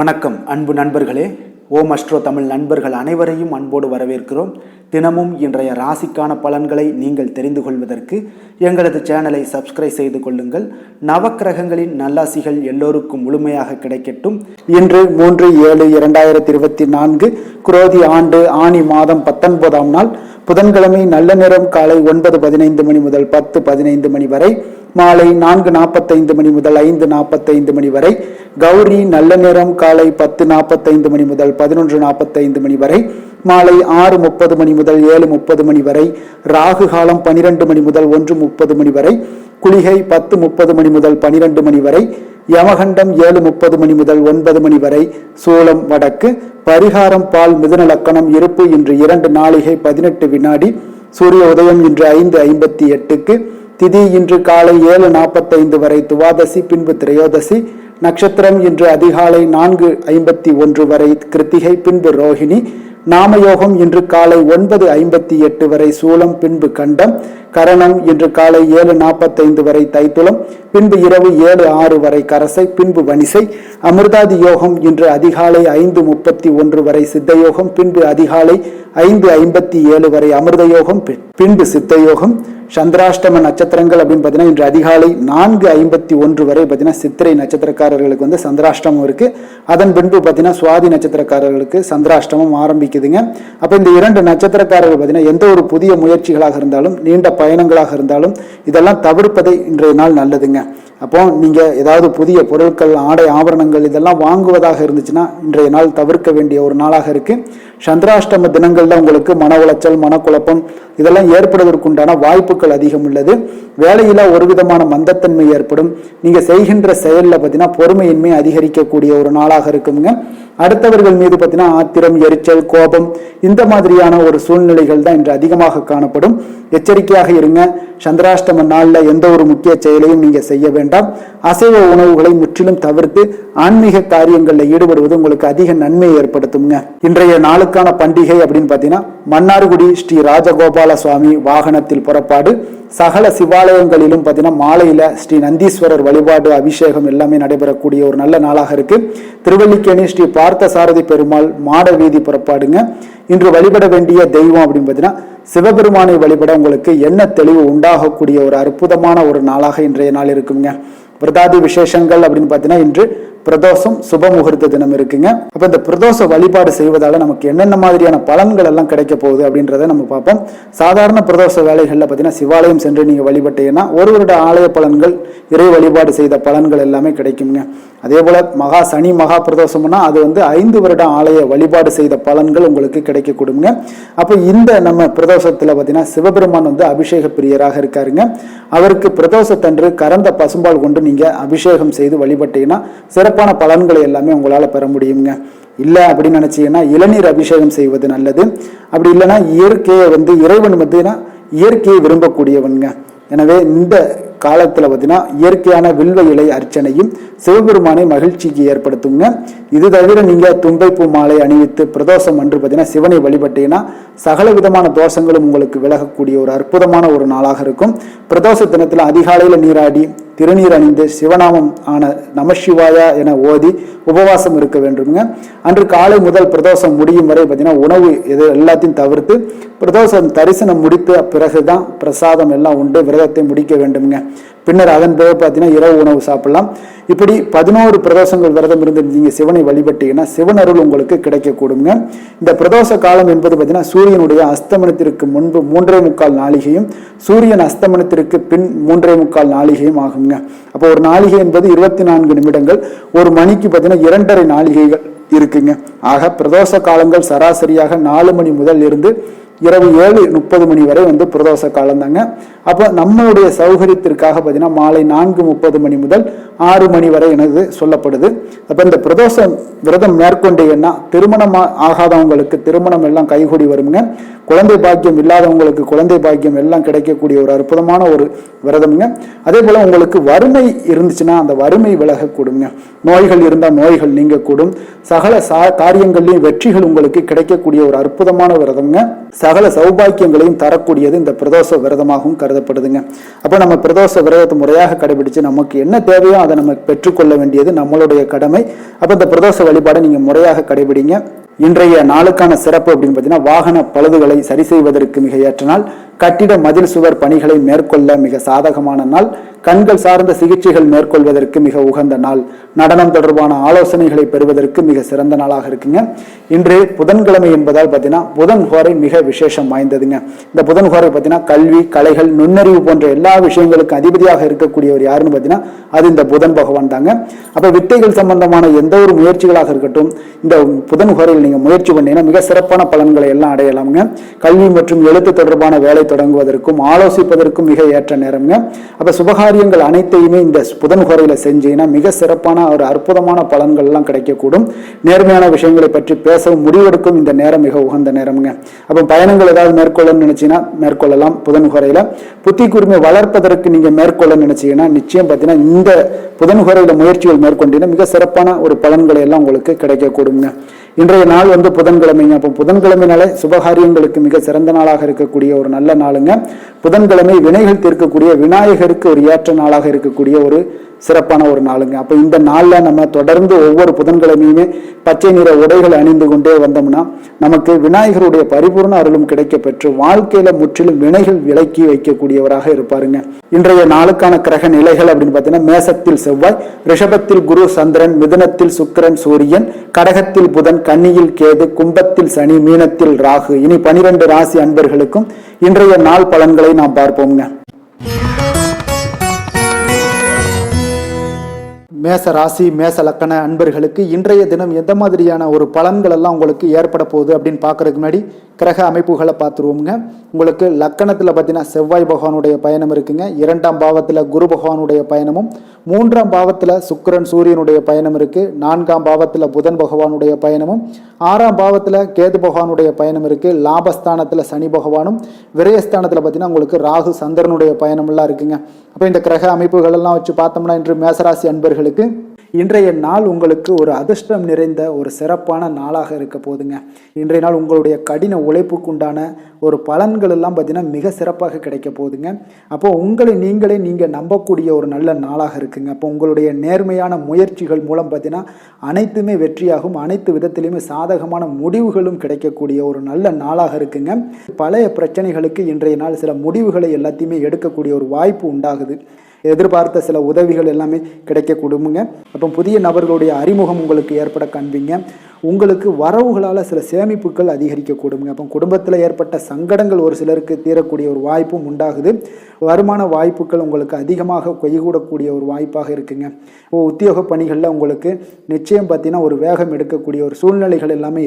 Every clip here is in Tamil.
வணக்கம் அன்பு நண்பர்களே. ஓம் அஸ்ட்ரோ தமிழ் நண்பர்கள் அனைவரையும் அன்போடு வரவேற்கிறோம். தினமும் இன்றைய ராசிக்கான பலன்களை நீங்கள் தெரிந்து கொள்வதற்கு எங்களது சேனலை சப்ஸ்கிரைப் செய்து கொள்ளுங்கள். நவக்கிரகங்களின் நல்லாசிகள் எல்லோருக்கும் முழுமையாக கிடைக்கட்டும். இன்று 3/7/2024 குரோதி ஆண்டு ஆனி மாதம் 19ஆம் நாள் புதன்கிழமை. நல்ல நேரம் காலை 9:15 மணி முதல் 10:15 மணி வரை, மாலை 4:45 மணி முதல் 5:45 மணி வரை. கௌரி நல்ல நேரம் காலை 10:45 மணி முதல் 11:45 மணி வரை, மாலை 6:30 மணி முதல் 7:30 மணி வரை. ராகு காலம் 12 மணி முதல் 1:30 மணி வரை. குளிகை 10:30 மணி முதல் 12 மணி வரை. யமகண்டம் 7:30 மணி முதல் 9 மணி வரை. சூலம் வடக்கு. பரிகாரம் பால். மிதுன லக்கணம். இருப்பு இன்று 2 நாழிகை 18 வினாடி. சூரிய உதயம் இன்று 5:58க்கு. திதி இன்று காலை 7:45 வரை துவாதசி, பின்பு திரையோதசி. நட்சத்திரம் இன்று அதிகாலை 4:51 வரை கிருத்திகை, பின்பு ரோஹிணி. நாமயோகம் இன்று காலை 9:58 வரை சூலம், பின்பு கண்டம். கரணம் இன்று காலை 7:45 வரை தைத்துளம், பின்பு இரவு 7:06 வரை கரசை, பின்பு வனிசை. அமிர்தாதி யோகம் இன்று அதிகாலை 5:31 வரை சித்தயோகம், பின்பு அதிகாலை 5:57 வரை அமிர்த யோகம், பின்பு சித்த யோகம். சந்திராஷ்டம நட்சத்திரங்கள் அப்படின்னு பார்த்தீங்கன்னா இன்று அதிகாலை 4:51 வரை பார்த்தீங்கன்னா சித்திரை நட்சத்திரக்காரர்களுக்கு வந்து சந்திராஷ்டமம் இருக்கு. அதன் பின்பு பார்த்தீங்கன்னா சுவாதி நட்சத்திரக்காரர்களுக்கு சந்திராஷ்டமம் ஆரம்பிக்குதுங்க. அப்போ இந்த 2 நட்சத்திரக்காரர்கள் பார்த்தீங்கன்னா எந்த ஒரு புதிய முயற்சிகளாக இருந்தாலும், நீண்ட பயணங்களாக இருந்தாலும் இதெல்லாம் தவிர்ப்பதை இன்றைய நாள் நல்லதுங்க. அப்போ நீங்க ஏதாவது புதிய பொருட்கள், ஆடை, ஆபரணங்கள் இதெல்லாம் வாங்குவதாக இருந்துச்சுன்னா இன்றைய நாள் தவிர்க்க வேண்டிய ஒரு நாளாக இருக்கு. சந்திராஷ்டம தினங்கள்ல உங்களுக்கு மன உளைச்சல், மனக்குழப்பம் இதெல்லாம் ஏற்படுவதற்குண்டான வாய்ப்புகள் அதிகம் உள்ளது. வேலையில ஒரு விதமான மந்தத்தன்மை ஏற்படும். நீங்க செய்கின்ற செயல்ல பார்த்தீங்கன்னா பொறுமையின்மை அதிகரிக்கக்கூடிய ஒரு நாளாக இருக்குங்க. அடுத்தவர்கள் மீது பார்த்தீங்கன்னா ஆத்திரம், எரிச்சல், கோபம் இந்த மாதிரியான ஒரு சூழ்நிலைகள் தான் இன்று அதிகமாக காணப்படும். எச்சரிக்கையாக இருங்க. சந்திராஷ்டம நாள்ல எந்த ஒரு முக்கிய செயலையும் நீங்க செய்ய வேண்டாம். அசைவ உணவுகளை முற்றிலும் தவிர்த்து ஆன்மீக காரியங்களில் ஈடுபடுவது உங்களுக்கு அதிக நன்மை ஏற்படுத்துங்க. இன்றைய நாளுக்கான பண்டிகை அப்படின்னு பார்த்தீங்கன்னா மன்னார்குடி ஸ்ரீ ராஜகோபால சுவாமி வாகனத்தில் புறப்பாடு. சகல சிவாலயங்களிலும் பார்த்தீங்கன்னா மாலையில ஸ்ரீ நந்தீஸ்வரர் வழிபாடு, அபிஷேகம் எல்லாமே நடைபெறக்கூடிய ஒரு நல்ல நாளாக இருக்கு. திருவல்லிக்கேணி ஸ்ரீ பார்த்த சாரதி பெருமாள் மாட வீதி புறப்பாடுங்க. இன்று வழிபட வேண்டிய தெய்வம் அப்படின்னு பார்த்தீங்கன்னா சிவபெருமானை வழிபட உங்களுக்கு என்ன தெளிவு உண்டாகக்கூடிய ஒரு அற்புதமான ஒரு நாளாக இன்றைய நாள் இருக்குங்க. விரதாதி விசேஷங்கள் அப்படின்னு பார்த்தீங்கன்னா இன்று பிரதோஷம், சுப முகூர்த்த தினம் இருக்குங்க. அப்ப இந்த பிரதோஷ வழிபாடு செய்வதால நமக்கு என்னென்ன மாதிரியான பலன்கள் எல்லாம் கிடைக்க போகுது அப்படின்றத நம்ம பார்ப்போம். சாதாரண பிரதோஷ வேலைகள்ல பார்த்தீங்கன்னா சிவாலயம் சென்று நீங்க வழிபட்டீங்கன்னா ஒரு வருட ஆலய பலன்கள், இறை வழிபாடு செய்த பலன்கள் எல்லாமே கிடைக்குங்க. அதே போல மகா சனி மகா பிரதோஷம்னா அது வந்து 5 வருட ஆலய வழிபாடு செய்த பலன்கள் உங்களுக்கு கிடைக்க கொடுங்க. அப்ப இந்த நம்ம பிரதோஷத்துல பார்த்தீங்கன்னா சிவபெருமான் வந்து அபிஷேக பிரியராக இருக்காருங்க. அவருக்கு பிரதோஷத்தன்று கறந்த பசும்பால் கொண்டு நீங்க அபிஷேகம் செய்து வழிபட்டீங்கன்னா சிறப்பான பலன்களை எல்லாமே உங்களால பெற முடியுங்க. இல்லை அப்படின்னு நினைச்சீங்கன்னா இளநீர் அபிஷேகம் செய்வது நல்லது. அப்படி இல்லைன்னா இயற்கையை வந்து இறைவன் பார்த்தீங்கன்னா இயற்கையை விரும்பக்கூடியவனுங்க. எனவே இந்த காலத்துல பார்த்தீங்கன்னா இயற்கையான வில்வ இலை அர்ச்சனையும் சிவபெருமானை மகிழ்ச்சிக்கு ஏற்படுத்துங்க. இது தவிர நீங்க தும்பைப்பூ மாலை அணிவித்து பிரதோஷம் அன்று பார்த்தீங்கன்னா சிவனை வழிபட்டீங்கன்னா சகல விதமான தோஷங்களும் உங்களுக்கு விலகக்கூடிய ஒரு அற்புதமான ஒரு நாளாக இருக்கும். பிரதோஷ தினத்துல அதிகாலையில நீராடி திருநீர் அணிந்து சிவநாமம் ஆன நமசிவாயா என ஓதி உபவாசம் இருக்க வேண்டுங்க. அன்று காலை முதல் பிரதோஷம் முடியும் வரை பார்த்தீங்கன்னா உணவு இது எல்லாத்தையும் தவிர்த்து பிரதோஷம் தரிசனம் முடித்த பிறகுதான் பிரசாதம் எல்லாம் உண்டு விரதத்தை முடிக்க வேண்டுங்க. பின்னர் அதன் பிறகு பார்த்தீங்கன்னா இரவு உணவு சாப்பிடலாம். இப்படி 11 பிரதோஷங்கள் விரதம் இருந்து நீங்க சிவனை வழிபட்டீங்கன்னா சிவன் அருள் உங்களுக்கு கிடைக்க கூடுங்க. இந்த பிரதோஷ காலம் என்பது பார்த்தீங்கன்னா சூரியனுடைய அஸ்தமனத்திற்கு முன்பு 3:45 நாளிகையும் சூரியன் அஸ்தமனத்திற்கு பின் 3:45 நாளிகையும் ஆகுங்க. அப்போ ஒரு நாளிகை என்பது 24 நிமிடங்கள். ஒரு மணிக்கு பார்த்தீங்கன்னா 2.5 நாளிகைகள் இருக்குங்க. ஆக பிரதோஷ காலங்கள் சராசரியாக 4 மணி முதல் இருந்து இரவு 7:30 மணி வரை வந்து பிரதோஷ காலம் தாங்க. அப்போ நம்மளுடைய சௌகரியத்திற்காக பார்த்தீங்கன்னா மாலை 4:30 மணி முதல் 6 மணி வரை எனது சொல்லப்படுது. அப்போ இந்த பிரதோஷ விரதம் மேற்கொண்டீங்கன்னா திருமணம் ஆகாதவங்களுக்கு திருமணம் எல்லாம் கைகூடி வருங்க. குழந்தை பாக்கியம் இல்லாதவங்களுக்கு குழந்தை பாக்கியம் எல்லாம் கிடைக்கக்கூடிய ஒரு அற்புதமான ஒரு விரதம்ங்க. அதே போல உங்களுக்கு வறுமை இருந்துச்சுன்னா அந்த வறுமை விலகக்கூடுங்க. நோய்கள் இருந்தால் நோய்கள் நீங்கக்கூடும். சகல காரியங்கள்லையும் வெற்றிகள் உங்களுக்கு கிடைக்கக்கூடிய ஒரு அற்புதமான விரதம்ங்க. சகல சௌபாக்கியங்களையும் தரக்கூடியது இந்த பிரதோஷ விரதமாகவும் கருதப்படுதுங்க. அப்போ நம்ம பிரதோஷ விரதத்தை முறையாக கடைபிடிச்சு நமக்கு என்ன தேவையோ அதை நம்ம பெற்றுக்கொள்ள வேண்டியது நம்மளுடைய கடமை. அப்போ இந்த பிரதோஷ வழிபாடை நீங்க முறையாக கடைபிடிங்க. இன்றைய நாளுக்கான சிறப்பு அப்படின்னு பார்த்தீங்கன்னா, வாகன பழுதுகளை சரி செய்வதற்கு மிக ஏற்ற நாள், கட்டிட மதில் சுவர் பணிகளை மேற்கொள்ள மிக சாதகமான நாள், கண்கள் சார்ந்த சிகிச்சைகள் மேற்கொள்வதற்கு மிக உகந்த நாள், நடனம் தொடர்பான ஆலோசனைகளை பெறுவதற்கு மிக சிறந்த நாளாக இருக்குங்க. இன்று புதன்கிழமை என்பதால் பார்த்தீங்கன்னா புதன் ஹோரை மிக விசேஷம் வாய்ந்ததுங்க. இந்த புதன் ஹோரை பார்த்தீங்கன்னா கல்வி, கலைகள், நுண்ணறிவு போன்ற எல்லா விஷயங்களுக்கும் அதிபதியாக இருக்கக்கூடியவர் யாருன்னு பார்த்தீங்கன்னா அது இந்த புதன் பகவான் தாங்க. அப்போ வித்தைகள் சம்பந்தமான எந்த ஒரு முயற்சிகளாக இருக்கட்டும் இந்த புதன் ஹோரையில் நீங்க முயற்சி பண்ணீங்கன்னா மிக சிறப்பான பலன்களை எல்லாம் அடையலாமுங்க. கல்வி மற்றும் எழுத்து தொடர்பான வேலை தொடங்குவதற்கும் ஆலோசிப்பதற்கும் மிக ஏற்ற நேரம்ங்க. அப்ப சுபகாரியங்கள் அனைத்தையுமே இந்த புதன் ஹோரையில செஞ்சீங்கன்னா மிக சிறப்பான ஒரு அற்புதமான பலன்கள் எல்லாம் கிடைக்கக்கூடும். நேர்மையான விஷயங்களை பற்றி பேசவும் முடிவெடுக்கும் இந்த நேரம் மிக உகந்த நேரம்ங்க. அப்ப பயணங்கள் ஏதாவது மேற்கொள்ளணும்னு நினைச்சீங்கன்னா மேற்கொள்ளலாம். புதன் ஹோரையில புத்தி கூர்மை வளர்ப்பதற்கு நீங்க மேற்கொள்ள நினைச்சீங்கன்னா நிச்சயம் பார்த்தீங்கன்னா இந்த புதன் ஹோரையில முயற்சிகள் மேற்கொண்டீங்கன்னா மிக சிறப்பான ஒரு பலன்களை எல்லாம் உங்களுக்கு கிடைக்கக்கூடுங்க. இன்றைய நாள் புதன்கிழமைங்க. அப்போ புதன்கிழமைனாலே சுபகாரியங்களுக்கு மிக சிறந்த நாளாக இருக்கக்கூடிய ஒரு நல்ல நாளுங்க. புதன்கிழமை வினைகள் தீர்க்கக்கூடிய விநாயகருக்கு ஒரு ஏற்ற நாளாக இருக்கக்கூடிய ஒரு சிறப்பான ஒரு நாளுங்க. அப்போ இந்த நாளில் நம்ம தொடர்ந்து ஒவ்வொரு புதன்கிழமையுமே பச்சை நிற உடைகள் அணிந்து கொண்டே வந்தோம்னா நமக்கு விநாயகருடைய பரிபூர்ண அருளும் கிடைக்க பெற்று வாழ்க்கையில முற்றிலும் வினைகள் விலக்கி வைக்கக்கூடியவராக இருப்பாருங்க. இன்றைய நாளுக்கான கிரக நிலைகள் அப்படின்னு பார்த்தீங்கன்னா, மேசத்தில் செவ்வாய், ரிஷபத்தில் குரு சந்திரன், மிதுனத்தில் சுக்கிரன் சூரியன், கடகத்தில் புதன், கன்னியில் கேது, கும்பத்தில் சனி, மீனத்தில் ராகு. இனி 12 ராசி அன்பர்களுக்கும் இன்றைய நாள் பலன்களை நாம் பார்ப்போம்ங்க. மேச ராசி மேச லக்கண அன்பர்களுக்கு இன்றைய தினம் எந்த மாதிரியான ஒரு பலன்கள் எல்லாம் உங்களுக்கு ஏற்பட போகுது அப்படின்னு பார்க்கறதுக்கு முன்னாடி கிரக அமைப்புகளை பார்த்துருவோம்ங்க. உங்களுக்கு லக்கணத்தில் பார்த்தீங்கன்னா செவ்வாய் பகவானுடைய பயணம் இருக்குங்க. 2ஆம் பாவத்தில் குரு பகவானுடைய பயணமும், 3ஆம் பாவத்தில் சுக்கிரன் சூரியனுடைய பயணம் இருக்கு. 4ஆம் பாவத்தில் புதன் பகவானுடைய பயணமும், 6ஆம் பாவத்தில் கேது பகவானுடைய பயணம் இருக்கு. லாபஸ்தானத்தில் சனி பகவானும், விரயஸ்தானத்தில் பார்த்தீங்கன்னா உங்களுக்கு ராகு சந்திரனுடைய பயணம் எல்லாம் இருக்குங்க. அப்போ இந்த கிரக அமைப்புகள் எல்லாம் வச்சு பார்த்தோம்னா இன்று மேசராசி அன்பர்களுக்கு இன்றைய நாள் உங்களுக்கு ஒரு அதிர்ஷ்டம் நிறைந்த ஒரு சிறப்பான நாளாக இருக்க போதுங்க. இன்றைய நாள் உங்களுடைய கடின உழைப்புக்கு உண்டான ஒரு பலன்கள் எல்லாம் பார்த்தீங்கன்னா மிக சிறப்பாக கிடைக்க போகுதுங்க. அப்போ உங்களை நீங்க நம்பக்கூடிய ஒரு நல்ல நாளாக இருக்குங்க. அப்போ உங்களுடைய நேர்மையான முயற்சிகள் மூலம் பார்த்தீங்கன்னா அனைத்துமே வெற்றியாகும், அனைத்து விதத்திலையுமே சாதகமான முடிவுகளும் கிடைக்கக்கூடிய ஒரு நல்ல நாளாக இருக்குங்க. பழைய பிரச்சனைகளுக்கு இன்றைய நாள் சில முடிவுகளை எல்லாத்தையுமே எடுக்கக்கூடிய ஒரு வாய்ப்பு உண்டாகுது. எதிர்பார்த்த சில உதவிகள் எல்லாமே கிடைக்க கொடுங்க. அப்போ புதிய நபர்களுடைய அறிமுகம் உங்களுக்கு ஏற்பட காண்பீங்க. உங்களுக்கு வரவுகளால் சில சேமிப்புகள் அதிகரிக்க கொடுங்க. அப்போ குடும்பத்தில் ஏற்பட்ட சங்கடங்கள் ஒரு சிலருக்கு தீரக்கூடிய ஒரு வாய்ப்பும் உண்டாகுது. வருமான வாய்ப்புகள் உங்களுக்கு அதிகமாக கைகூடக்கூடிய ஒரு வாய்ப்பாக இருக்குங்க. உத்தியோக பணிகளில் உங்களுக்கு நிச்சயம் பார்த்தீங்கன்னா ஒரு வேகம் எடுக்கக்கூடிய ஒரு சூழ்நிலைகள் எல்லாமே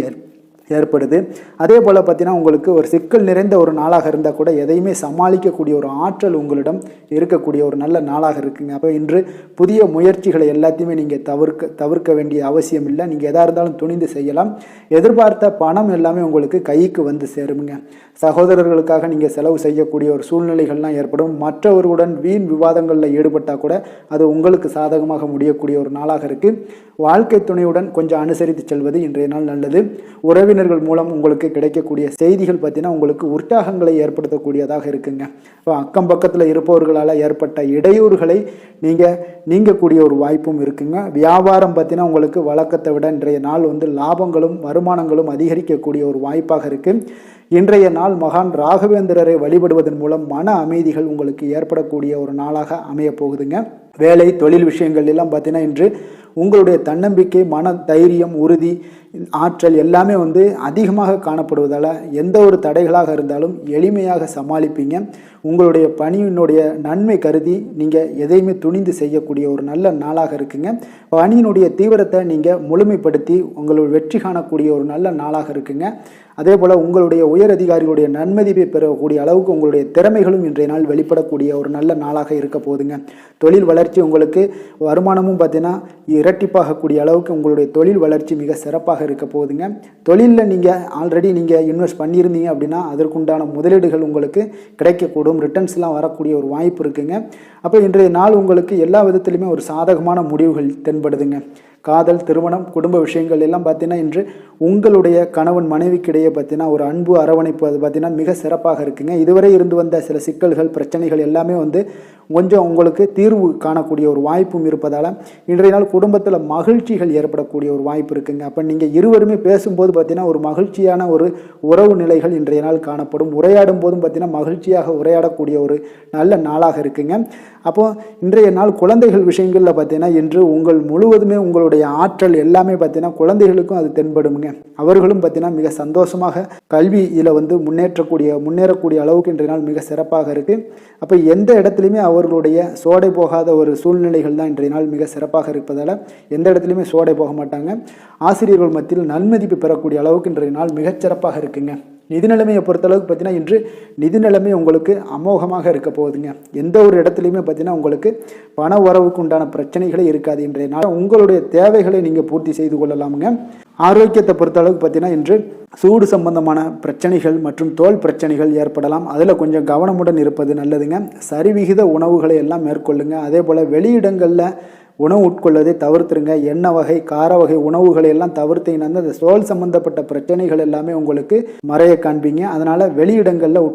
ஏற்படுது. அதே போல் பார்த்தீங்கன்னா உங்களுக்கு ஒரு சிக்கல் நிறைந்த ஒரு நாளாக இருந்தால் கூட எதையுமே சமாளிக்கக்கூடிய ஒரு ஆற்றல் உங்களிடம் இருக்கக்கூடிய ஒரு நல்ல நாளாக இருக்குங்க. அப்போ இன்று புதிய முயற்சிகளை எல்லாத்தையுமே நீங்கள் தவிர்க்க வேண்டிய அவசியம் இல்லை. நீங்கள் எதாக இருந்தாலும் துணிந்து செய்யலாம். எதிர்பார்த்த பணம் எல்லாமே உங்களுக்கு கைக்கு வந்து சேருங்க. சகோதரர்களுக்காக நீங்கள் செலவு செய்யக்கூடிய ஒரு சூழ்நிலைகள்லாம் ஏற்படும். மற்றவர்களுடன் வீண் விவாதங்களில் ஈடுபட்டால் கூட அது உங்களுக்கு சாதகமாக முடியக்கூடிய ஒரு நாளாக இருக்குது. வாழ்க்கை துணையுடன் கொஞ்சம் அனுசரித்து செல்வது இன்றைய நாள் நல்லது. உறவினர்கள் மூலம் உங்களுக்கு கிடைக்கக்கூடிய செய்திகள் பார்த்தீங்கன்னா உங்களுக்கு உற்சாகங்களை ஏற்படுத்தக்கூடியதாக இருக்குங்க. இப்போ அக்கம் பக்கத்தில் இருப்பவர்களால் ஏற்பட்ட இடையூறுகளை நீங்கக்கூடிய ஒரு வாய்ப்பும் இருக்குங்க. வியாபாரம் பார்த்தீங்கன்னா உங்களுக்கு வழக்கத்தை விட இன்றைய நாள் லாபங்களும் வருமானங்களும் அதிகரிக்கக்கூடிய ஒரு வாய்ப்பாக இருக்குது. இன்றைய நாள் மகான் ராகவேந்திரரை வழிபடுவதன் மூலம் மன அமைதிகள் உங்களுக்கு ஏற்படக்கூடிய ஒரு நாளாக அமைய போகுதுங்க. வேலை தொழில் விஷயங்கள் எல்லாம் பார்த்தீங்கன்னா இன்று உங்களுடைய தன்னம்பிக்கை, மன தைரியம், உறுதி, ஆற்றல் எல்லாமே அதிகமாக காணப்படுவதால் எந்த ஒரு தடைகளாக இருந்தாலும் எளிமையாக சமாளிப்பீங்க. உங்களுடைய பணியினுடைய நன்மை கருதி நீங்கள் எதையுமே துணிந்து செய்யக்கூடிய ஒரு நல்ல நாளாக இருக்குங்க. பணியினுடைய தீவிரத்தை நீங்கள் முழுமைப்படுத்தி உங்களுடைய வெற்றி காணக்கூடிய ஒரு நல்ல நாளாக இருக்குங்க. அதே போல் உங்களுடைய உயர் அதிகாரிகளுடைய நன்மதிப்பை பெறக்கூடிய அளவுக்கு உங்களுடைய திறமைகளும் இன்றைய நாள் வெளிப்படக்கூடிய ஒரு நல்ல நாளாக இருக்க போகுதுங்க. தொழில் வளர்ச்சி உங்களுக்கு வருமானமும் பார்த்தீங்கன்னா இரட்டிப்பாகக்கூடிய அளவுக்கு உங்களுடைய தொழில் வளர்ச்சி மிக சிறப்பாக இருக்க போகுதுங்க. தொழிலில் நீங்கள் ஆல்ரெடி நீங்கள் இன்வெஸ்ட் பண்ணியிருந்தீங்க அப்படின்னா அதற்குண்டான முதலீடுகள் உங்களுக்கு கிடைக்கக்கூடும், ரிட்டர்ன்ஸ்லாம் வரக்கூடிய ஒரு வாய்ப்பு இருக்குங்க. அப்போ இன்றைய நாள் உங்களுக்கு எல்லா விதத்துலையுமே ஒரு சாதகமான முடிவுகள் தென்படுதுங்க. காதல், திருமணம், குடும்ப விஷயங்கள் எல்லாம் பார்த்தீங்கன்னா இன்று உங்களுடைய கணவன் மனைவிக்கிடையே பார்த்தீங்கன்னா ஒரு அன்பு அரவணைப்பு அது பார்த்தீங்கன்னா மிக சிறப்பாக இருக்குங்க. இதுவரை இருந்து வந்த சில சிக்கல்கள் பிரச்சனைகள் எல்லாமே கொஞ்சம் உங்களுக்கு தீர்வு காணக்கூடிய ஒரு வாய்ப்பும் இருப்பதால் இன்றைய நாள் குடும்பத்தில் மகிழ்ச்சிகள் ஏற்படக்கூடிய ஒரு வாய்ப்பு இருக்குங்க. அப்போ நீங்கள் இருவருமே பேசும்போது பார்த்தீங்கன்னா ஒரு மகிழ்ச்சியான ஒரு உறவு நிலைகள் இன்றைய நாள் காணப்படும். உரையாடும் போதும் பார்த்தீங்கன்னா மகிழ்ச்சியாக உரையாடக்கூடிய ஒரு நல்ல நாளாக இருக்குங்க. அப்போது இன்றைய நாள் குழந்தைகள் விஷயங்களில் பார்த்தீங்கன்னா இன்று உங்கள் முழுவதுமே உங்களுடைய ஆற்றல் எல்லாமே பார்த்தீங்கன்னா குழந்தைகளுக்கும் அது தென்படுங்க. அவர்களும் பார்த்தீங்கன்னா மிக சந்தோஷமாக கல்வியில் முன்னேறக்கூடிய அளவுக்கு இன்றைய நாள் மிக சிறப்பாக இருக்குது. அப்போ எந்த இடத்துலையுமே அவர்களுடைய சோடை போகாத ஒரு சூழ்நிலைகள் தான் இன்றைய நாள் மிக சிறப்பாக இருப்பதால் எந்த இடத்துலையுமே சோடை போக மாட்டாங்க. ஆசிரியர்கள் மத்தியில் நன்மதிப்பு பெறக்கூடிய அளவுக்கு இன்றைய நாள் மிகச்சிறப்பாக இருக்குங்க. நிதி நிலைமையை பொறுத்தளவுக்கு பார்த்தீங்கன்னா இன்று நிதி நிலைமை உங்களுக்கு அமோகமாக இருக்க போகுதுங்க. எந்த ஒரு இடத்துலையுமே பார்த்தீங்கன்னா உங்களுக்கு பண வரவுக்கு உண்டான பிரச்சனைகளே இருக்காது. இன்றைய நாள் உங்களுடைய தேவைகளை நீங்கள் பூர்த்தி செய்து கொள்ளலாமுங்க. ஆரோக்கியத்தை பொறுத்தளவுக்கு பார்த்தீங்கன்னா இன்று சூடு சம்பந்தமான பிரச்சனைகள் மற்றும் தோல் பிரச்சனைகள் ஏற்படலாம். அதில் கொஞ்சம் கவனமுடன் இருப்பது நல்லதுங்க. சரிவிகித உணவுகளை எல்லாம் மேற்கொள்ளுங்க. அதே போல் வெளியிடங்களில் உணவு உட்கொள்வதை தவிர்த்துருங்க. எண்ணெய் வகை, கார வகை உணவுகளை எல்லாம் தவிர்த்தீங்கன்னா அந்த தோல் சம்பந்தப்பட்ட பிரச்சனைகள் எல்லாமே உங்களுக்கு மறைய காண்பீங்க. அதனால் வெளியிடங்களில்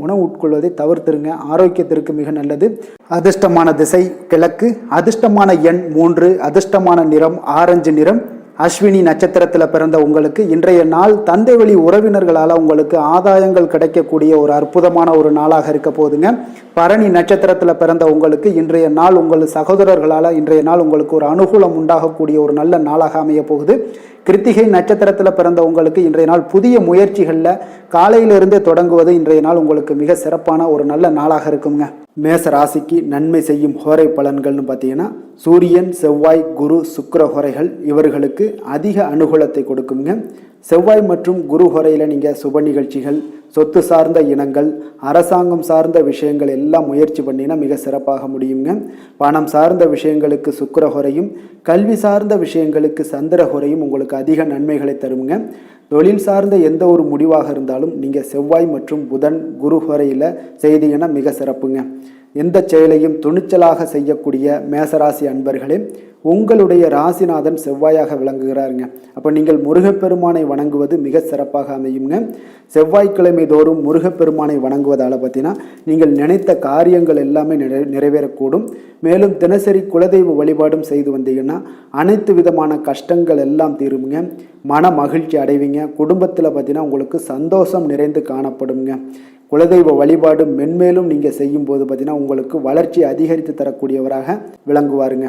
உணவு உட்கொள்வதை தவிர்த்துருங்க. ஆரோக்கியத்திற்கு மிக நல்லது. அதிர்ஷ்டமான திசை கிழக்கு, அதிர்ஷ்டமான எண் 3, அதிர்ஷ்டமான நிறம் ஆரஞ்சு நிறம். அஸ்வினி நட்சத்திரத்தில் பிறந்த உங்களுக்கு இன்றைய நாள் தந்தை வழி உறவினர்களால் உங்களுக்கு ஆதாயங்கள் கிடைக்கக்கூடிய ஒரு அற்புதமான ஒரு நாளாக இருக்க போகுதுங்க. பரணி நட்சத்திரத்தில் பிறந்த உங்களுக்கு இன்றைய நாள் உங்கள் சகோதரர்களால் இன்றைய நாள் உங்களுக்கு ஒரு அனுகூலம் உண்டாகக்கூடிய ஒரு நல்ல நாளாக அமைய போகுது. கிருத்திகை நட்சத்திரத்தில் பிறந்த உங்களுக்கு இன்றைய நாள் புதிய முயற்சிகளில் காலையிலிருந்தே தொடங்குவது இன்றைய நாள் உங்களுக்கு மிக சிறப்பான ஒரு நல்ல நாளாக இருக்குங்க. மேச ராசிக்கு நன்மை செய்யும் ஹோரை பலன்கள்னு பார்த்தீங்கன்னா சூரியன், செவ்வாய், குரு, சுக்கிர ஹோரைகள் இவர்களுக்கு அதிக அனுகூலத்தை கொடுக்குங்க. செவ்வாய் மற்றும் குரு ஹோரையில் நீங்கள் சுப நிகழ்ச்சிகள், சொத்து சார்ந்த இனங்கள், அரசாங்கம் சார்ந்த விஷயங்கள் எல்லாம் முயற்சி பண்ணினா மிக சிறப்பாக முடியுங்க. பணம் சார்ந்த விஷயங்களுக்கு சுக்கிர ஹோரையும், கல்வி சார்ந்த விஷயங்களுக்கு சந்திர ஹோரையும் உங்களுக்கு அதிக நன்மைகளை தருங்க. தொழில் சார்ந்த எந்த ஒரு முடிவாக இருந்தாலும் நீங்கள் செவ்வாய் மற்றும் புதன், குரு ஹோரையில் செய்தீங்கன்னா மிக சிறப்புங்க. எந்த செயலையும் துணிச்சலாக செய்யக்கூடிய மேசராசி அன்பர்களே, உங்களுடைய ராசிநாதன் செவ்வாயாக விளங்குகிறாருங்க. அப்போ நீங்கள் முருகப்பெருமானை வணங்குவது மிக சிறப்பாக அமையுங்க. செவ்வாய்க்கிழமை தோறும் முருகப்பெருமானை வணங்குவதால் பார்த்தீங்கன்னா நீங்கள் நினைத்த காரியங்கள் எல்லாமே நிறைவேறக்கூடும். மேலும் தினசரி குலதெய்வ வழிபாடும் செய்து வந்தீங்கன்னா அனைத்து விதமான கஷ்டங்கள் எல்லாம் தீருங்க. மன மகிழ்ச்சி அடைவீங்க. குடும்பத்தில் பார்த்தீங்கன்னா உங்களுக்கு சந்தோஷம் நிறைந்து காணப்படுங்க. குலதெய்வ வழிபாடு மென்மேலும் நீங்கள் செய்யும்போது பார்த்தீங்கன்னா உங்களுக்கு வளர்ச்சி அதிகரித்து தரக்கூடியவராக விளங்குவாருங்க.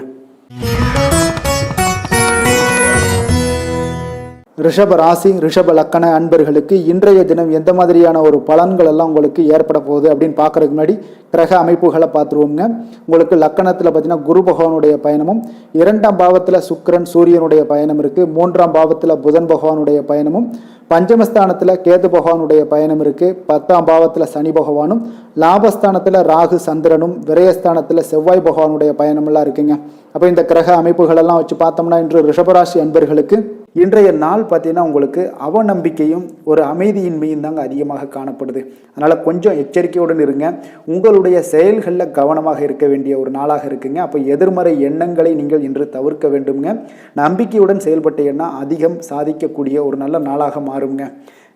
ரிஷப ராசி, ரிஷப லக்கண அன்பர்களுக்கு இன்றைய தினம் எந்த மாதிரியான ஒரு பலன்கள் எல்லாம் உங்களுக்கு ஏற்பட போகுது அப்படின்னு பார்க்கறதுக்கு முன்னாடி கிரக அமைப்புகளை பார்த்துருவோங்க. உங்களுக்கு லக்கணத்தில் பார்த்தீங்கன்னா குரு பகவானுடைய பயணமும், 2ஆம் பாவத்தில் சுக்கிரன் சூரியனுடைய பயணம் இருக்குது, 3ஆம் பாவத்தில் புதன் பகவானுடைய பயணமும், பஞ்சமஸ்தானத்தில் கேது பகவானுடைய பயணம் இருக்குது, 10ஆம் பாவத்தில் சனி பகவானும், லாபஸ்தானத்தில் ராகு சந்திரனும், விரயஸ்தானத்தில் செவ்வாய் பகவானுடைய பயணமெல்லாம் இருக்குங்க. அப்போ இந்த கிரக அமைப்புகளெல்லாம் வச்சு பார்த்தோம்னா இன்று ரிஷபராசி அன்பர்களுக்கு இன்றைய நாள் பார்த்தீங்கன்னா உங்களுக்கு அவநம்பிக்கையும் ஒரு அமைதியின்மையும் தாங்க அதிகமாக காணப்படுது. அதனால் கொஞ்சம் எச்சரிக்கையுடன் இருங்க. உங்களுடைய செயல்களில் கவனமாக இருக்க வேண்டிய ஒரு நாளாக இருக்குங்க. அப்போ எதிர்மறை எண்ணங்களை நீங்கள் இன்று தவிர்க்க வேண்டுங்க. நம்பிக்கையுடன் செயல்பட்டீங்கன்னா அதிகம் சாதிக்கக்கூடிய ஒரு நல்ல நாளாக மாறுங்க.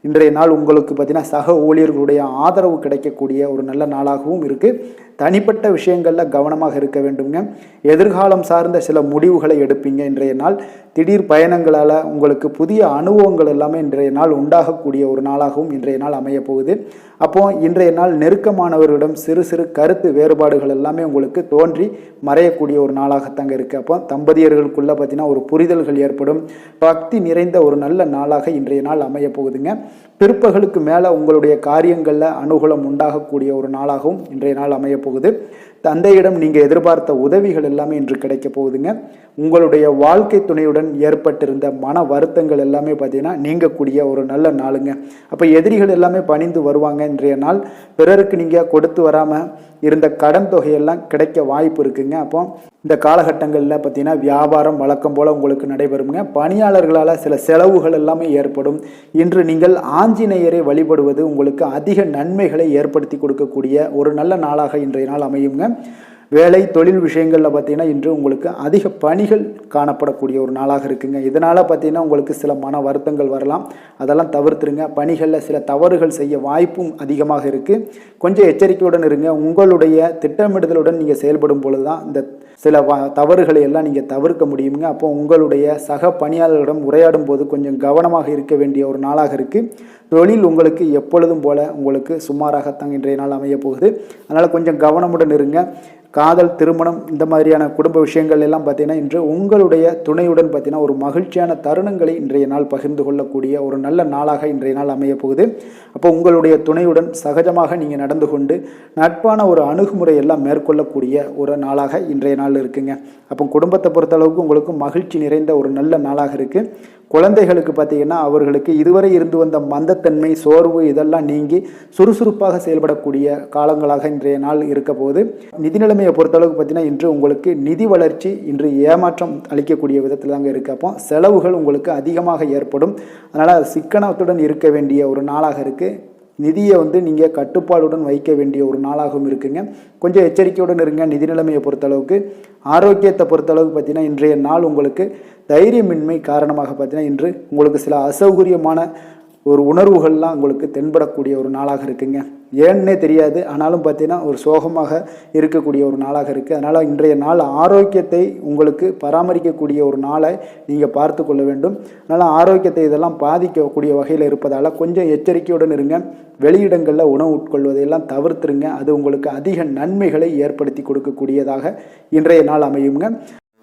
இன்றைய நாள் உங்களுக்கு பார்த்தீங்கன்னா சக ஊழியர்களுடைய ஆதரவு கிடைக்கக்கூடிய ஒரு நல்ல நாளாகவும் இருக்குது. தனிப்பட்ட விஷயங்களில் கவனமாக இருக்க வேண்டுங்க. எதிர்காலம் சார்ந்த சில முடிவுகளை எடுப்பீங்க. இன்றைய நாள் திடீர் பயணங்களால் உங்களுக்கு புதிய அனுபவங்கள் எல்லாமே இன்றைய நாள் உண்டாகக்கூடிய ஒரு நாளாகவும் இன்றைய நாள் அமைய போகுது. அப்போது இன்றைய நாள் நெருக்கமானவர்களிடம் சிறு சிறு கருத்து வேறுபாடுகள் எல்லாமே உங்களுக்கு தோன்றி மறையக்கூடிய ஒரு நாளாகத்தாங்க இருக்குது. அப்போ தம்பதியர்களுக்குள்ளே பார்த்தீங்கன்னா ஒரு புரிதல்கள் ஏற்படும். பக்தி நிறைந்த ஒரு நல்ல நாளாக இன்றைய நாள் அமைய போகுதுங்க. பிற்பகலுக்கு மேலே உங்களுடைய காரியங்களில் அனுகூலம் உண்டாகக்கூடிய ஒரு நாளாகவும் இன்றைய நாள் அமைய போகுது. தந்தையிடம் நீங்கள் எதிர்பார்த்த உதவிகள் எல்லாமே இன்று கிடைக்க போகுதுங்க. உங்களுடைய வாழ்க்கை துணையுடன் ஏற்பட்டிருந்த மன வருத்தங்கள் எல்லாமே பார்த்தீங்கன்னா நீங்கக்கூடிய ஒரு நல்ல நாளுங்க. அப்போ எதிரிகள் எல்லாமே பணிந்து வருவாங்க. இன்றைய நாள் பிறருக்கு நீங்கள் கொடுத்து வராமல் இருந்த கடன் தொகையெல்லாம் கிடைக்க வாய்ப்பு இருக்குங்க. அப்போ இந்த காலகட்டங்களில் பார்த்தீங்கன்னா வியாபாரம் வழக்கம் போல் உங்களுக்கு நடைபெறுங்க. பணியாளர்களால் சில செலவுகள் எல்லாமே ஏற்படும். இன்று நீங்கள் ஆஞ்சநேயரை வழிபடுவது உங்களுக்கு அதிக நன்மைகளை ஏற்படுத்தி கொடுக்கக்கூடிய ஒரு நல்ல நாளாக இன்றைய நாள் அமையுங்க. வேலை தொழில் விஷயங்களில் பார்த்தீங்கன்னா இன்று உங்களுக்கு அதிக பணிகள் காணப்படக்கூடிய ஒரு நாளாக இருக்குங்க. இதனால் பார்த்தீங்கன்னா உங்களுக்கு சில மன வருத்தங்கள் வரலாம், அதெல்லாம் தவிர்த்துருங்க. பணிகளில் சில தவறுகள் செய்ய வாய்ப்பும் அதிகமாக இருக்குது. கொஞ்சம் எச்சரிக்கையுடன் இருங்க. உங்களுடைய திட்டமிடுதலுடன் நீங்கள் செயல்படும் பொழுது தான் இந்த சில தவறுகளை எல்லாம் நீங்கள் தவிர்க்க முடியுங்க. அப்போ உங்களுடைய சக பணியாளர்களிடம் உரையாடும் போது கொஞ்சம் கவனமாக இருக்க வேண்டிய ஒரு நாளாக இருக்குது. தொழில் உங்களுக்கு எப்பொழுதும் போல உங்களுக்கு சுமாராகத்தான் இன்றைய நாள் அமைய போகுது. அதனால் கொஞ்சம் கவனமுடன் இருங்க. காதல், திருமணம் இந்த மாதிரியான குடும்ப விஷயங்கள் எல்லாம் பார்த்தீங்கன்னா இன்று உங்களுடைய துணையுடன் பார்த்தீங்கன்னா ஒரு மகிழ்ச்சியான தருணங்களை இன்றைய நாள் பகிர்ந்து கொள்ளக்கூடிய ஒரு நல்ல நாளாக இன்றைய நாள் அமைய போகுது. அப்போ உங்களுடைய துணையுடன் சகஜமாக நீங்கள் நடந்து கொண்டு நட்பான ஒரு அணுகுமுறை எல்லாம் மேற்கொள்ளக்கூடிய ஒரு நாளாக இன்றைய நாள் இருக்குங்க. அப்போ குடும்பத்தை பொறுத்தளவுக்கு உங்களுக்கு மகிழ்ச்சி நிறைந்த ஒரு நல்ல நாளாக இருக்குது. குழந்தைகளுக்கு பார்த்தீங்கன்னா அவர்களுக்கு இதுவரை இருந்து வந்த மந்தத்தன்மை, சோர்வு இதெல்லாம் நீங்கி சுறுசுறுப்பாக செயல்படக்கூடிய காலங்களாக இன்றைய நாள் இருக்க போது. நிதி நிலைமையை பொறுத்தளவுக்கு பார்த்தீங்கன்னா இன்று உங்களுக்கு நிதி வளர்ச்சி இன்று ஏமாற்றம் அளிக்கக்கூடிய விதத்தில் தாங்க இருக்குது. அப்போ செலவுகள் உங்களுக்கு அதிகமாக ஏற்படும். அதனால் சிக்கனத்துடன் இருக்க வேண்டிய ஒரு நாளாக இருக்குது. நிதியை நீங்கள் கட்டுப்பாடுடன் வைக்க வேண்டிய ஒரு நாளாகவும் இருக்குங்க. கொஞ்சம் எச்சரிக்கையுடன் இருங்க. நிதி நிலைமையை பொறுத்தளவுக்கு ஆரோக்கியத்தை பொறுத்தளவுக்கு பார்த்தீங்கன்னா இன்றைய நாள் உங்களுக்கு தைரியமின்மை காரணமாக பார்த்தீங்கன்னா இன்று உங்களுக்கு சில அசௌகரியமான ஒரு உணர்வுகள்லாம் உங்களுக்கு தென்படக்கூடிய ஒரு நாளாக இருக்குங்க. ஏன்னே தெரியாது, ஆனாலும் பார்த்தீங்கன்னா ஒரு சோகமாக இருக்கக்கூடிய ஒரு நாளாக இருக்குது. அதனால் இன்றைய நாள் ஆரோக்கியத்தை உங்களுக்கு பராமரிக்கக்கூடிய ஒரு நாளை நீங்கள் பார்த்து கொள்ள வேண்டும். அதனால் ஆரோக்கியத்தை இதெல்லாம் பாதிக்கக்கூடிய வகையில் இருப்பதால் கொஞ்சம் எச்சரிக்கையுடன் இருங்க. வெளியிடங்களில் உணவு உட்கொள்வதையெல்லாம் தவிர்த்துருங்க. அது உங்களுக்கு அதிக நன்மைகளை ஏற்படுத்தி கொடுக்கக்கூடியதாக இன்றைய நாள் அமையுங்க.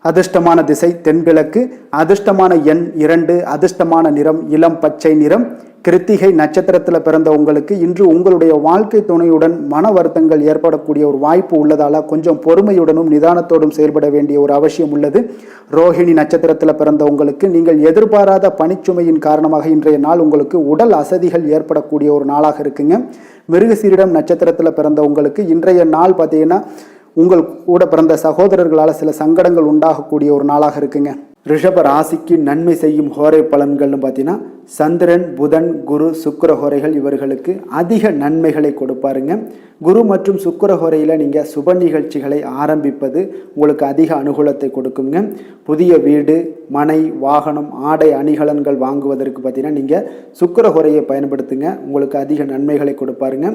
அதிர்ஷ்டமான திசை தென்கிழக்கு, அதிர்ஷ்டமான எண் 2, அதிர்ஷ்டமான நிறம் இளம் பச்சை நிறம். கிருத்திகை நட்சத்திரத்தில் பிறந்த உங்களுக்கு இன்று உங்களுடைய வாழ்க்கை துணையுடன் மன வருத்தங்கள் ஏற்படக்கூடிய ஒரு வாய்ப்பு உள்ளதால் கொஞ்சம் பொறுமையுடனும் நிதானத்தோடும் செயல்பட வேண்டிய ஒரு அவசியம் உள்ளது. ரோஹிணி நட்சத்திரத்தில் பிறந்த உங்களுக்கு நீங்கள் எதிர்பாராத பணிச்சுமையின் காரணமாக இன்றைய நாள் உங்களுக்கு உடல் அசதிகள் ஏற்படக்கூடிய ஒரு நாளாக இருக்குங்க. மிருகசீரிடம் நட்சத்திரத்தில் பிறந்த உங்களுக்கு இன்றைய நாள் பார்த்தீங்கன்னா உங்கள் கூட பிறந்த சகோதரர்களால் சில சங்கடங்கள் உண்டாகக்கூடிய ஒரு நாளாக இருக்குங்க. ரிஷப ராசிக்கு நன்மை செய்யும் ஹோரை பலன்கள்னு பார்த்தீங்கன்னா சந்திரன், புதன், குரு, சுக்கிர ஹோரைகள் இவர்களுக்கு அதிக நன்மைகளை கொடுப்பாருங்க. குரு மற்றும் சுக்கிர ஹோரையில் நீங்கள் சுப நிகழ்ச்சிகளை ஆரம்பிப்பது உங்களுக்கு அதிக அனுகூலத்தை கொடுக்குங்க. புதிய வீடு, மனை, வாகனம், ஆடை அணிகலன்கள் வாங்குவதற்கு பார்த்தீங்கன்னா நீங்கள் சுக்கிர ஹோரையை பயன்படுத்துங்க. உங்களுக்கு அதிக நன்மைகளை கொடுப்பாருங்க.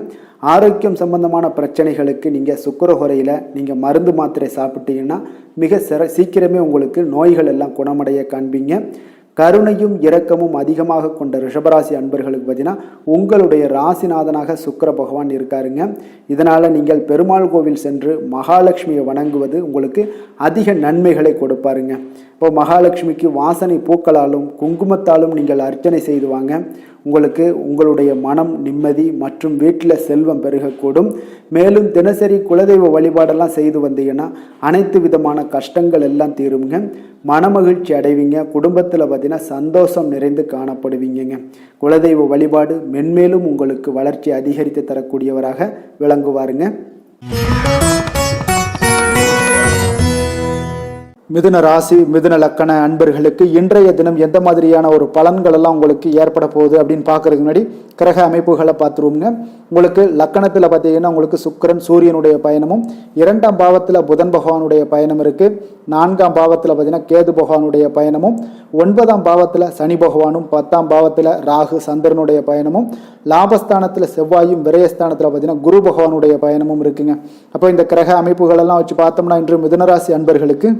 ஆரோக்கியம் சம்பந்தமான பிரச்சனைகளுக்கு நீங்கள் சுக்கிர ஹோரையில் நீங்கள் மருந்து மாத்திரை சாப்பிட்டீங்கன்னா மிக சீக்கிரமே உங்களுக்கு நோய்கள் எல்லாம் குணமடைய காண்பீங்க. கருணையும் இரக்கமும் அதிகமாக கொண்ட ரிஷபராசி அன்பர்களுக்கு பார்த்தீங்கன்னா உங்களுடைய ராசிநாதனாக சுக்கிர பகவான் இருக்காருங்க. இதனால் நீங்கள் பெருமாள் கோவில் சென்று மகாலட்சுமியை வணங்குவது உங்களுக்கு அதிக நன்மைகளை கொடுப்பாருங்க. இப்போ மகாலட்சுமிக்கு வாசனை பூக்களாலும் குங்குமத்தாலும் நீங்கள் அர்ச்சனை செய்து வாங்க. உங்களுக்கு உங்களுடைய மனம் நிம்மதி மற்றும் வீட்டில் செல்வம் பெருகக்கூடும். மேலும் தினசரி குலதெய்வ வழிபாடெல்லாம் செய்து வந்தீங்கன்னா அனைத்து விதமான கஷ்டங்கள் எல்லாம் தீருங்க. மனமகிழ்ச்சி அடைவீங்க. குடும்பத்தில் பார்த்தீங்கன்னா சந்தோஷம் நிறைந்து காணப்படுவீங்க. குலதெய்வ வழிபாடு மென்மேலும் உங்களுக்கு வளர்ச்சி அதிகரித்து தரக்கூடியவராக விளங்குவாருங்க. மிதுன ராசி, மிதுன லக்கண அன்பர்களுக்கு இன்றைய தினம் எந்த மாதிரியான ஒரு பலன்கள் எல்லாம் உங்களுக்கு ஏற்பட போகுது அப்படின்னு பார்க்கறதுக்கு முன்னாடி கிரக அமைப்புகளை பார்த்துருவோங்க. உங்களுக்கு லக்கணத்தில் பார்த்தீங்கன்னா உங்களுக்கு சுக்கிரன் சூரியனுடைய பயணமும், 2ஆம் பாவத்தில் புதன் பகவானுடைய பயணம் இருக்குது. 4ஆம் பாவத்தில் பார்த்தீங்கன்னா கேது பகவானுடைய பயணமும், 9ஆம் பாவத்தில் சனி பகவானும், 10ஆம் பாவத்தில் ராகு சந்திரனுடைய பயணமும், லாபஸ்தானத்தில் செவ்வாயும், விரயஸ்தானத்தில் பார்த்தீங்கன்னா குரு பகவானுடைய பயணமும் இருக்குங்க. அப்போ இந்த கிரக அமைப்புகளெல்லாம் வச்சு பார்த்தோம்னா இன்று மிதுனராசி அன்பர்களுக்கு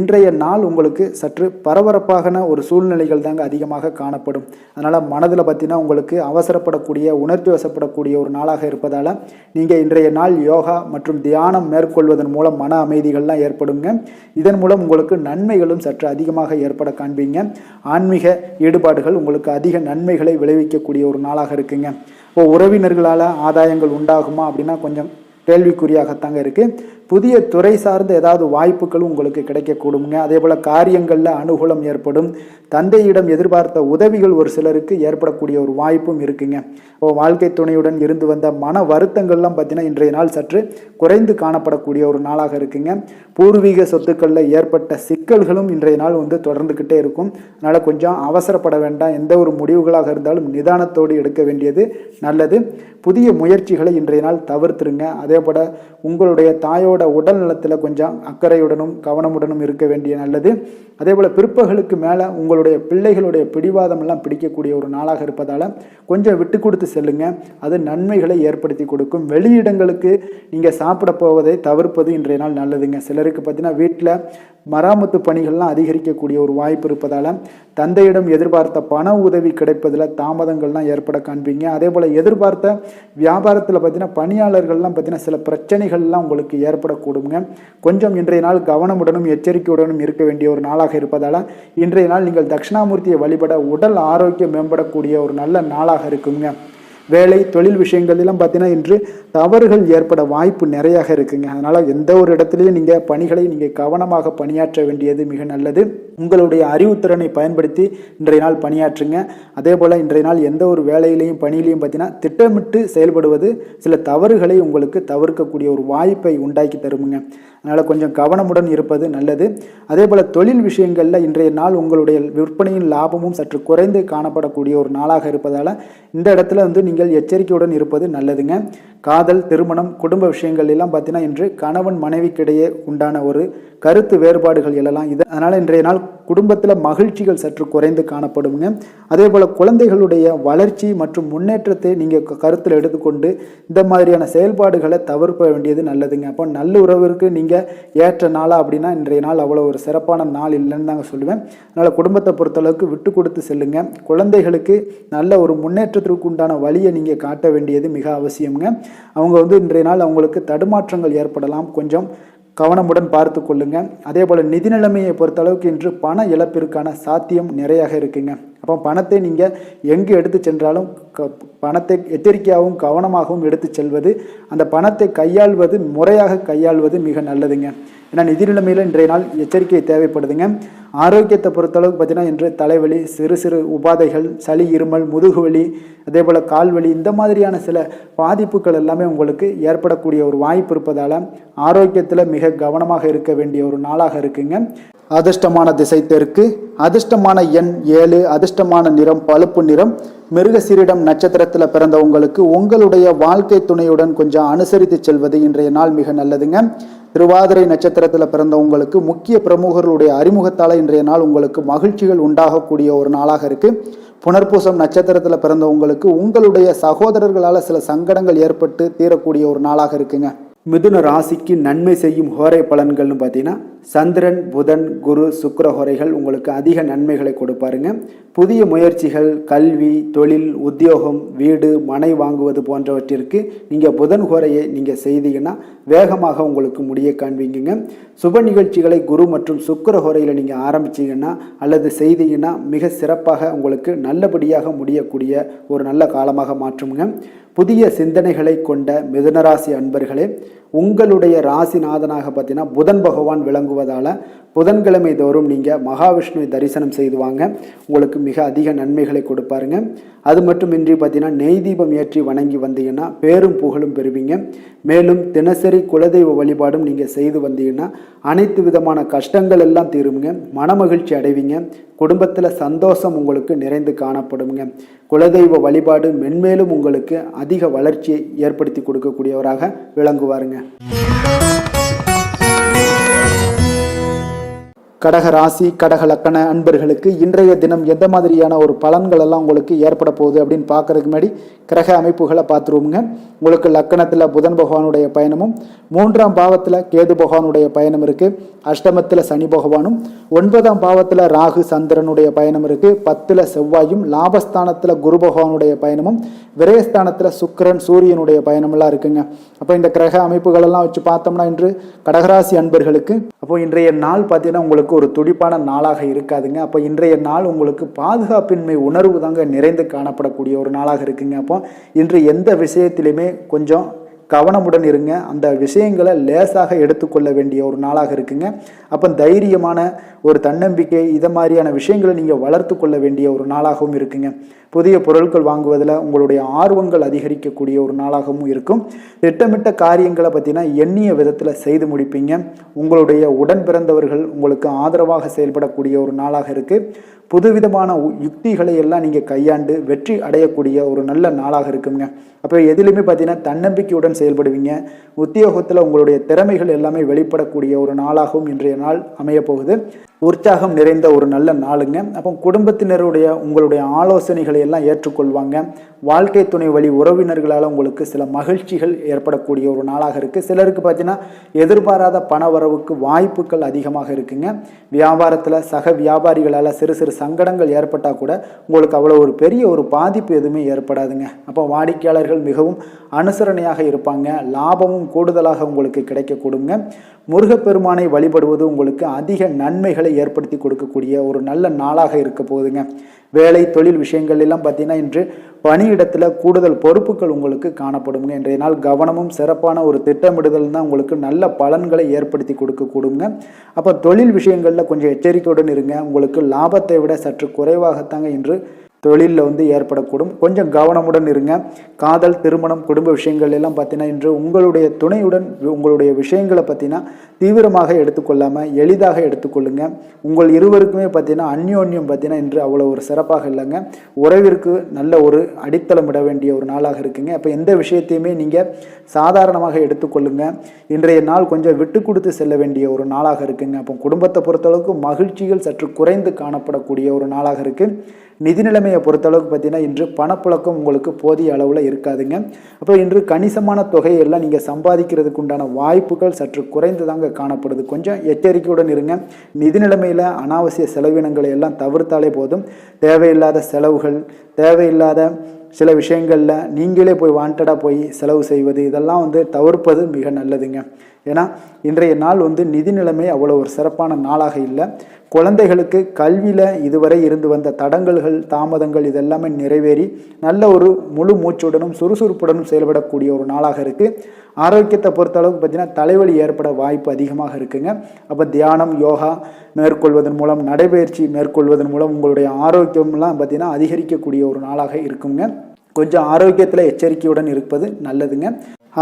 இன்றைய நாள் உங்களுக்கு சற்று பரபரப்பான ஒரு சூழ்நிலைகள் தாங்க அதிகமாக காணப்படும். அதனால் மனதில் பார்த்தீங்கன்னா உங்களுக்கு அவசரப்படக்கூடிய, உணர்ச்சி வசப்படக்கூடிய ஒரு நாளாக இருப்பதால் நீங்கள் இன்றைய நாள் யோகா மற்றும் தியானம் மேற்கொள்வதன் மூலம் மன அமைதிகள்லாம் ஏற்படுங்க. இதன் மூலம் உங்களுக்கு நன்மைகளும் சற்று அதிகமாக ஏற்பட காண்பீங்க. ஆன்மீக ஈடுபாடுகள் உங்களுக்கு அதிக நன்மைகளை விளைவிக்கக்கூடிய ஒரு நாளாக இருக்குங்க. இப்போ உறவினர்களால் ஆதாயங்கள் உண்டாகுமா அப்படின்னா கொஞ்சம் கேள்விக்குறியாகத்தாங்க இருக்குது. புதிய துறை சார்ந்த ஏதாவது வாய்ப்புகளும் உங்களுக்கு கிடைக்கக்கூடுங்க. அதே போல் காரியங்களில் அனுகூலம் ஏற்படும். தந்தையிடம் எதிர்பார்த்த உதவிகள் ஒரு சிலருக்கு ஏற்படக்கூடிய ஒரு வாய்ப்பும் இருக்குங்க. இப்போ வாழ்க்கை துணையுடன் இருந்து வந்த மன வருத்தங்கள்லாம் பார்த்தீங்கன்னா இன்றைய நாள் சற்று குறைந்து காணப்படக்கூடிய ஒரு நாளாக இருக்குங்க. பூர்வீக சொத்துக்களில் ஏற்பட்ட சிக்கல்களும் இன்றைய நாள் தொடர்ந்துக்கிட்டே இருக்கும். அதனால் கொஞ்சம் அவசரப்பட வேண்டாம். எந்த ஒரு முடிவுகளாக இருந்தாலும் நிதானத்தோடு எடுக்க வேண்டியது நல்லது. புதிய முயற்சிகளை இன்றைய நாள் தவிர்த்துருங்க. அதே போல் உங்களுடைய தாயோட உடல் நலத்தில் கொஞ்சம் அக்கறையுடனும் கவனமுடனும் இருக்க வேண்டிய நல்லது. அதே போல் பிற்பகலுக்கு மேலே உங்களுடைய பிள்ளைகளுடைய பிடிவாதம் எல்லாம் பிடிக்கக்கூடிய ஒரு நாளாக இருப்பதால் கொஞ்சம் விட்டு கொடுத்து செல்லுங்க. அது நன்மைகளை ஏற்படுத்தி கொடுக்கும். வெளியிடங்களுக்கு நீங்கள் சாப்பிட போவதை தவிர்ப்பது இன்றைய நாள் நல்லதுங்க. சிலருக்கு பார்த்தீங்கன்னா வீட்டில் மராமத்து பணிகள்லாம் அதிகரிக்கக்கூடிய ஒரு வாய்ப்பு இருப்பதால் தந்தையிடம் எதிர்பார்த்த பண உதவி கிடைப்பதில் தாமதங்கள்லாம் ஏற்பட காண்பீங்க. அதே போல் எதிர்பார்த்த வியாபாரத்தில் பார்த்தீங்கன்னா பணியாளர்கள்லாம் பார்த்தீங்கன்னா சில பிரச்சனைகள்லாம் உங்களுக்கு ஏற்படக்கூடுங்க. கொஞ்சம் இன்றைய நாள் கவனமுடனும் எச்சரிக்கையுடனும் இருக்க வேண்டிய ஒரு நாளாக இருப்பதால் இன்றைய நாள் நீங்கள் தட்சிணாமூர்த்தியை வழிபட உடல் ஆரோக்கியம் மேம்படக்கூடிய ஒரு நல்ல நாளாக இருக்குங்க. வேலை தொழில் விஷயங்கள்லாம் பார்த்தீங்கன்னா இன்று தவறுகள் ஏற்பட வாய்ப்பு நிறையாக இருக்குங்க. அதனால் எந்த ஒரு இடத்துலையும் நீங்கள் பணிகளை நீங்கள் கவனமாக பணியாற்ற வேண்டியது மிக நல்லது. உங்களுடைய அறிவுத்திறனை பயன்படுத்தி இன்றைய நாள் பணியாற்றுங்க. அதே போல் இன்றைய நாள் எந்த ஒரு வேலையிலையும் பணியிலையும் பார்த்தீங்கன்னா திட்டமிட்டு செயல்படுவது சில தவறுகளை உங்களுக்கு தவிர்க்கக்கூடிய ஒரு வாய்ப்பை உண்டாக்கி தருமுங்க. அதனால் கொஞ்சம் கவனமுடன் இருப்பது நல்லது. அதே போல் தொழில் விஷயங்களில் இன்றைய நாள் உங்களுடைய விற்பனையின் லாபமும் சற்று குறைந்து காணப்படக்கூடிய ஒரு நாளாக இருப்பதால் இந்த இடத்துல நீங்கள் எச்சரிக்கையுடன் இருப்பது நல்லதுங்க. காதல், திருமணம், குடும்ப விஷயங்கள் எல்லாம் பார்த்தீங்கன்னா இன்று கணவன் மனைவிக்கிடையே உண்டான ஒரு கருத்து வேறுபாடுகள் எழலாம். அதனால் இன்றைய நாள் குடும்பத்தில் மகிழ்ச்சிகள் சற்று குறைந்து காணப்படுங்க. அதே போல் குழந்தைகளுடைய வளர்ச்சி மற்றும் முன்னேற்றத்தை நீங்கள் கருத்தில் எடுத்துக்கொண்டு இந்த மாதிரியான செயல்பாடுகளை தவிர்க்க வேண்டியது நல்லதுங்க. அப்போ நல்ல உறவிற்கு நீங்கள் ஏற்ற நாளா அப்படின்னா இன்றைய நாள் அவ்வளோ ஒரு சிறப்பான நாள் இல்லைன்னு தாங்க சொல்லுவேன். அதனால் குடும்பத்தை பொறுத்தளவுக்கு விட்டு கொடுத்து செல்லுங்க. குழந்தைகளுக்கு நல்ல ஒரு முன்னேற்றத்திற்கு உண்டான வழியை நீங்கள் காட்ட வேண்டியது மிக அவசியம்ங்க. அவங்க இன்றைய நாள் அவங்களுக்கு தடுமாற்றங்கள் ஏற்படலாம். கொஞ்சம் கவனமுடன் பார்த்து கொள்ளுங்க. அதே போல் நிதி நிலைமையை பொறுத்தளவுக்கு இன்று பண இழப்பிற்கான சாத்தியம் நிறையாக இருக்குங்க. அப்போ பணத்தை நீங்கள் எங்கு எடுத்து சென்றாலும் பணத்தை எச்சரிக்கையாகவும் கவனமாகவும் எடுத்து செல்வது, அந்த பணத்தை கையாள்வது முறையாக கையாள்வது மிக நல்லதுங்க. ஏன்னா நிதி நிலைமையில் இன்றைய நாள் எச்சரிக்கை தேவைப்படுதுங்க. ஆரோக்கியத்தை பொறுத்தளவுக்கு பார்த்தீங்கன்னா இன்று தலைவலி, சிறு சிறு உபாதைகள், சளி, இருமல், முதுகுவலி, அதே போல் கால்வலி இந்த மாதிரியான சில பாதிப்புகள் எல்லாமே உங்களுக்கு ஏற்படக்கூடிய ஒரு வாய்ப்பு இருப்பதால் ஆரோக்கியத்தில் மிக கவனமாக இருக்க வேண்டிய ஒரு நாளாக இருக்குங்க. அதிர்ஷ்டமான திசை தெற்கு, அதிர்ஷ்டமான எண் 7, அதிர்ஷ்டமான நிறம் பழுப்பு நிறம். மிருகசீரிடம் நட்சத்திரத்தில் பிறந்த உங்களுக்கு உங்களுடைய வாழ்க்கை துணையுடன் கொஞ்சம் அனுசரித்து செல்வது இன்றைய நாள் மிக நல்லதுங்க. திருவாதிரை நட்சத்திரத்தில் பிறந்த உங்களுக்கு முக்கிய பிரமுகர்களுடைய அறிமுகத்தால் இன்றைய நாள் உங்களுக்கு மகிழ்ச்சிகள் உண்டாகக்கூடிய ஒரு நாளாக இருக்கு. புனர்பூசம் நட்சத்திரத்தில் பிறந்த உங்களுக்கு உங்களுடைய சகோதரர்களால் சில சங்கடங்கள் ஏற்பட்டு தீரக்கூடிய ஒரு நாளாக இருக்குங்க. மிதுன ராசிக்கு நன்மை செய்யும் ஹோரை பலன்கள்னு பார்த்தீங்கன்னா சந்திரன், புதன், குரு, சுக்கிர ஹோரைகள் உங்களுக்கு அதிக நன்மைகளை கொடுப்பாருங்க. புதிய முயற்சிகள், கல்வி, தொழில், உத்தியோகம், வீடு, மனை வாங்குவது போன்றவற்றிற்கு நீங்கள் புதன் ஹோரையை நீங்கள் செய்தீங்கன்னா வேகமாக உங்களுக்கு முடிய காண்பீங்க. சுப நிகழ்ச்சிகளை குரு மற்றும் சுக்கிர ஹோரையில் நீங்கள் ஆரம்பிச்சிங்கன்னா அல்லது செய்தீங்கன்னா மிக சிறப்பாக உங்களுக்கு நல்லபடியாக முடியக்கூடிய ஒரு நல்ல காலமாக மாற்றுங்க. புதிய சிந்தனைகளை கொண்ட மிதுனராசி அன்பர்களே, உங்களுடைய ராசிநாதனாக பார்த்தீங்கன்னா புதன் பகவான் விளங்குவதால் புதன்கிழமை தோறும் நீங்கள் மகாவிஷ்ணுவை தரிசனம் செய்து வாங்க. உங்களுக்கு மிக அதிக நன்மைகளை கொடுப்பாருங்க. அது மட்டுமின்றி பார்த்தீங்கன்னா நெய் தீபம் ஏற்றி வணங்கி வந்தீங்கன்னா பேரும் புகழும் பெறுவீங்க. மேலும் தினசரி குலதெய்வ வழிபாடும் நீங்கள் செய்து வந்தீங்கன்னா அனைத்து விதமான கஷ்டங்கள் எல்லாம் தீருங்க. மனமகிழ்ச்சி அடைவீங்க. குடும்பத்தில் சந்தோஷம் உங்களுக்கு நிறைந்து காணப்படுங்க. குலதெய்வ வழிபாடு மென்மேலும் உங்களுக்கு அதிக வளர்ச்சியை ஏற்படுத்தி கொடுக்கக்கூடியவராக விளங்குவாருங்க. கடக ராசி, கடக லக்கண அன்பர்களுக்கு இன்றைய தினம் எந்த மாதிரியான ஒரு பலன்கள் எல்லாம் உங்களுக்கு ஏற்பட போகுது அப்படின்னு பார்க்கறதுக்கு முன்னாடி கிரக அமைப்புகளை பார்த்துருவோங்க. உங்களுக்கு லக்கணத்தில் புதன் பகவானுடைய பயணமும், 3ஆம் பாவத்தில் கேது பகவானுடைய பயணம் இருக்கு. அஷ்டமத்தில் சனி பகவானும், 9ஆம் பாவத்தில் ராகு சந்திரனுடைய பயணம் இருக்கு. 10ல் செவ்வாயும், லாபஸ்தானத்தில் குரு பகவானுடைய பயணமும், விரயஸ்தானத்தில் சுக்கிரன் சூரியனுடைய பயணமெல்லாம் இருக்குங்க. அப்போ இந்த கிரக அமைப்புகள் எல்லாம் வச்சு பார்த்தோம்னா இன்று கடகராசி அன்பர்களுக்கு அப்போ இன்றைய நாள் பார்த்தீங்கன்னா உங்களுக்கு ஒரு துடிப்பான நாளாக இருக்காதுங்க. அப்போ இன்றைய நாள் உங்களுக்கு பாதுகாப்பின்மை உணர்வு தாங்க நிறைந்து காணப்படக்கூடிய ஒரு நாளாக இருக்குங்க. அப்போ இன்று எந்த விஷயத்திலுமே கொஞ்சம் கவனமுடன் இருங்க. அந்த விஷயங்களை லேசாக எடுத்துக்கொள்ள வேண்டிய ஒரு நாளாக இருக்குங்க. அப்போ தைரியமான ஒரு தன்னம்பிக்கை இதை மாதிரியான விஷயங்களை நீங்கள் வளர்த்து கொள்ள வேண்டிய ஒரு நாளாகவும் இருக்குங்க. புதிய பொருட்கள் வாங்குவதில் உங்களுடைய ஆர்வங்கள் அதிகரிக்கக்கூடிய ஒரு நாளாகவும் இருக்கும். திட்டமிட்ட காரியங்களை பார்த்தீங்கன்னா எண்ணிய விதத்தில் செய்து முடிப்பீங்க. உங்களுடைய உடன் பிறந்தவர்கள் உங்களுக்கு ஆதரவாக செயல்படக்கூடிய ஒரு நாளாக இருக்குது. புதுவிதமான யுக்திகளை எல்லாம் நீங்கள் கையாண்டு வெற்றி அடையக்கூடிய ஒரு நல்ல நாளாக இருக்குங்க. அப்போ எதிலுமே பார்த்தீங்கன்னா தன்னம்பிக்கையுடன் செயல்படுவீங்க. உத்தியோகத்தில் உங்களுடைய திறமைகள் எல்லாமே வெளிப்படக்கூடிய ஒரு நாளாகவும் இன்றைய நாள் அமையப்போகுது. உற்சாகம் நிறைந்த ஒரு நல்ல நாளுங்க. அப்போ குடும்பத்தினருடைய உங்களுடைய ஆலோசனைகளை எல்லாம் ஏற்றுக்கொள்வாங்க. வாழ்க்கை துணை வழி உறவினர்களால் உங்களுக்கு சில மகிழ்ச்சிகள் ஏற்படக்கூடிய ஒரு நாளாக இருக்குது. சிலருக்கு பார்த்தீங்கன்னா எதிர்பாராத பண வரவுக்கு வாய்ப்புகள் அதிகமாக இருக்குங்க. வியாபாரத்தில் சக வியாபாரிகளால் சிறு சிறு சங்கடங்கள் ஏற்பட்டால் கூட உங்களுக்கு அவ்வளோ ஒரு பெரிய ஒரு பாதிப்பு எதுவுமே ஏற்படாதுங்க. அப்போ வாடிக்கையாளர்கள் மிகவும் அனுசரணையாக இருப்பாங்க. லாபமும் கூடுதலாக உங்களுக்கு கிடைக்கக்கூடுங்க. முருகப்பெருமானை வழிபடுவது உங்களுக்கு அதிக நன்மைகளை ஏற்படுத்தி கொடுக்கக்கூடிய ஒரு நல்ல நாளாக இருக்க போகுதுங்க. வேலை தொழில் விஷயங்கள் எல்லாம் பார்த்தீங்கன்னா இன்று பணியிடத்தில் கூடுதல் பொறுப்புகள் உங்களுக்கு காணப்படுங்க. இன்றைய நாள் கவனமும் சிறப்பான ஒரு திட்டமிடுதல் தான் உங்களுக்கு நல்ல பலன்களை ஏற்படுத்தி கொடுக்கக்கூடுங்க. அப்போ தொழில் விஷயங்களில் கொஞ்சம் எச்சரிக்கையுடன் இருங்க. உங்களுக்கு லாபத்தை விட சற்று குறைவாகத்தாங்க இன்று தொழிலில் ஏற்படக்கூடும். கொஞ்சம் கவனமுடன் இருங்க. காதல், திருமணம், குடும்ப விஷயங்கள் எல்லாம் பார்த்தீங்கன்னா இன்று உங்களுடைய துணையுடன் உங்களுடைய விஷயங்களை பார்த்தீங்கன்னா தீவிரமாக எடுத்துக்கொள்ளாமல் எளிதாக எடுத்துக்கொள்ளுங்க. உங்கள் இருவருக்குமே பார்த்தீங்கன்னா அந்யோன்யம் பார்த்தீங்கன்னா இன்று அவ்வளோ ஒரு சிறப்பாக இல்லைங்க. உறவிற்கு நல்ல ஒரு அடித்தளம் இட வேண்டிய ஒரு நாளாக இருக்குங்க. அப்போ எந்த விஷயத்தையுமே நீங்கள் சாதாரணமாக எடுத்துக்கொள்ளுங்க. இன்றைய நாள் கொஞ்சம் விட்டு கொடுத்து செல்ல வேண்டிய ஒரு நாளாக இருக்குங்க. அப்போ குடும்பத்தை பொறுத்தளவுக்கு மகிழ்ச்சிகள் சற்று குறைந்து காணப்படக்கூடிய ஒரு நாளாக இருக்குது. நிதி நிலைமையை பொறுத்தளவுக்கு பார்த்தீங்கன்னா இன்று பணப்புழக்கம் உங்களுக்கு போதிய அளவில் இருக்காதுங்க. அப்போ இன்று கணிசமான தொகையெல்லாம் நீங்கள் சம்பாதிக்கிறதுக்கு உண்டான வாய்ப்புகள் சற்று குறைந்து தாங்க காணப்படுது. கொஞ்சம் எச்சரிக்கையுடன் இருங்க. நிதி நிலைமையில் அனாவசிய செலவினங்களை எல்லாம் தவிர்த்தாலே போதும். தேவையில்லாத செலவுகள், தேவையில்லாத சில விஷயங்களில் நீங்களே போய் வாண்டடாக போய் செலவு செய்வது இதெல்லாம் தவிர்ப்பது மிக நல்லதுங்க. ஏன்னா இன்றைய நாள் நிதி நிலைமை அவ்வளோ ஒரு சிறப்பான நாளாக இல்லை. குழந்தைகளுக்கு கல்வியில் இதுவரை இருந்து வந்த தடங்கல்கள், தாமதங்கள் இதெல்லாமே நிறைவேறி நல்ல ஒரு முழு மூச்சுடனும் சுறுசுறுப்புடனும் செயல்படக்கூடிய ஒரு நாளாக இருக்குது. ஆரோக்கியத்தை பொறுத்தளவுக்கு பார்த்தீங்கன்னா தலைவலி ஏற்பட வாய்ப்பு அதிகமாக இருக்குங்க. அப்போ தியானம், யோகா மேற்கொள்வதன் மூலம், நடைபயிற்சி மேற்கொள்வதன் மூலம் உங்களுடைய ஆரோக்கியம்லாம் பார்த்தீங்கன்னா அதிகரிக்கக்கூடிய ஒரு நாளாக இருக்குங்க. கொஞ்சம் ஆரோக்கியத்தில் எச்சரிக்கையுடன் இருப்பது நல்லதுங்க.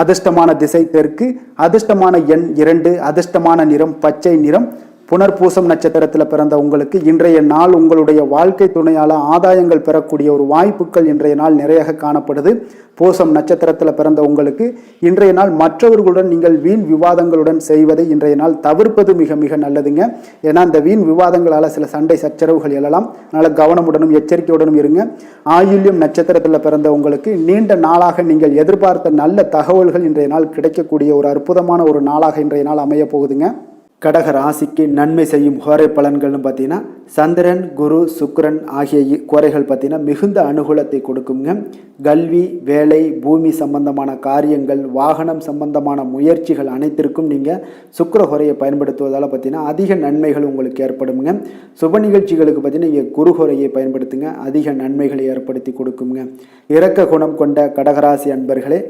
அதிர்ஷ்டமான திசை தெற்கு, அதிர்ஷ்டமான எண் 2, அதிர்ஷ்டமான நிறம் பச்சை நிறம். புனர்பூசம் நட்சத்திரத்தில் பிறந்த உங்களுக்கு இன்றைய நாள் உங்களுடைய வாழ்க்கை துணையால் ஆதாயங்கள் பெறக்கூடிய ஒரு வாய்ப்புகள் இன்றைய நாள் நிறைய காணப்படுது. பூசம் நட்சத்திரத்தில் பிறந்த உங்களுக்கு இன்றைய நாள் மற்றவர்களுடன் நீங்கள் வீண் விவாதங்களுடன் செய்வதை இன்றைய நாள் தவிர்ப்பது மிக மிக நல்லதுங்க. ஏன்னா இந்த வீண் விவாதங்களால் சில சண்டை சச்சரவுகள் எழலாம். அதனால் கவனமுடனும் எச்சரிக்கையுடனும் இருங்க. ஆயுள்யம் நட்சத்திரத்தில் பிறந்த உங்களுக்கு நீண்ட நாளாக நீங்கள் எதிர்பார்த்த நல்ல தகவல்கள் இன்றைய நாள் கிடைக்கக்கூடிய ஒரு அற்புதமான ஒரு நாளாக இன்றைய நாள் அமைய போகுதுங்க. கடக ராசிக்கு நன்மை செய்யும் கோரை பலன்கள்னு பார்த்தீங்கன்னா சந்திரன், குரு, சுக்கிரன் ஆகிய கோரைகள் பார்த்தீங்கன்னா மிகுந்த அனுகூலத்தை கொடுக்குங்க. கல்வி, வேலை, பூமி சம்பந்தமான காரியங்கள், வாகனம் சம்பந்தமான முயற்சிகள் அனைத்திற்கும் நீங்கள் சுக்கிர கோரையை பயன்படுத்துவதால் பார்த்தீங்கன்னா அதிக நன்மைகள் உங்களுக்கு ஏற்படுங்க. சுப நிகழ்ச்சிகளுக்கு பார்த்தீங்கன்னா நீங்கள் குரு கோரையை பயன்படுத்துங்க, அதிக நன்மைகளை ஏற்படுத்தி கொடுக்குங்க. இரக்க குணம் கொண்ட கடகராசி அன்பர்களே,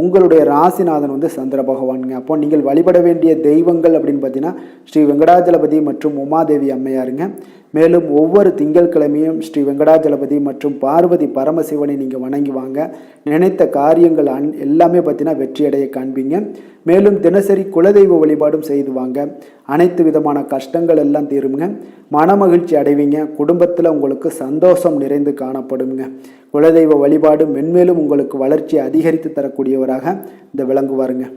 உங்களுடைய ராசிநாதன் சந்திர பகவானுங்க. அப்போ நீங்கள் வழிபட வேண்டிய தெய்வங்கள் அப்படின்னு பார்த்தீங்கன்னா ஸ்ரீ வெங்கடாஜலபதி மற்றும் உமாதேவி அம்மையாருங்க. மேலும் ஒவ்வொரு திங்கட்கிழமையும் ஸ்ரீ வெங்கடாஜலபதி மற்றும் பார்வதி பரமசிவனை நீங்கள் வணங்கி வாங்க. நினைத்த காரியங்கள் எல்லாமே பார்த்தீங்கன்னா வெற்றியடைய காண்பீங்க. மேலும் தினசரி குலதெய்வ வழிபாடும் செய்து வாங்க. அனைத்து விதமான கஷ்டங்கள் எல்லாம் தீருங்க. மனமகிழ்ச்சி அடைவீங்க. குடும்பத்தில் உங்களுக்கு சந்தோஷம் நிறைந்து காணப்படுங்க. குலதெய்வ வழிபாடு மென்மேலும் உங்களுக்கு வளர்ச்சியை அதிகரித்து தரக்கூடியவராக இந்த விளங்குவாருங்க.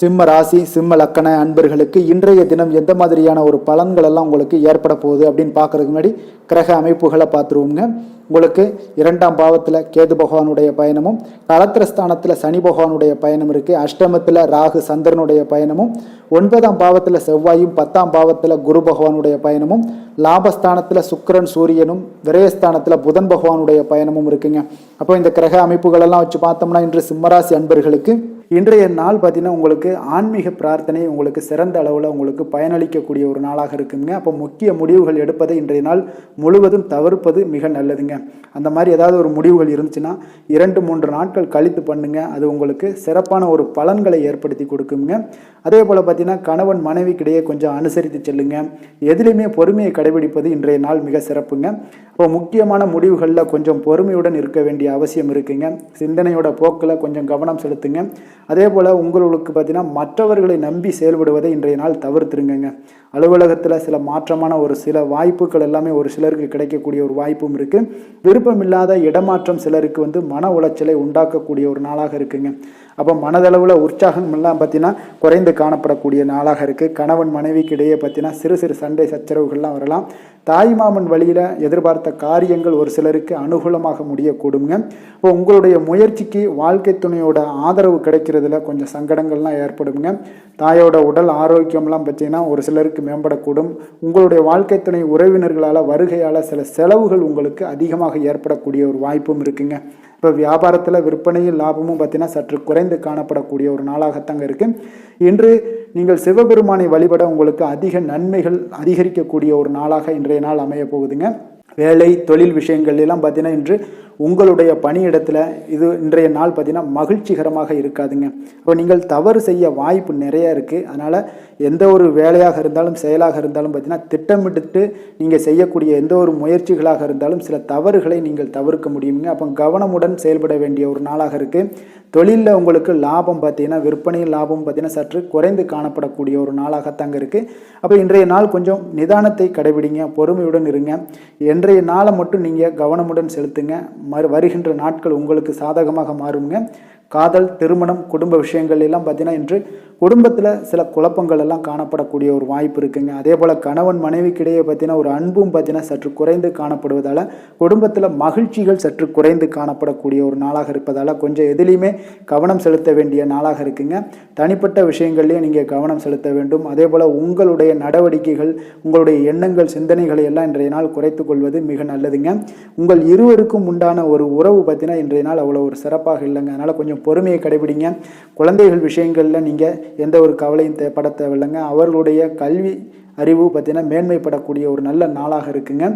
சிம்ம ராசி, சிம்ம லக்கண அன்பர்களுக்கு இன்றைய தினம் எந்த மாதிரியான ஒரு பலன்கள் எல்லாம் உங்களுக்கு ஏற்பட போகுது அப்படின்னு பார்க்கறதுக்கு முன்னாடி கிரக அமைப்புகளை பார்த்துருவோங்க. உங்களுக்கு 2ஆம் பாவத்தில் கேது பகவானுடைய பயணமும், களத்திரஸ்தானத்தில் சனி பகவானுடைய பயணம் இருக்குது. அஷ்டமத்தில் ராகு சந்திரனுடைய பயணமும், 9ஆம் பாவத்தில் செவ்வாயும், 10ஆம் பாவத்தில் குரு பகவானுடைய பயணமும், லாபஸ்தானத்தில் சுக்கிரன் சூரியனும், விரயஸ்தானத்தில் புதன் பகவானுடைய பயணமும் இருக்குங்க. அப்போ இந்த கிரக அமைப்புகளெல்லாம் வச்சு பார்த்தோம்னா இன்று சிம்மராசி அன்பர்களுக்கு இன்றைய நாள் பார்த்தீங்கன்னா உங்களுக்கு ஆன்மீக பிரார்த்தனை உங்களுக்கு சிறந்த அளவில் உங்களுக்கு பயனளிக்கக்கூடிய ஒரு நாளாக இருக்குங்க. அப்போ முக்கிய முடிவுகள் எடுப்பதை இன்றைய நாள் முழுவதும் தவிர்ப்பது மிக நல்லதுங்க. அந்த மாதிரி ஏதாவது ஒரு முடிவுகள் இருந்துச்சுன்னா 2-3 நாட்கள் கழித்து பண்ணுங்க. அது உங்களுக்கு சிறப்பான ஒரு பலன்களை ஏற்படுத்தி கொடுக்குங்க. அதே போல் பார்த்தீங்கன்னா கணவன் மனைவிக்கிடையே கொஞ்சம் அனுசரித்து செல்லுங்க. எதிலுமே பொறுமையை கடைபிடிப்பது இன்றைய நாள் மிக சிறப்புங்க. இப்போ முக்கியமான முடிவுகளில் கொஞ்சம் பொறுமையுடன் இருக்க வேண்டிய அவசியம் இருக்குங்க. சிந்தனையோட போக்கில் கொஞ்சம் கவனம் செலுத்துங்க. அதே போல் உங்களுக்கு பார்த்தீங்கன்னா மற்றவர்களை நம்பி செயல்படுவதை இன்றைய நாள் தவிர்த்துருங்க. அலுவலகத்தில் சில மாற்றமான ஒரு சில வாய்ப்புகள் எல்லாமே ஒரு சிலருக்கு கிடைக்கக்கூடிய ஒரு வாய்ப்பும் இருக்குது. விருப்பமில்லாத இடமாற்றம் சிலருக்கு மன உளைச்சலை உண்டாக்கக்கூடிய ஒரு நாளாக இருக்குங்க. அப்போ மனதளவில் உற்சாகம் எல்லாம் பார்த்தீங்கன்னா குறைந்து காணப்படக்கூடிய நாளாக இருக்குது. கணவன் மனைவிக்கு இடையே பார்த்தீங்கன்னா சிறு சிறு சண்டை சச்சரவுகள்லாம் வரலாம். தாய்மாமன் வழியில் எதிர்பார்த்த காரியங்கள் ஒரு சிலருக்கு அனுகூலமாக முடியக்கூடுங்க. இப்போ உங்களுடைய முயற்சிக்கு வாழ்க்கை துணையோட ஆதரவு கிடைக்கிறதுல கொஞ்சம் சங்கடங்கள்லாம் ஏற்படுங்க. தாயோட உடல் ஆரோக்கியம்லாம் பார்த்தீங்கன்னா ஒரு சிலருக்கு மேம்படக்கூடும். உங்களுடைய வாழ்க்கை துணை உறவினர்களால் வருகையால் சில செலவுகள் உங்களுக்கு அதிகமாக ஏற்படக்கூடிய ஒரு வாய்ப்பும் இருக்குங்க. இப்போ வியாபாரத்தில் விற்பனையும் லாபமும் பார்த்தீங்கன்னா சற்று குறைந்து காணப்படக்கூடிய ஒரு நாளாகத்தாங்க இருக்குது. இன்று நீங்கள் சிவபெருமானை வழிபட உங்களுக்கு அதிக நன்மைகள் அதிகரிக்கக்கூடிய ஒரு நாளாக இன்றைய நாள் அமைய போகுதுங்க. வேலை தொழில் விஷயங்கள் எல்லாம் பார்த்தீங்கன்னா இன்று உங்களுடைய பணியிடத்தில் இது இன்றைய நாள் பார்த்தீங்கன்னா மகிழ்ச்சிகரமாக இருக்காதுங்க. இப்போ நீங்கள் தவறு செய்ய வாய்ப்பு நிறைய இருக்குது. அதனால் எந்த ஒரு வேலையாக இருந்தாலும் செயலாக இருந்தாலும் பார்த்தீங்கன்னா திட்டமிட்டு நீங்கள் செய்யக்கூடிய எந்த ஒரு முயற்சிகளாக இருந்தாலும் சில தவறுகளை நீங்கள் தவிர்க்க முடியுங்க. அப்போ கவனமுடன் செயல்பட வேண்டிய ஒரு நாளாக இருக்குது. தொழிலில் உங்களுக்கு லாபம் பார்த்தீங்கன்னா விற்பனையில் லாபம் பார்த்தீங்கன்னா சற்று குறைந்து காணப்படக்கூடிய ஒரு நாளாகத்தாங்க இருக்குது. அப்போ இன்றைய நாள் கொஞ்சம் நிதானத்தை கடைபிடிங்க, பொறுமையுடன் இருங்க. இன்றைய நாளை மட்டும் நீங்கள் கவனமுடன் செலுத்துங்க. வருகின்ற நாட்கள் உங்களுக்கு சாதகமாக மாறுங்க. காதல், திருமணம், குடும்ப விஷயங்கள் எல்லாம் பார்த்தீங்கன்னா இன்று குடும்பத்தில் சில குழப்பங்கள் எல்லாம் காணப்படக்கூடிய ஒரு வாய்ப்பு இருக்குங்க. அதே போல் கணவன் மனைவிக்கிடையே பார்த்தீங்கன்னா ஒரு அன்பும் பார்த்தீங்கன்னா சற்று குறைந்து காணப்படுவதால் குடும்பத்தில் மகிழ்ச்சிகள் சற்று குறைந்து காணப்படக்கூடிய ஒரு நாளாக இருப்பதால் கொஞ்சம் எதிலையுமே கவனம் செலுத்த வேண்டிய நாளாக இருக்குங்க. தனிப்பட்ட விஷயங்கள்லேயே நீங்கள் கவனம் செலுத்த வேண்டும். அதே போல் உங்களுடைய நடவடிக்கைகள், உங்களுடைய எண்ணங்கள், சிந்தனைகளை எல்லாம் இன்றைய நாள் குறைத்து கொள்வது மிக நல்லதுங்க. உங்கள் இருவருக்கும் உண்டான ஒரு உறவு பார்த்தீங்கன்னா இன்றைய நாள் அவ்வளோ ஒரு சிறப்பாக இல்லைங்க. அதனால் கொஞ்சம் பொறுமையை கடைபிடிங்க. குழந்தைகள் விஷயங்களில் நீங்கள் எந்த ஒரு கவலையும் பட தேவையில்லைங்க. அவர்களுடைய கல்வி அறிவு பார்த்தீங்கன்னா மேன்மைப்படக்கூடிய ஒரு நல்ல நாளாக இருக்குங்க.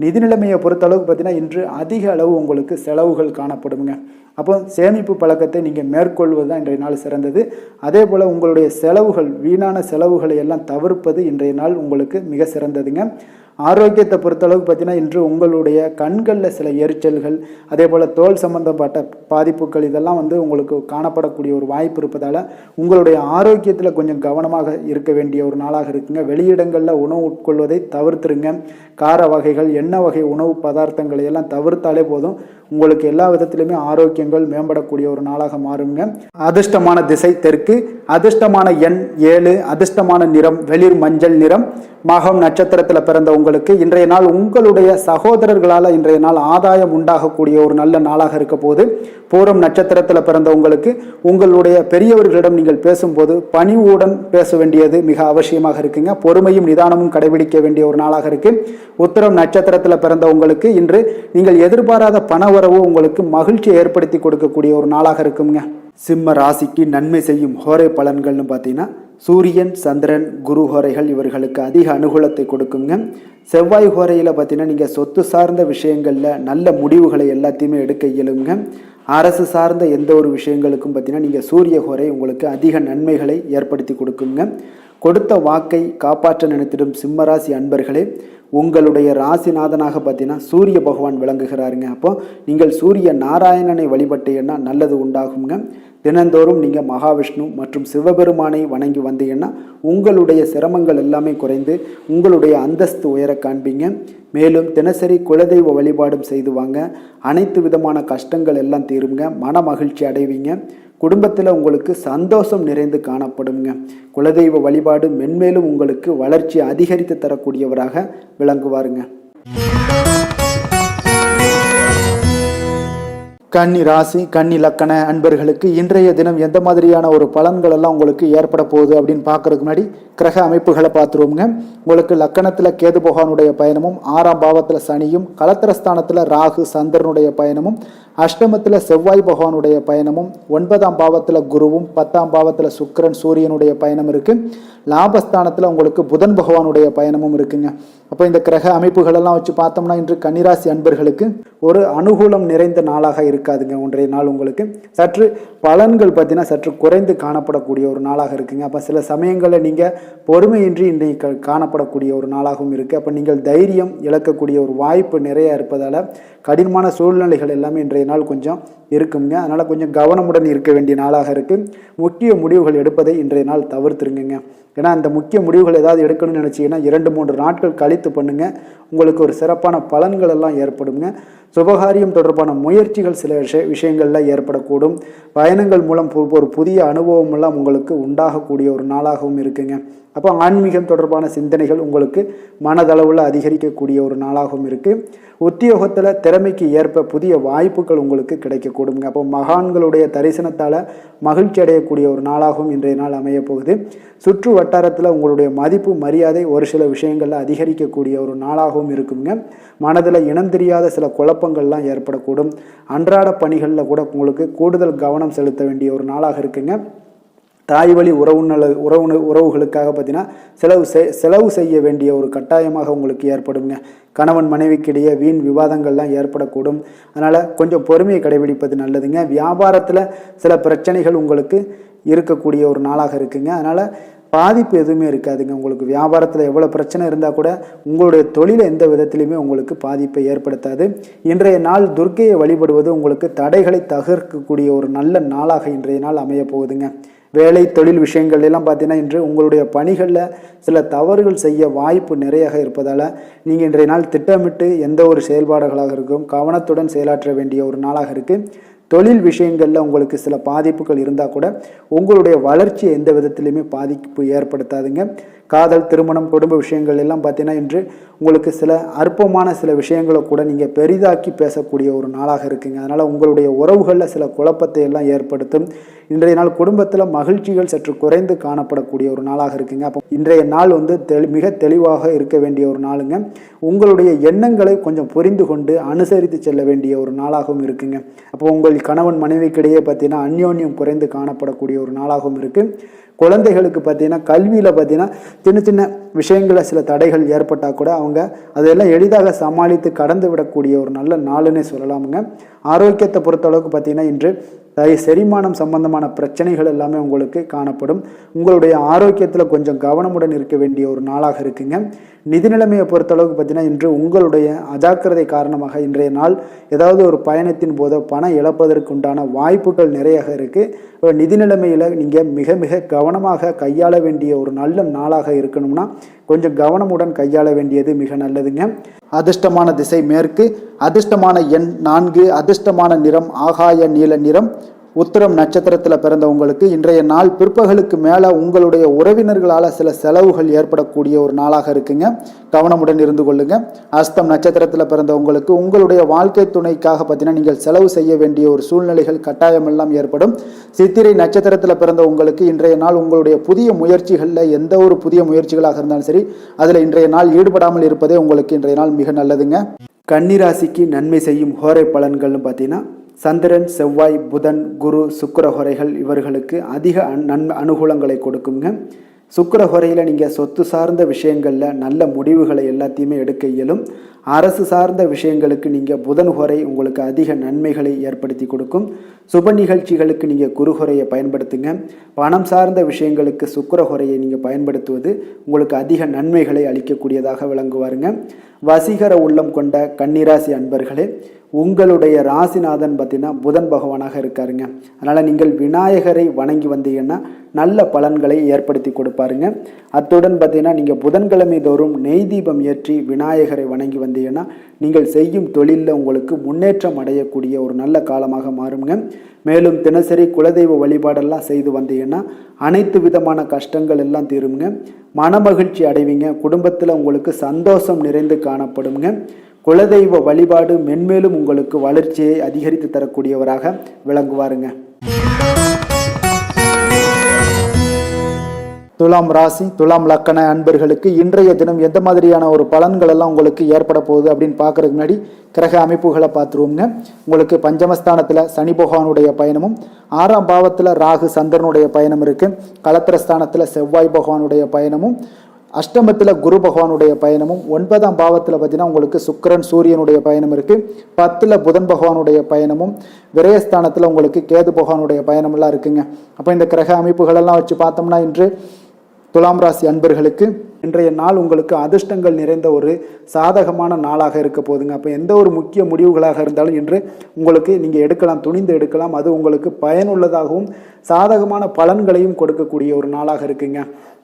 நிதி நிலைமையை பொறுத்தளவுக்கு பார்த்தீங்கன்னா இன்று அதிக அளவு உங்களுக்கு செலவுகள் காணப்படுங்க. அப்போ சேமிப்பு பழக்கத்தை நீங்கள் மேற்கொள்வது தான் இன்றைய நாள் சிறந்தது. அதே போல் உங்களுடைய செலவுகள், வீணான செலவுகளை எல்லாம் தவிர்ப்பது இன்றைய நாள் உங்களுக்கு மிக சிறந்ததுங்க. ஆரோக்கியத்தை பொறுத்தளவுக்கு பார்த்தீங்கன்னா இன்று உங்களுடைய கண்களில் சில எரிச்சல்கள், அதே போல் தோல் சம்பந்தப்பட்ட பாதிப்புகள் இதெல்லாம் உங்களுக்கு காணப்படக்கூடிய ஒரு வாய்ப்பு இருப்பதால் உங்களுடைய ஆரோக்கியத்தில் கொஞ்சம் கவனமாக இருக்க வேண்டிய ஒரு நாளாக இருக்குங்க. வெளியிடங்களில் உணவு உட்கொள்வதை தவிர்த்துருங்க. கார வகைகள், எண்ணெய் வகை உணவு பதார்த்தங்களை எல்லாம் தவிர்த்தாலே போதும். உங்களுக்கு எல்லா விதத்திலுமே ஆரோக்கியங்கள் மேம்படக்கூடிய ஒரு நாளாக மாறுங்க. அதிர்ஷ்டமான திசை தெற்கு, அதிர்ஷ்டமான எண் 7, அதிர்ஷ்டமான நிறம் வெளிர் மஞ்சள் நிறம். மகம் நட்சத்திரத்தில் பிறந்த உங்களுக்கு இன்றைய நாள் உங்களுடைய சகோதரர்களால் இன்றைய நாள் ஆதாயம் உண்டாகக்கூடிய ஒரு நல்ல நாளாக இருக்க போது. பூரம் நட்சத்திரத்தில் பிறந்த உங்களுக்கு உங்களுடைய பெரியவர்களிடம் நீங்கள் பேசும்போது பணிவுடன் பேச வேண்டியது மிக அவசியமாக இருக்குங்க. பொறுமையும் நிதானமும் கடைபிடிக்க வேண்டிய ஒரு நாளாக இருக்கு. உத்திரம் நட்சத்திரத்தில் பிறந்த உங்களுக்கு இன்று நீங்கள் எதிர்பாராத பணவரவு உங்களுக்கு மகிழ்ச்சியை ஏற்படுத்தி கொடுக்கக்கூடிய ஒரு நாளாக இருக்குங்க. சிம்ம ராசிக்கு நன்மை செய்யும் ஹோரை பலன்கள்னு பார்த்தீங்கன்னா சூரியன், சந்திரன், குரு ஹோரைகள் இவர்களுக்கு அதிக அனுகூலத்தை கொடுக்குங்க. செவ்வாய் ஹோரையில் பார்த்தீங்கன்னா நீங்கள் சொத்து சார்ந்த விஷயங்களில் நல்ல முடிவுகளை எல்லாத்தையுமே எடுக்க இயலுங்க. அரசு சார்ந்த எந்த ஒரு விஷயங்களுக்கும் பார்த்தீங்கன்னா நீங்கள் சூரிய ஹோரை உங்களுக்கு அதிக நன்மைகளை ஏற்படுத்தி கொடுக்குங்க. கொடுத்த வாக்கை காப்பாற்ற நினைத்திடும் சிம்மராசி அன்பர்களே, உங்களுடைய ராசிநாதனாக பார்த்தீங்கன்னா சூரிய பகவான் விளங்குகிறாருங்க. அப்போ நீங்கள் சூரிய நாராயணனை வழிபட்டீங்கன்னா நல்லது உண்டாகுங்க. தினந்தோறும் நீங்கள் மகாவிஷ்ணு மற்றும் சிவபெருமானை வணங்கி வந்தீங்கன்னா உங்களுடைய சிரமங்கள் எல்லாமே குறைந்து உங்களுடைய அந்தஸ்து உயர காண்பீங்க. மேலும் தினசரி குலதெய்வ வழிபாடும் செய்து வாங்க. அனைத்து விதமான கஷ்டங்கள் எல்லாம் தீருங்க. மன மகிழ்ச்சி அடைவீங்க. குடும்பத்தில் உங்களுக்கு சந்தோஷம் நிறைந்து காணப்படுங்க. குலதெய்வ வழிபாடு மென்மேலும் உங்களுக்கு வளர்ச்சி அதிகரித்து தரக்கூடியவராக விளங்குவாருங்க. கன்னி ராசி கன்னி லக்கண அன்பர்களுக்கு இன்றைய தினம் எந்த மாதிரியான ஒரு பலன்கள் எல்லாம் உங்களுக்கு ஏற்பட போகுது அப்படின்னு பார்க்கறதுக்கு முன்னாடி கிரக அமைப்புகளை பார்த்துருவோங்க. உங்களுக்கு லக்கணத்தில் கேது பகவானுடைய பயணமும், 6ஆம் பாவத்தில் சனியும், கலத்திரஸ்தானத்தில் ராகு சந்திரனுடைய பயணமும், அஷ்டமத்தில் செவ்வாய் பகவானுடைய பயணமும், 9ஆம் பாவத்தில் குருவும், 10ஆம் பாவத்தில் சுக்கிரன் சூரியனுடைய பயணம் இருக்கு. லாபஸ்தானத்தில் உங்களுக்கு புதன் பகவானுடைய பயணமும் இருக்குங்க. அப்போ இந்த கிரக அமைப்புகள் எல்லாம் வச்சு பார்த்தோம்னா இன்று கன்னிராசி அன்பர்களுக்கு ஒரு அனுகூலம் நிறைந்த நாளாக இருக்காதுங்க. இன்றைய நாள் உங்களுக்கு சற்று பலன்கள் பார்த்தீங்கன்னா சற்று குறைந்து காணப்படக்கூடிய ஒரு நாளாக இருக்குங்க. அப்போ சில சமயங்களில் நீங்கள் பொறுமையின்றி இன்றைக்கு காணப்படக்கூடிய ஒரு நாளாகவும் இருக்குது. அப்போ நீங்கள் தைரியம் இழக்கக்கூடிய ஒரு வாய்ப்பு நிறைய இருப்பதால் கடினமான சூழ்நிலைகள் எல்லாமே இன்றைய நாள் கொஞ்சம் இருக்குங்க. அதனால் கொஞ்சம் கவனமுடன் இருக்க வேண்டிய நாளாக இருக்குது. முக்கிய முடிவுகள் எடுப்பதை இன்றைய நாள் தவிர்த்துருங்க. ஏன்னா அந்த முக்கிய முடிவுகள் ஏதாவது எடுக்கணும்னு நினச்சிங்கன்னா 2-3 நாட்கள் கழித்து பண்ணுங்க. உங்களுக்கு ஒரு சிறப்பான பலன்கள் எல்லாம் ஏற்படுங்க. சுபகாரியம் தொடர்பான முயற்சிகள் சில விஷயங்களில் ஏற்படக்கூடும். பயணங்கள் மூலம் ஒரு புதிய அனுபவம் எல்லாம் உங்களுக்கு உண்டாகக்கூடிய ஒரு நாளாகவும் இருக்குங்க. அப்போ ஆன்மீகம் தொடர்பான சிந்தனைகள் உங்களுக்கு மனதளவில் அதிகரிக்கக்கூடிய ஒரு நாளாகவும் இருக்குது. உத்தியோகத்தில் திறமைக்கு ஏற்ப புதிய வாய்ப்புகள் உங்களுக்கு கிடைக்கக்கூடுங்க. அப்போ மகான்களுடைய தரிசனத்தால் மகிழ்ச்சி அடையக்கூடிய ஒரு நாளாகவும் இன்றைய நாள் அமைய போகுது. சுற்று வட்டாரத்தில் உங்களுடைய மதிப்பு மரியாதை ஒரு சில விஷயங்களில் அதிகரிக்கக்கூடிய ஒரு நாளாகவும் இருக்குங்க. மனதில் இனம் தெரியாத சில குழப்பங்கள்லாம் ஏற்படக்கூடும். அன்றாட பணிகளில் கூட உங்களுக்கு கூடுதல் கவனம் செலுத்த வேண்டிய ஒரு நாளாக இருக்குங்க. தாய் வழி உறவுகளுக்காக பார்த்தீங்கன்னா செலவு செய்ய வேண்டிய ஒரு கட்டாயமாக உங்களுக்கு ஏற்படுங்க. கணவன் மனைவிக்கிடையே வீண் விவாதங்கள்லாம் ஏற்படக்கூடும். அதனால் கொஞ்சம் பொறுமையை கடைபிடிப்பது நல்லதுங்க. வியாபாரத்தில் சில பிரச்சனைகள் உங்களுக்கு இருக்கக்கூடிய ஒரு நாளாக இருக்குங்க. அதனால் பாதிப்பு எதுவுமே இருக்காதுங்க. உங்களுக்கு வியாபாரத்தில் எவ்வளோ பிரச்சனை இருந்தால் கூட உங்களுடைய தொழிலை எந்த விதத்திலையுமே உங்களுக்கு பாதிப்பை ஏற்படுத்தாது. இன்றைய நாள் துர்க்கையை வழிபடுவது உங்களுக்கு தடைகளை தகர்க்கக்கூடிய ஒரு நல்ல நாளாக இன்றைய நாள் அமைய போகுதுங்க. வேலை தொழில் விஷயங்கள் எல்லாம் பார்த்தீங்கன்னா இன்று உங்களுடைய பணிகளில் சில தவறுகள் செய்ய வாய்ப்பு நிறையாக இருப்பதால் நீங்கள் இன்றைய நாள் திட்டமிட்டு எந்த ஒரு செயல்பாடுகளாக இருக்கும் கவனத்துடன் செயலாற்ற வேண்டிய ஒரு நாளாக இருக்குது. தொழில் விஷயங்களில் உங்களுக்கு சில பாதிப்புகள் இருந்தால் கூட உங்களுடைய வளர்ச்சியை எந்த விதத்திலையுமே பாதிப்பு ஏற்படுத்தாதுங்க. காதல், திருமணம், குடும்ப விஷயங்கள் எல்லாம் பார்த்தீங்கன்னா இன்று உங்களுக்கு சில அற்பமான சில விஷயங்களை கூட நீங்கள் பெரிதாக்கி பேசக்கூடிய ஒரு நாளாக இருக்குங்க. அதனால் உங்களுடைய உறவுகளில் சில குழப்பத்தை எல்லாம் ஏற்படுத்தும். இன்றைய நாள் குடும்பத்தில் மகிழ்ச்சிகள் சற்று குறைந்து காணப்படக்கூடிய ஒரு நாளாக இருக்குங்க. அப்போ இன்றைய நாள் மிக தெளிவாக இருக்க வேண்டிய ஒரு நாளுங்க. உங்களுடைய எண்ணங்களை கொஞ்சம் புரிந்து கொண்டு அனுசரித்து செல்ல வேண்டிய ஒரு நாளாகவும் இருக்குங்க. அப்போ உங்கள் கணவன் மனைவிக்கிடையே பார்த்தீங்கன்னா அந்யோன்யம் குறைந்து காணப்படக்கூடிய ஒரு நாளாகவும் இருக்குது. குழந்தைகளுக்கு பார்த்தீங்கன்னா கல்வியில் பார்த்தீங்கன்னா சின்ன சின்ன விஷயங்களில் சில தடைகள் ஏற்பட்டால் கூட அவங்க அதெல்லாம் எளிதாக சமாளித்து கடந்து விடக்கூடிய ஒரு நல்ல நாளுன்னே சொல்லலாமுங்க. ஆரோக்கியத்தை பொறுத்தளவுக்கு பார்த்தீங்கன்னா இன்று செரிமானம் சம்பந்தமான பிரச்சனைகள் எல்லாமே உங்களுக்கு காணப்படும். உங்களுடைய ஆரோக்கியத்தில் கொஞ்சம் கவனமுடன் இருக்க வேண்டிய ஒரு நாளாக இருக்குங்க. நிதி நிலைமையை பொறுத்தளவுக்கு பார்த்தீங்கன்னா இன்று உங்களுடைய அஜாக்கிரதை காரணமாக இன்றைய நாள் ஏதாவது ஒரு பயணத்தின் போது பணம் இழப்பதற்கு உண்டான வாய்ப்புகள் நிறைய இருக்குது. நிதி நிலைமையில் நீங்கள் மிக மிக கவனமாக கையாள வேண்டிய ஒரு நல்ல நாளாக இருக்கணும்னா கொஞ்சம் கவனமுடன் கையாள வேண்டியது மிக நல்லதுங்க. அதிர்ஷ்டமான திசை மேற்கு, அதிர்ஷ்டமான எண் 4, அதிர்ஷ்டமான நிறம் ஆகாய நீல நிறம். உத்திரம் நட்சத்திரத்தில் பிறந்தவங்களுக்கு இன்றைய நாள் பிற்பகலுக்கு மேலே உங்களுடைய உறவினர்களால் சில செலவுகள் ஏற்படக்கூடிய ஒரு நாளாக இருக்குங்க. கவனமுடன் இருந்து கொள்ளுங்க. அஸ்தம் நட்சத்திரத்தில் பிறந்தவங்களுக்கு உங்களுடைய வாழ்க்கை துணைக்காக பார்த்தீங்கன்னா நீங்கள் செலவு செய்ய வேண்டிய ஒரு சூழ்நிலைகள் கட்டாயம் எல்லாம் ஏற்படும். சித்திரை நட்சத்திரத்தில் பிறந்தவங்களுக்கு இன்றைய நாள் உங்களுடைய புதிய முயற்சிகளில் எந்த ஒரு புதிய முயற்சிகளாக இருந்தாலும் சரி அதில் இன்றைய நாள் ஈடுபடாமல் இருப்பதே உங்களுக்கு இன்றைய நாள் மிக நல்லதுங்க. கன்னிராசிக்கு நன்மை செய்யும் ஹோரை பலன்கள்னு பார்த்தீங்கன்னா சந்திரன், செவ்வாய், புதன், குரு, சுக்கிர ஹோரைகள் இவர்களுக்கு அதிக அனுகூலங்களை கொடுக்குங்க. சுக்கிர ஹோரையில் நீங்கள் சொத்து சார்ந்த விஷயங்களில் நல்ல முடிவுகளை எல்லாத்தையுமே எடுக்க இயலும். அரசு சார்ந்த விஷயங்களுக்கு நீங்கள் புதன் ஹோரை உங்களுக்கு அதிக நன்மைகளை ஏற்படுத்தி கொடுக்கும். சுப நிகழ்ச்சிகளுக்கு நீங்கள் குரு ஹோரையை பயன்படுத்துங்க. பணம் சார்ந்த விஷயங்களுக்கு சுக்கிர ஹோரையை நீங்கள் பயன்படுத்துவது உங்களுக்கு அதிக நன்மைகளை அளிக்கக்கூடியதாக விளங்குவாருங்க. வசீகர உள்ளம் கொண்ட கன்னிராசி அன்பர்களே, உங்களுடைய ராசிநாதன் பார்த்தீங்கன்னா புதன் பகவானாக இருக்காருங்க. அதனால் நீங்கள் விநாயகரை வணங்கி வந்தீங்கன்னா நல்ல பலன்களை ஏற்படுத்தி கொடுப்பாருங்க. அத்துடன் பார்த்தீங்கன்னா நீங்கள் புதன்கிழமை தோறும் நெய் தீபம் ஏற்றி விநாயகரை வணங்கி வந்தீங்கன்னா நீங்கள் செய்யும் தொழிலில் உங்களுக்கு முன்னேற்றம் அடையக்கூடிய ஒரு நல்ல காலமாக மாறுங்க. மேலும் தினசரி குலதெய்வ வழிபாடெல்லாம் செய்து வந்தீங்கன்னா அனைத்து விதமான கஷ்டங்கள் எல்லாம் தீருங்க. மனமகிழ்ச்சி அடைவீங்க. குடும்பத்தில் உங்களுக்கு சந்தோஷம் நிறைந்து காணப்படுங்க. குலதெய்வ வழிபாடு மென்மேலும் உங்களுக்கு வளர்ச்சியை அதிகரித்து தரக்கூடியவராக விளங்குவாருங்க. துலாம் ராசி துலாம் லக்கண அன்பர்களுக்கு இன்றைய தினம் எந்த மாதிரியான ஒரு பலன்கள் எல்லாம் உங்களுக்கு ஏற்பட போகுது அப்படின்னு பார்க்கறதுக்கு முன்னாடி கிரக அமைப்புகளை பார்த்துருவோங்க. உங்களுக்கு பஞ்சமஸ்தானத்தில் சனி பகவானுடைய பயணமும், 6ஆம் பாவத்தில் ராகு சந்திரனுடைய பயணம் இருக்கு, களத்திரஸ்தானத்தில் செவ்வாய் பகவானுடைய பயணமும், அஷ்டமத்தில் குரு பகவானுடைய பயணமும், 9ஆம் பாவத்தில் பார்த்தீங்கன்னா உங்களுக்கு சுக்கிரன் சூரியனுடைய பயணம் இருக்கு, 10ல் புதன் பகவானுடைய பயணமும், விரயஸ்தானத்தில் உங்களுக்கு கேது பகவானுடைய பயணமெல்லாம் இருக்குங்க. அப்போ இந்த கிரக அமைப்புகளெல்லாம் வச்சு பார்த்தோம்னா இன்று துலாம் ராசி அன்பர்களுக்கு இன்றைய நாள் உங்களுக்கு அதிர்ஷ்டங்கள் நிறைந்த ஒரு சாதகமான நாளாக இருக்க போகுதுங்க. அப்போ எந்த ஒரு முக்கிய முடிவுகளாக இருந்தாலும் இன்று உங்களுக்கு நீங்கள் எடுக்கலாம், துணிந்து எடுக்கலாம். அது உங்களுக்கு பயனுள்ளதாகவும் சாதகமான பலன்களையும் கொடுக்கக்கூடிய ஒரு நாளாக இருக்குங்க.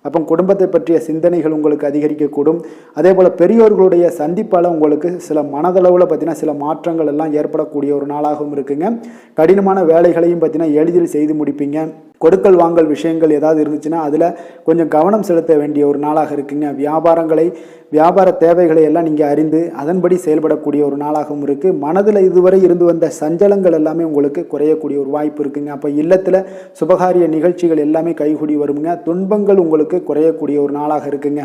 அப்போ குடும்பத்தை பற்றிய சிந்தனைகள் உங்களுக்கு அதிகரிக்கக்கூடும். அதே போல் பெரியோர்களுடைய சந்திப்பால் உங்களுக்கு சில மனதளவில் பார்த்தீங்கன்னா சில மாற்றங்கள் எல்லாம் ஏற்படக்கூடிய ஒரு நாளாகவும் இருக்குங்க. கடினமான வேலைகளையும் பார்த்தீங்கன்னா எளிதில் செய்து முடிப்பீங்க. கொடுக்கல் வாங்கல் விஷயங்கள் ஏதாவது இருந்துச்சுன்னா அதில் கொஞ்சம் கவனம் செலுத்த வேண்டிய ஒரு நாளாக இருக்குங்க. வியாபார தேவைகளை எல்லாம் நீங்கள் அறிந்து அதன்படி செயல்படக்கூடிய ஒரு நாளாகவும் இருக்குது. மனதில் இதுவரை இருந்து வந்த சஞ்சலங்கள் எல்லாமே உங்களுக்கு குறையக்கூடிய ஒரு வாய்ப்பு இருக்குங்க. அப்போ இல்லத்தில் சுபகாரிய நிகழ்ச்சிகள் எல்லாமே கைகூடி வருங்க. துன்பங்கள் உங்களுக்கு குறையக்கூடிய ஒரு நாளாக இருக்குங்க.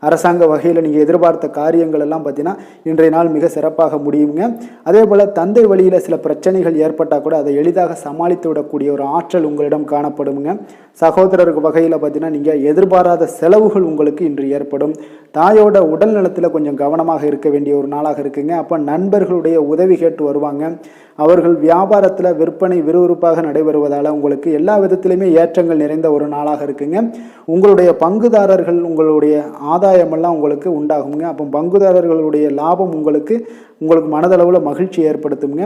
அரசாங்க வகையில் நீங்கள் எதிர்பார்த்த காரியங்கள் எல்லாம் பார்த்தீங்கன்னா இன்றைய நாள் மிக சிறப்பாக முடியுங்க. அதே போல் தந்தை வழியில் சில பிரச்சனைகள் ஏற்பட்டால் கூட அதை எளிதாக சமாளித்து விடக்கூடிய ஒரு ஆற்றல் உங்களிடம் காணப்படுங்க. சகோதரர்கள் வகையில் பார்த்தீங்கன்னா நீங்கள் எதிர்பாராத செலவுகள் உங்களுக்கு இன்று ஏற்படும். தாயோட உடல் நலத்தில் கொஞ்சம் கவனமாக இருக்க வேண்டிய ஒரு நாளாக இருக்குங்க. அப்போ நண்பர்களுடைய உதவி கேட்டு வருவாங்க. அவர்கள் வியாபாரத்தில் விற்பனை விறுவிறுப்பாக நடைபெறுவதால் உங்களுக்கு எல்லா விதத்திலையுமே ஏற்றங்கள் நிறைந்த ஒரு நாளாக இருக்குங்க. உங்களுடைய பங்குதாரர்கள் உங்களுடைய ஆதாயமெல்லாம் உங்களுக்கு உண்டாகுங்க. அப்போ பங்குதாரர்களுடைய லாபம் உங்களுக்கு மனதளவில் மகிழ்ச்சி ஏற்படுத்துங்க.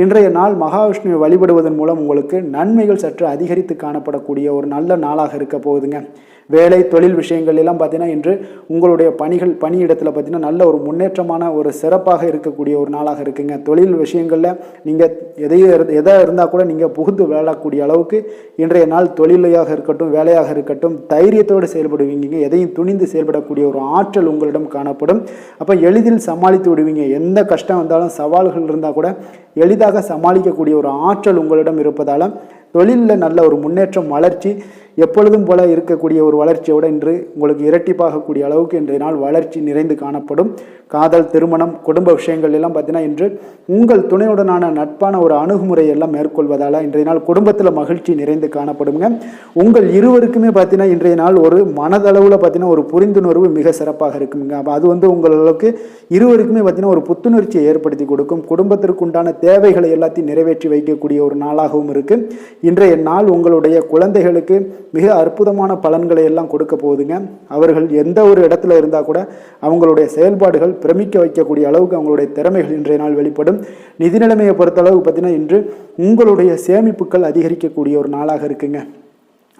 இன்றைய நாள் மகாவிஷ்ணுவை வழிபடுவதன் மூலம் உங்களுக்கு நன்மைகள் சற்று அதிகரித்து காணப்படக்கூடிய ஒரு நல்ல நாளாக இருக்க போகுதுங்க. வேலை தொழில் விஷயங்கள் எல்லாம் பார்த்தீங்கன்னா இன்று உங்களுடைய பணியிடத்தில் பார்த்தீங்கன்னா நல்ல ஒரு முன்னேற்றமான ஒரு சிறப்பாக இருக்கக்கூடிய ஒரு நாளாக இருக்குங்க. தொழில் விஷயங்களில் நீங்கள் எதாக இருந்தால் கூட நீங்கள் புகுந்து விளையாடக்கூடிய அளவுக்கு இன்றைய நாள் தொழிலையாக இருக்கட்டும் வேலையாக இருக்கட்டும் தைரியத்தோடு செயல்படுவீங்க. எதையும் துணிந்து செயல்படக்கூடிய ஒரு ஆற்றல் உங்களிடம் காணப்படும். அப்போ எளிதில் சமாளித்து விடுவீங்க. எந்த கஷ்டம் வந்தாலும் சவால்கள் இருந்தால் கூட எளிதாக சமாளிக்கக்கூடிய ஒரு ஆற்றல் உங்களிடம் இருப்பதால் தொழிலில் நல்ல ஒரு முன்னேற்றம் வளர்ச்சி எப்பொழுதும் போல இருக்கக்கூடிய ஒரு வளர்ச்சியோடு இன்று உங்களுக்கு இரட்டிப்பாகக்கூடிய அளவுக்கு இன்றைய நாள் வளர்ச்சி நிறைந்து காணப்படும். காதல் திருமணம் குடும்ப விஷயங்கள் எல்லாம் பார்த்தீங்கன்னா இன்று உங்கள் துணையுடனான நட்பான ஒரு அணுகுமுறை எல்லாம் மேற்கொள்வதால் இன்றைய நாள் குடும்பத்தில் மகிழ்ச்சி நிறைந்து காணப்படுங்க. உங்கள் இருவருக்குமே பார்த்தீங்கன்னா இன்றைய நாள் ஒரு மனதளவில் பார்த்தீங்கன்னா ஒரு புரிந்துணர்வு மிக சிறப்பாக இருக்குங்க. அப்போ அது உங்களுக்கு இருவருக்குமே பார்த்தீங்கன்னா ஒரு புத்துணர்ச்சியை ஏற்படுத்தி கொடுக்கும். குடும்பத்திற்கு உண்டான தேவைகளை எல்லாத்தையும் நிறைவேற்றி வைக்கக்கூடிய ஒரு நாளாகவும் இருக்கு. இன்றைய நாள் உங்களுடைய குழந்தைகளுக்கு மிக அற்புதமான பலன்களை எல்லாம் கொடுக்க போகுதுங்க. அவர்கள் எந்த ஒரு இடத்துல இருந்தால் கூட அவங்களுடைய செயல்பாடுகள் பிரமிக்க வைக்கக்கூடிய அளவுக்கு அவங்களுடைய திறமைகள் இன்றைய நாள் வெளிப்படும். நிதி நிலைமையை பொறுத்தளவுக்கு பார்த்தீங்கன்னா இன்று உங்களுடைய சேமிப்புகள் அதிகரிக்கக்கூடிய ஒரு நாளாக இருக்குங்க.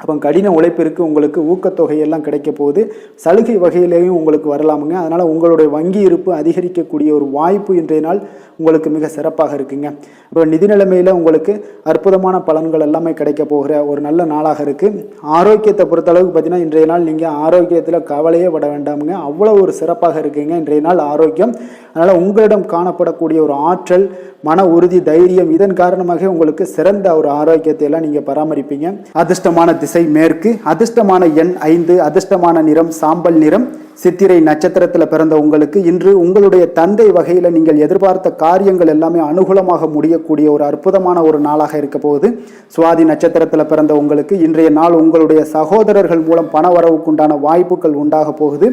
அப்போ கடின உழைப்பிற்கு உங்களுக்கு ஊக்கத்தொகையெல்லாம் கிடைக்க போகுது. சலுகை வகையிலேயும் உங்களுக்கு வரலாமுங்க. அதனால் உங்களுடைய வங்கி இருப்பு அதிகரிக்கக்கூடிய ஒரு வாய்ப்பு இன்றைய நாள் உங்களுக்கு மிக சிறப்பாக இருக்குங்க. இப்போ நிதி நிலைமையில் உங்களுக்கு அற்புதமான பலன்கள் எல்லாமே கிடைக்க போகிற ஒரு நல்ல நாளாக இருக்குது. ஆரோக்கியத்தை பொறுத்தளவுக்கு பார்த்தீங்கன்னா இன்றைய நாள் நீங்கள் ஆரோக்கியத்தில் கவலையே பட வேண்டாமுங்க. அவ்வளோ ஒரு சிறப்பாக இருக்குங்க இன்றைய நாள் ஆரோக்கியம். அதனால் உங்களிடம் காணப்படக்கூடிய ஒரு ஆற்றல் மன உறுதி தைரியம் இதன் காரணமாக உங்களுக்கு சிறந்த ஒரு ஆரோக்கியத்தை எல்லாம் நீங்கள் பராமரிப்பீங்க. அதிர்ஷ்டமான திசை மேற்கு, அதிர்ஷ்டமான எண் 5, அதிர்ஷ்டமான நிறம் சாம்பல் நிறம். சித்திரை நட்சத்திரத்தில் பிறந்த உங்களுக்கு இன்று உங்களுடைய தந்தை வகையில் நீங்கள் எதிர்பார்த்த காரியங்கள் எல்லாமே அனுகூலமாக முடியக்கூடிய ஒரு அற்புதமான ஒரு நாளாக இருக்க போகுது. சுவாதி நட்சத்திரத்தில் பிறந்த உங்களுக்கு இன்றைய நாள் உங்களுடைய சகோதரர்கள் மூலம் பண வரவுக்குண்டான வாய்ப்புகள் உண்டாக போகுது.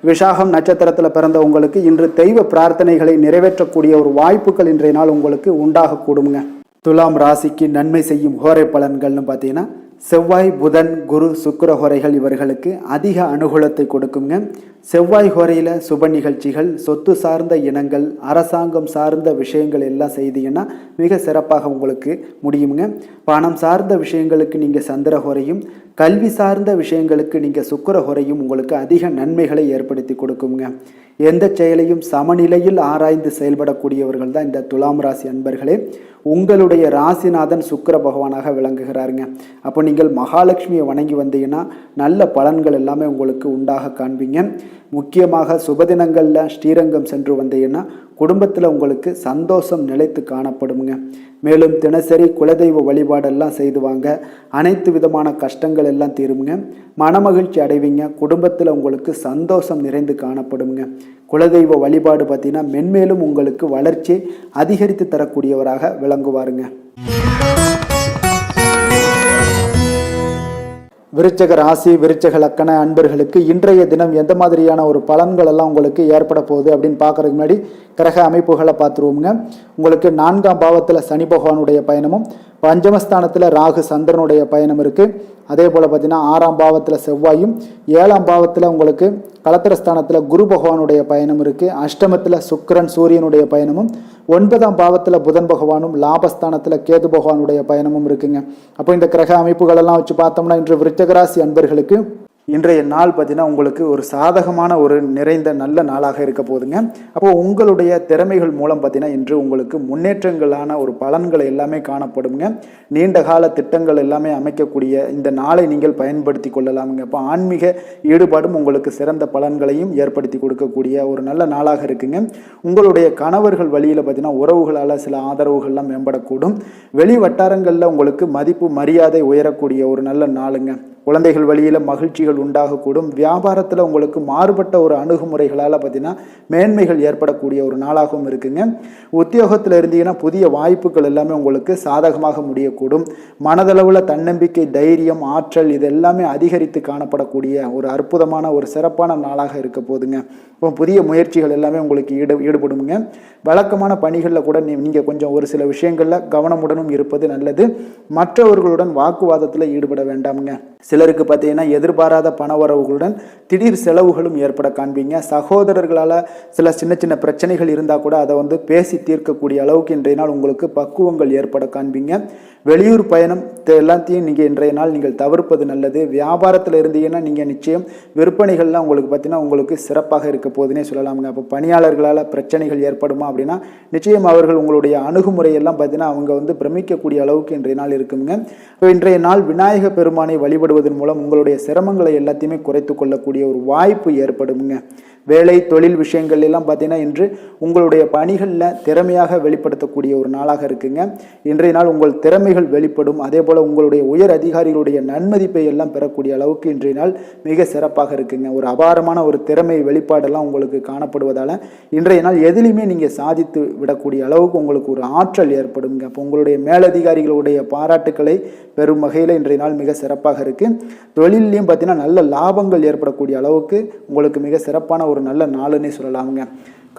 விஷாகம் நட்சத்திரத்தில் பிறந்த உங்களுக்கு இன்று தெய்வ பிரார்த்தனைகளை நிறைவேற்றக்கூடிய ஒரு வாய்ப்புகள் இன்றைய நாள் உங்களுக்கு உண்டாக கூடுங்க. துலாம் ராசிக்கு நன்மை செய்யும் ஹோரை பலன்கள்னு பார்த்தீங்கன்னா செவ்வாய் புதன் குரு சுக்கிர ஹோரைகள் இவர்களுக்கு அதிக அனுகூலத்தை கொடுக்குங்க. செவ்வாய் ஹோரையில் சுப நிகழ்ச்சிகள் சொத்து சார்ந்த இனங்கள் அரசாங்கம் சார்ந்த விஷயங்கள் எல்லாம் செய்தீங்கன்னா மிக சிறப்பாக உங்களுக்கு முடியுங்க. பணம் சார்ந்த விஷயங்களுக்கு நீங்கள் சந்திர ஹோரையும் கல்வி சார்ந்த விஷயங்களுக்கு நீங்கள் சுக்கிர ஹோரையும் உங்களுக்கு அதிக நன்மைகளை ஏற்படுத்தி கொடுக்குங்க. எந்த செயலையும் சமநிலையில் ஆராய்ந்து செயல்படக்கூடியவர்கள் தான் இந்த துலாம் ராசி அன்பர்களே. உங்களுடைய ராசிநாதன் சுக்கிர பகவானாக விளங்குகிறாருங்க. அப்போ நீங்கள் மகாலட்சுமியை வணங்கி வந்தீங்கன்னா நல்ல பலன்கள் எல்லாமே உங்களுக்கு உண்டாக காண்பீங்க. முக்கியமாக சுபதினங்களில் ஸ்ரீரங்கம் சென்று வந்தீங்கன்னா குடும்பத்தில் உங்களுக்கு சந்தோஷம் நிலைத்து காணப்படுங்க. மேலும் தினசரி குலதெய்வ வழிபாடெல்லாம் செய்து வாங்க, அனைத்து விதமான கஷ்டங்கள் எல்லாம் தீருங்க, மனமகிழ்ச்சி அடைவீங்க, குடும்பத்தில் உங்களுக்கு சந்தோஷம் நிறைந்து காணப்படுங்க. குலதெய்வ வழிபாடு பார்த்தீங்கன்னா மென்மேலும் உங்களுக்கு வளர்ச்சி அதிகரித்து தரக்கூடியவராக விளங்குவாருங்க. விருச்சக ராசி விருச்சக லக்கண அன்பர்களுக்கு இன்றைய தினம் எந்த மாதிரியான ஒரு பலன்கள் எல்லாம் உங்களுக்கு ஏற்பட போகுது அப்படின்னு பார்க்கறதுக்கு முன்னாடி கிரக அமைப்புகளை பார்த்துருவோங்க. உங்களுக்கு 4ஆம் பாவத்தில் சனி பகவானுடைய பயணமும், பஞ்சமஸ்தானத்தில் ராகு சந்திரனுடைய பயணம் இருக்குது. அதே போல் பார்த்தீங்கன்னா 6ஆம் பாவத்தில் செவ்வாயும், 7ஆம் பாவத்தில் உங்களுக்கு கலத்திரஸ்தானத்தில் குரு பகவானுடைய பயணம் இருக்குது. அஷ்டமத்தில் சுக்கிரன் சூரியனுடைய பயணமும், 9ஆம் பாவத்தில் புதன் பகவானும், லாபஸ்தானத்தில் கேது பகவானுடைய பயணமும் இருக்குங்க. அப்போ இந்த கிரக அமைப்புகளெல்லாம் வச்சு பார்த்தோம்னா இன்று விருச்சகராசி அன்பர்களுக்கு இன்றைய நாள் பார்த்தீங்கன்னா உங்களுக்கு ஒரு சாதகமான ஒரு நிறைந்த நல்ல நாளாக இருக்க போகுதுங்க. அப்போ உங்களுடைய திறமைகள் மூலம் பார்த்தீங்கன்னா இன்று உங்களுக்கு முன்னேற்றங்களான ஒரு பலன்களை எல்லாமே காணப்படுங்க. நீண்ட கால திட்டங்கள் எல்லாமே அமைக்கக்கூடிய இந்த நாளை நீங்கள் பயன்படுத்தி கொள்ளலாமுங்க. அப்போ ஆன்மீக ஈடுபாடும் உங்களுக்கு சிறந்த பலன்களையும் ஏற்படுத்தி கொடுக்கக்கூடிய ஒரு நல்ல நாளாக இருக்குங்க. உங்களுடைய கணவர்கள் வழியில் பார்த்தீங்கன்னா உறவுகளால் சில ஆதரவுகள்லாம் மேம்படக்கூடும். வெளி வட்டாரங்களில் உங்களுக்கு மதிப்பு மரியாதை உயரக்கூடிய ஒரு நல்ல நாளுங்க. குழந்தைகள் வழியில் மகிழ்ச்சிகள் உண்டாகக்கூடும். வியாபாரத்தில் உங்களுக்கு மாறுபட்ட ஒரு அணுகுமுறைகளால் பார்த்தீங்கன்னா மேன்மைகள் ஏற்படக்கூடிய ஒரு நாளாகவும் இருக்குங்க. உத்தியோகத்தில் இருந்தீங்கன்னா புதிய வாய்ப்புகள் எல்லாமே உங்களுக்கு சாதகமாக முடியக்கூடும். மனதளவில் தன்னம்பிக்கை, தைரியம், ஆற்றல் இது எல்லாமே அதிகரித்து காணப்படக்கூடிய ஒரு அற்புதமான ஒரு சிறப்பான நாளாக இருக்க போதுங்க. இப்போ புதிய முயற்சிகள் எல்லாமே உங்களுக்கு ஈடுபடுங்க. வழக்கமான பணிகளில் கூட நீங்கள் கொஞ்சம் ஒரு சில விஷயங்களில் கவனமுடனும் இருப்பது நல்லது. மற்றவர்களுடன் வாக்குவாதத்தில் ஈடுபட வேண்டாமுங்க. சிலருக்கு பார்த்தீங்கன்னா எதிர்பாராத பணவரவுகளுடன் திடீர் செலவுகளும் ஏற்பட காண்பீங்க. சகோதரர்களால் சில சின்ன சின்ன பிரச்சனைகள் இருந்தால் கூட அதை பேசி தீர்க்கக்கூடிய அளவுக்கு இன்றைய நாள் உங்களுக்கு பக்குவங்கள் ஏற்பட காண்பீங்க. வெளியூர் பயணம் எல்லாத்தையும் நீங்கள் இன்றைய நாள் நீங்கள் தவிர்ப்பது நல்லது. வியாபாரத்தில் இருந்தீங்கன்னா நீங்கள் நிச்சயம் விற்பனைகள்லாம் உங்களுக்கு பார்த்தீங்கன்னா உங்களுக்கு சிறப்பாக இருக்க போதுன்னே சொல்லலாமுங்க. அப்போ பணியாளர்களால் பிரச்சனைகள் ஏற்படுமா அப்படின்னா நிச்சயம் அவர்கள் உங்களுடைய அணுகுமுறையெல்லாம் பார்த்தீங்கன்னா அவங்க பிரமிக்கக்கூடிய அளவுக்கு இன்றைய நாள் இருக்குங்க. இப்போ இன்றைய நாள் விநாயக பெருமானை வழிபடுவதன் மூலம் உங்களுடைய சிரமங்களை எல்லாத்தையுமே குறைத்து கொள்ளக்கூடிய ஒரு வாய்ப்பு ஏற்படுங்க. வேலை தொழில் விஷயங்கள் எல்லாம் பார்த்தீங்கன்னா இன்று உங்களுடைய பணிகளில் திறமையாக வெளிப்படுத்தக்கூடிய ஒரு நாளாக இருக்குங்க. இன்றைய நாள் உங்கள் திறமைகள் வெளிப்படும். அதே போல் உங்களுடைய உயர் அதிகாரிகளுடைய நன்மதிப்பை எல்லாம் பெறக்கூடிய அளவுக்கு இன்றைய நாள் மிக சிறப்பாக இருக்குங்க. ஒரு அபாரமான ஒரு திறமை வெளிப்பாடெல்லாம் உங்களுக்கு காணப்படுவதால் இன்றைய நாள் எதிலையுமே நீங்கள் சாதித்து விடக்கூடிய அளவுக்கு உங்களுக்கு ஒரு ஆற்றல் ஏற்படுங்க. அப்போ உங்களுடைய மேலதிகாரிகளுடைய பாராட்டுக்களை பெறும் வகையில் இன்றைய நாள் மிக சிறப்பாக இருக்குது. தொழிலையும் பார்த்தீங்கன்னா நல்ல லாபங்கள் ஏற்படக்கூடிய அளவுக்கு உங்களுக்கு மிக சிறப்பான ஒரு நல்ல நாளுன்னே சொல்லலாமுங்க.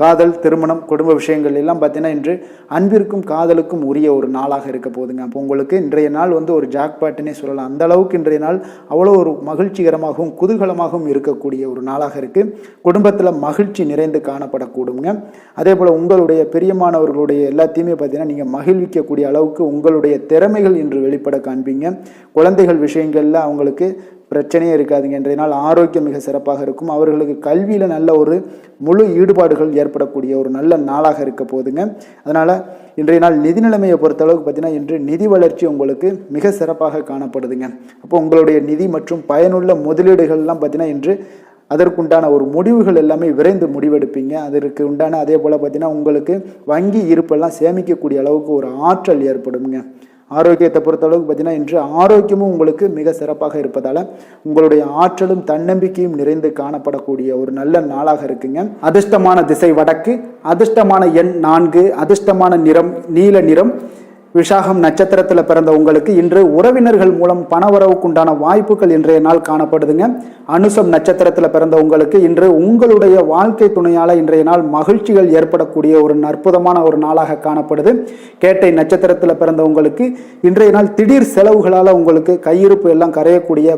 காதல், திருமணம், குடும்ப விஷயங்கள் எல்லாம் பார்த்தீங்கன்னா இன்று அன்பிற்கும் காதலுக்கும் உரிய ஒரு நாளாக இருக்க போதுங்க. அப்போ உங்களுக்கு இன்றைய நாள் ஒரு ஜாக்பாட்டுன்னே சொல்லலாம். அந்த அளவுக்கு இன்றைய நாள் அவ்வளோ ஒரு மகிழ்ச்சிகரமாகவும் குதூகலமாகவும் இருக்கக்கூடிய ஒரு நாளாக இருக்குது. குடும்பத்தில் மகிழ்ச்சி நிறைந்து காணப்படக்கூடுங்க. அதே போல் உங்களுடைய பிரியமானவர்களுடைய எல்லாத்தையுமே பார்த்தீங்கன்னா நீங்கள் மகிழ்விக்கக்கூடிய அளவுக்கு உங்களுடைய திறமைகள் இன்று வெளிப்பட காண்பீங்க. குழந்தைகள் விஷயங்களில் அவங்களுக்கு பிரச்சனையே இருக்காதுங்க. இன்றைய நாள் ஆரோக்கியம் மிக சிறப்பாக இருக்கும். அவர்களுக்கு கல்வியில் நல்ல ஒரு முழு ஈடுபாடுகள் ஏற்படக்கூடிய ஒரு நல்ல நாளாக இருக்க போதுங்க. அதனால் இன்றைய நாள் நிதி நிலைமையை பொறுத்தளவுக்கு பார்த்தீங்கன்னா இன்று நிதி வளர்ச்சி உங்களுக்கு மிக சிறப்பாக காணப்படுதுங்க. அப்போ உங்களுடைய நிதி மற்றும் பயனுள்ள முதலீடுகள்லாம் பார்த்தீங்கன்னா இன்று அதற்குண்டான ஒரு முடிவுகள் எல்லாமே விரைந்து முடிவெடுப்பீங்க. அதற்கு உண்டான அதே போல் பார்த்தீங்கன்னா உங்களுக்கு வங்கி இருப்பெல்லாம் சேமிக்கக்கூடிய அளவுக்கு ஒரு ஆற்றல் ஏற்படுங்க. ஆரோக்கியத்தை பொறுத்தளவுக்கு பார்த்தீங்கன்னா இன்று ஆரோக்கியமும் உங்களுக்கு மிக சிறப்பாக இருப்பதால் உங்களுடைய ஆற்றலும் தன்னம்பிக்கையும் நிறைந்து காணப்படக்கூடிய ஒரு நல்ல நாளாக இருக்குங்க. அதிர்ஷ்டமான திசை வடக்கு, அதிர்ஷ்டமான எண் 4, அதிர்ஷ்டமான நிறம் நீல நிறம். விஷாகம் நட்சத்திரத்தில் பிறந்த உங்களுக்கு இன்று உறவினர்கள் மூலம் பணவரவுக்குண்டான வாய்ப்புகள் இன்றைய நாள் காணப்படுதுங்க. அனுசம் நட்சத்திரத்தில் பிறந்த உங்களுக்கு இன்று உங்களுடைய வாழ்க்கை துணையால் இன்றைய நாள் மகிழ்ச்சிகள் ஏற்படக்கூடிய ஒரு அற்புதமான ஒரு நாளாக காணப்படுது. கேட்டை நட்சத்திரத்தில் பிறந்த உங்களுக்கு இன்றைய நாள் திடீர் செலவுகளால் உங்களுக்கு கையிருப்பு எல்லாம்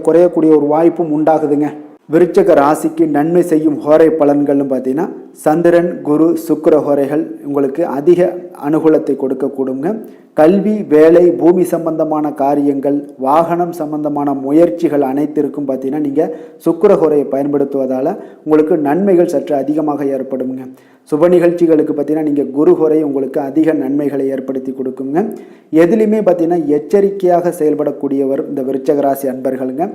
குறையக்கூடிய ஒரு வாய்ப்பும் உண்டாகுதுங்க. விருச்சக ராசிக்கு நன்மை செய்யும் ஹோரை பலன்கள்னு பார்த்தீங்கன்னா சந்திரன் குரு சுக்கிர ஹோரைகள் உங்களுக்கு அதிக அனுகூலத்தை கொடுக்கக்கூடுங்க. கல்வி, வேலை, பூமி சம்பந்தமான காரியங்கள், வாகனம் சம்பந்தமான முயற்சிகள் அனைத்திற்கும் பார்த்தீங்கன்னா நீங்கள் சுக்கிர ஹோரையை பயன்படுத்துவதால் உங்களுக்கு நன்மைகள் சற்று அதிகமாக ஏற்படுங்க. சுப நிகழ்ச்சிகளுக்கு பார்த்தீங்கன்னா நீங்கள் குரு ஹோரை உங்களுக்கு அதிக நன்மைகளை ஏற்படுத்தி கொடுக்குங்க. எதுலையுமே பார்த்தீங்கன்னா எச்சரிக்கையாக செயல்படக்கூடியவர் இந்த விருச்சக ராசி அன்பர்களுங்க.